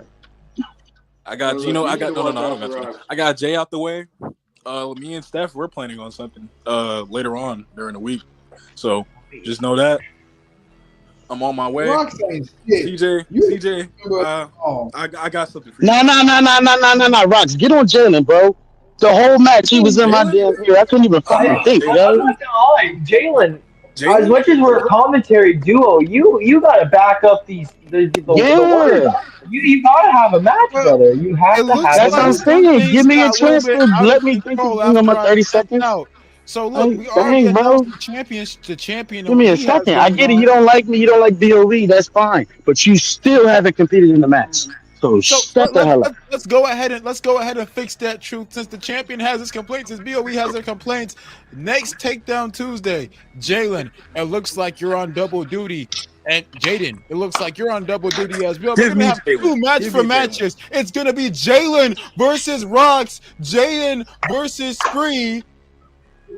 I got Gino. I got no. I don't got Gino. I got Jay out the way. Me and Steph, we're planning on something later on during the week, so just know that I'm on my way. CJ, I got something for you. No, Rocks, get on Jalen, bro. The whole match, he was in my damn ear. I couldn't even fucking think, yo. I'm not gonna lie, Jalen. As much as we're a commentary duo, you gotta back up the words. You gotta have a match, brother. You have to have. That's what I'm saying. Give me a chance to let me think in my 30 seconds. So look, we already announced the champion. Give me a second. I get it. You don't like me. You don't like BOE. That's fine. But you still haven't competed in the match. So shut the hell up. Let's go ahead and fix that, Truth. Since the champion has his complaints, since BOE has their complaints, next Takedown Tuesday, Jalen, it looks like you're on double duty. And Jaden, it looks like you're on double duty as well. We're gonna have two matches. It's gonna be Jalen versus Rocks, Jaden versus Spree.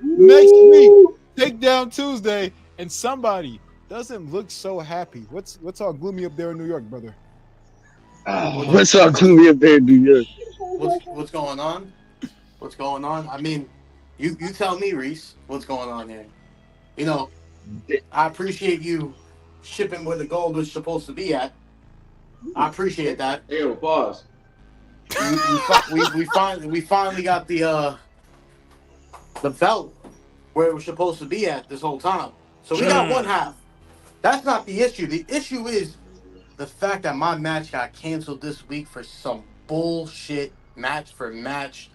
Next week, Takedown Tuesday, and somebody doesn't look so happy. What's all gloomy up there in New York, brother? What's up, gloomy up there in New York? What's going on? What's going on? I mean, you tell me, Reese, what's going on here. I appreciate you shipping where the gold was supposed to be at. I appreciate that. Hey, pause. We finally got the belt where it was supposed to be at this whole time. So we got one half. That's not the issue. The issue is the fact that my match got canceled this week for some bullshit match for match.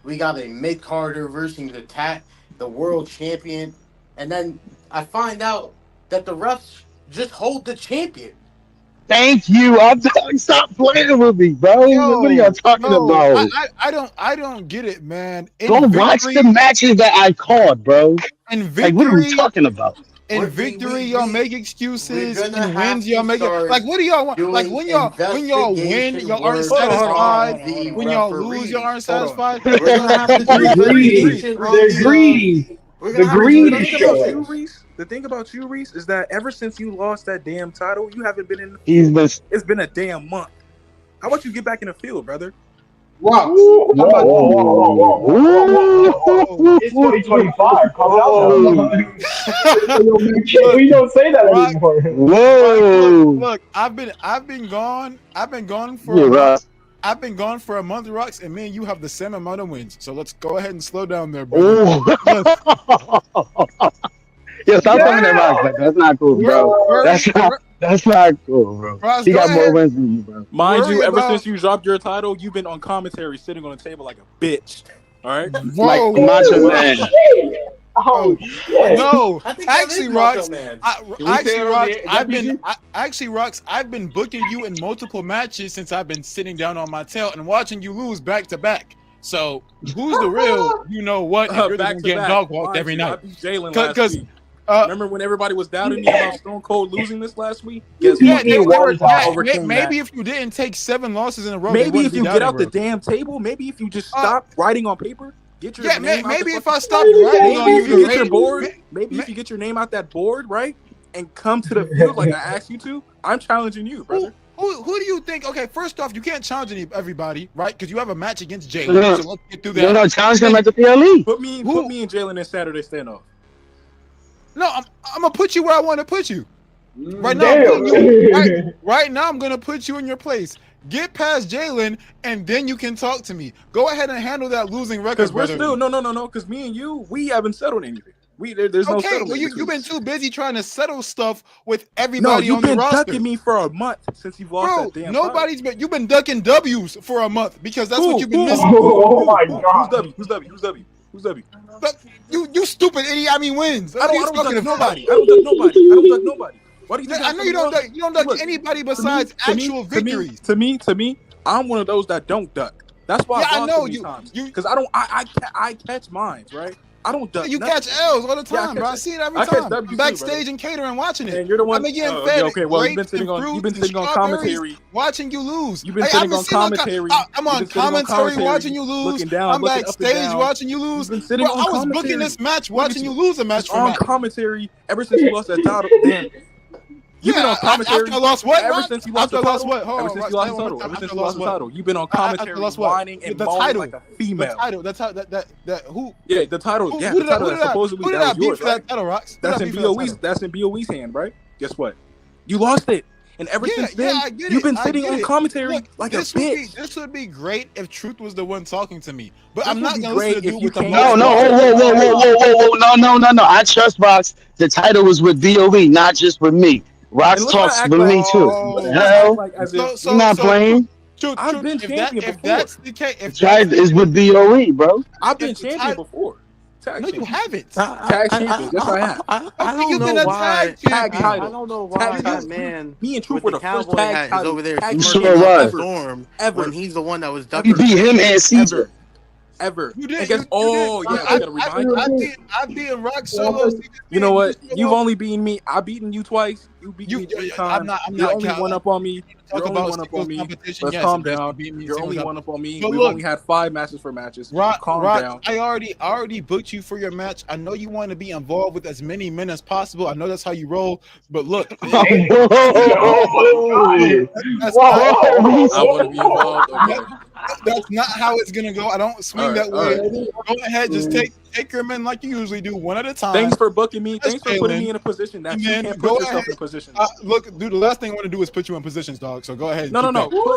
We got a mid carder versus the world champion, and then I find out that the refs just hold the champion. Thank you. Stop playing with me, bro. What are y'all talking about? I don't get it, man. Go watch the matches that I called, bro. In Like, what are we victory, talking about? in victory, y'all make excuses. In wins, y'all make it. Like, what do y'all want? Like, when y'all win, y'all aren't satisfied. When y'all lose, y'all aren't satisfied. We're gonna have to do They're greedy. They're greedy. The greed is showing. The thing about you, Reese, is that ever since you lost that damn title, you haven't been in the field. It's been a damn month. How about you get back in the field, brother? Wow. It's 2025. Calm down. We don't say that anymore. Whoa. Look, I've been gone for a month. I've been gone for a month, Rocks, and me and you have the same amount of wins. So let's go ahead and slow down there, bro. Yeah, stop talking that Rocks. Like, that's not cool, bro. That's not cool, bro. Ross, he got ahead. more wins than you, bro. Mind you, ever since you dropped your title, you've been on commentary sitting on the table like a bitch. All right? Like Macho Man. Oh shit! No, actually, Rocks. Rocks, I've been booking you in multiple matches since I've been sitting down on my tail and watching you lose back to back. So who's the real? You know what? If you're the one getting dog walked every night. I beat Jalen last week. Remember when everybody was doubting me about Stone Cold losing this last week? Guess what? Maybe if you didn't take 7 losses in a row, maybe if you get out the damn table, maybe if you just stop writing on paper. Get your name maybe out if I stopped writing on you, get your board. Maybe if you get your name out that board, right, and come to the field like I asked you to, I'm challenging you, brother. Who do you think? Okay, first off, you can't challenge everybody, right? Because you have a match against Jalen. So let's get through that. No, challenge them at the PLE. Put me and Jalen in Saturday standoff. No, I'm gonna put you where I want to put you. Right now, right now, I'm gonna put you in your place. Get past Jalen, and then you can talk to me. Go ahead and handle that losing record. Because we're still no. Because me and you, we haven't settled anything. There's no settlement. Well, you've been too busy trying to settle stuff with everybody on the roster. No, you've been ducking me for a month since you've lost that damn title. You've been ducking W's for a month because that's what you've been missing. Oh my God. Who's W? But you stupid idiot. I mean wins. I don't duck nobody. I don't duck nobody. Why do you think I know you don't duck? You don't duck anybody besides actual victories. To me, I'm one of those that don't duck. That's why I know you because I catch mines, right? I don't duck. You catch L's all the time, bro. I see it every time. I'm backstage and catering, watching it. And you're the one. I'm getting fed. Okay, well, you've been sitting on commentary, watching you lose. You've been sitting on commentary. I'm on commentary watching you lose. I'm backstage watching you lose. You've been sitting on I was booking this match, watching you lose a match. On commentary ever since you lost that title. Damn. You've been on commentary. After I lost what? Ever since you lost the title. Ever since you lost the title. You've been on commentary, whining and moaning like a female. The title. Who? Yeah, the title. Yeah, the title that supposedly that was yours, right? That's in BOE's hand, right? Guess what? You lost it. And ever since then, you've been sitting on commentary like a bitch. This would be great if Truth was the one talking to me. But I'm not going to listen to you with the whoa. No. I trust Rocks. The title was with BOE, not just with me. Rocks talks with me too. Hell, you're not playing. I've been champion before. If that's the case, it's with BOE, bro. I've been champion before. No, you haven't. Tag champion. Yes, I have. I don't know why. Tag title. I don't know why that man. Me and Truth were the first tag title over there. Storm when he's the one that was ducking. You beat him and Caesar. Ever. You did. I guess. I beat Rock Solo. You know what? You've only beaten me. I've beaten you twice. You beat me 3 times. You're only one up on me. You're only one up on me. Let's calm down. You're only one up on me. We've only had 5 matches for matches. Calm down. I already booked you for your match. I know you want to be involved with as many men as possible. I know that's how you roll. But look, I want to be involved. Okay. That's not how it's gonna go. I don't swing that way. Go ahead, just take your men like you usually do, one at a time. Thanks for booking me. Thanks for putting me in a position that you can't put yourself in a position. Look, dude, the last thing I want to do is put you in positions, dog. So go ahead. No.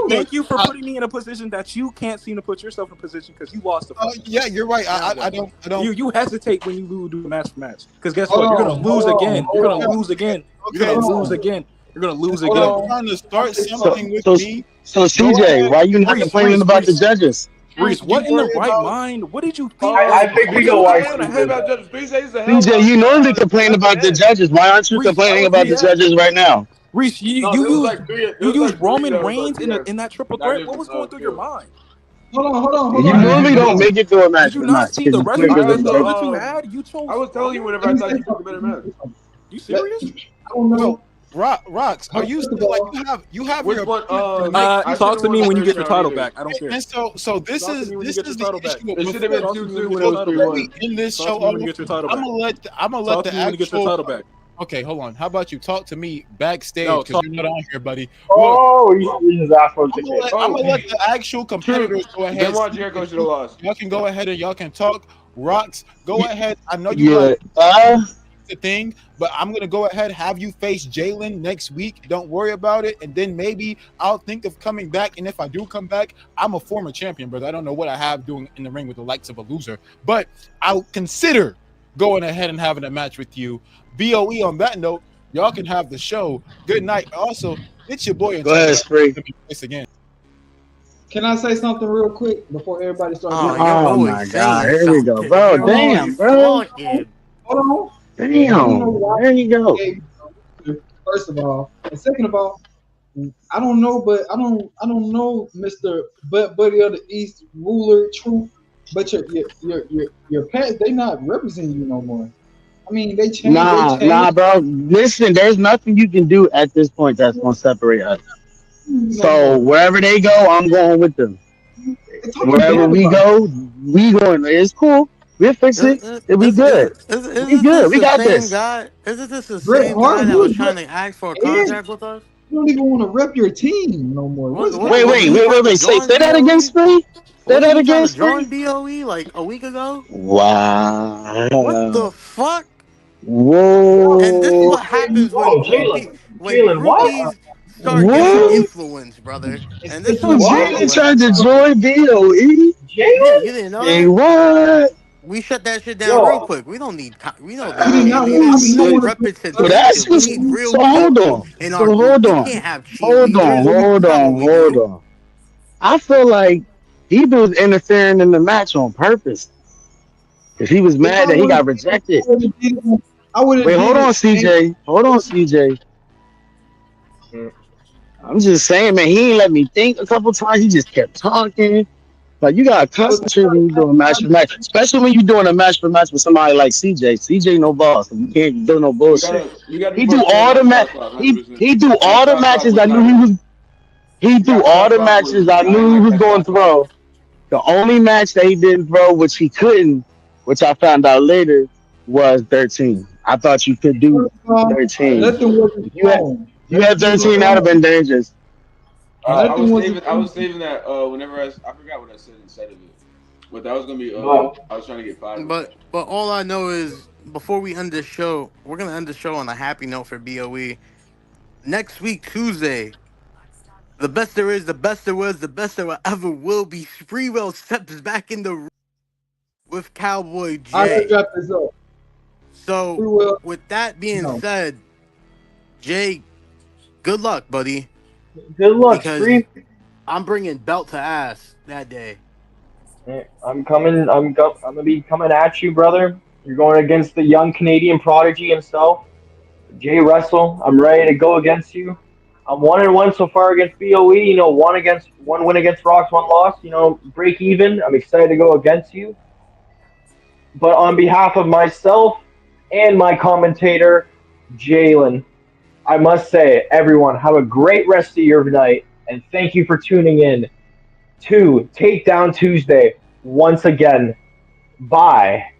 Thank you for putting me in a position that you can't seem to put yourself in a position because you lost the fight. Yeah, you're right. I don't. You hesitate when you do match for match because guess what? You're gonna lose again. You're gonna lose again. You're gonna lose again. You're gonna lose again. I'm trying to start something with me. So CJ, why you not complaining about the judges? Reese, what in the right mind? What did you think? I think we go watch CJ, you normally complain about the judges. Why aren't you complaining about the judges right now? Reese, you used Roman Reigns in that triple threat. What was going through your mind? Hold on. You normally don't make it through a match. Did you not see the rest of the show that you had? You chose. I was telling you whenever I thought you took a better match. You serious? I don't know. Rocks, are you still like you have Which your one? Talk to me when you get your title back. I don't care. And so this is the issue. It should have been 2-2 when it was 3-1. In this show, when you get your title back. I'm gonna let the actual. Get your title back. Okay, hold on. How about you talk to me backstage because you're not on here, buddy. Oh, you just asked for a ticket. I'm gonna let the actual competitors go ahead. Then why Jericho should have lost? Y'all can go ahead and y'all can talk. Rocks, go ahead. I know you like the thing, but I'm gonna go ahead have you face Jalen next week. Don't worry about it, and then maybe I'll think of coming back. And if I do come back, I'm a former champion, brother. I don't know what I have doing in the ring with the likes of a loser, but I'll consider going ahead and having a match with you. BOE on that note, y'all can have the show. Good night. Also, it's your boy. Go ahead, Spree. Again. Can I say something real quick before everybody starts? Oh my God! Here we go, bro. Damn, bro. Hold on. Damn. There you go. First of all, and second of all, I don't know, but I don't know, Mr. Buddy of the East ruler, truth. But your past, they not representing you no more. I mean, they changed. Nah, bro. Listen, there's nothing you can do at this point that's gonna separate us. So wherever they go, I'm going with them. Wherever we go, we going. It's cool. We'll fix it. It'll be good. We good. We got this. Isn't this the same guy that was trying to ask for a contract with us? You don't even want to rep your team no more. Wait. Say that again, Spree. Say that again, Spree. Join BOE like a week ago. Wow. What the fuck? Whoa. And this is what happens when groupies start getting influence, brother. And this is Jalen tried to join BOE. Yeah, you didn't know Hey, that? what? We shut that shit down real quick. We don't need. We don't need representation. We need real. So hold on. We can't have Hold on. I feel like he was interfering in the match on purpose because he was mad that he got rejected. Wait, hold on, CJ. I'm just saying, man. He ain't let me think a couple times. He just kept talking. Like, you gotta concentrate when you're doing match for match, especially when you're doing a match for match with somebody like CJ. CJ no boss. You can't do no bullshit. He do all the He do all the matches. I knew he was. He do all the matches I knew he was going to throw. The only match that he didn't throw, which he couldn't, which I found out later, was 13. I thought you could do 13. You had 13, that'd have been dangerous. I was saving that whenever I forgot what I said instead of it, but that was gonna be I was trying to get 5. But all I know is before we end this show, we're gonna end the show on a happy note for BOE. Next week Tuesday, the best there is, the best there was, the best there ever will be. Spreewell steps back in the ring with Cowboy Jay. I got this up. So with that being said, Jay, good luck, buddy. Good luck, Spree. I'm bringing belt to ass that day. I'm gonna be coming at you, brother. You're going against the young Canadian prodigy himself, Jay Russell. I'm ready to go against you. I'm 1-1 so far against BOE. You know, one win against Rocks, 1 loss. You know, break even. I'm excited to go against you. But on behalf of myself and my commentator, Jalen, I must say, everyone, have a great rest of your night, and thank you for tuning in to Takedown Tuesday once again. Bye.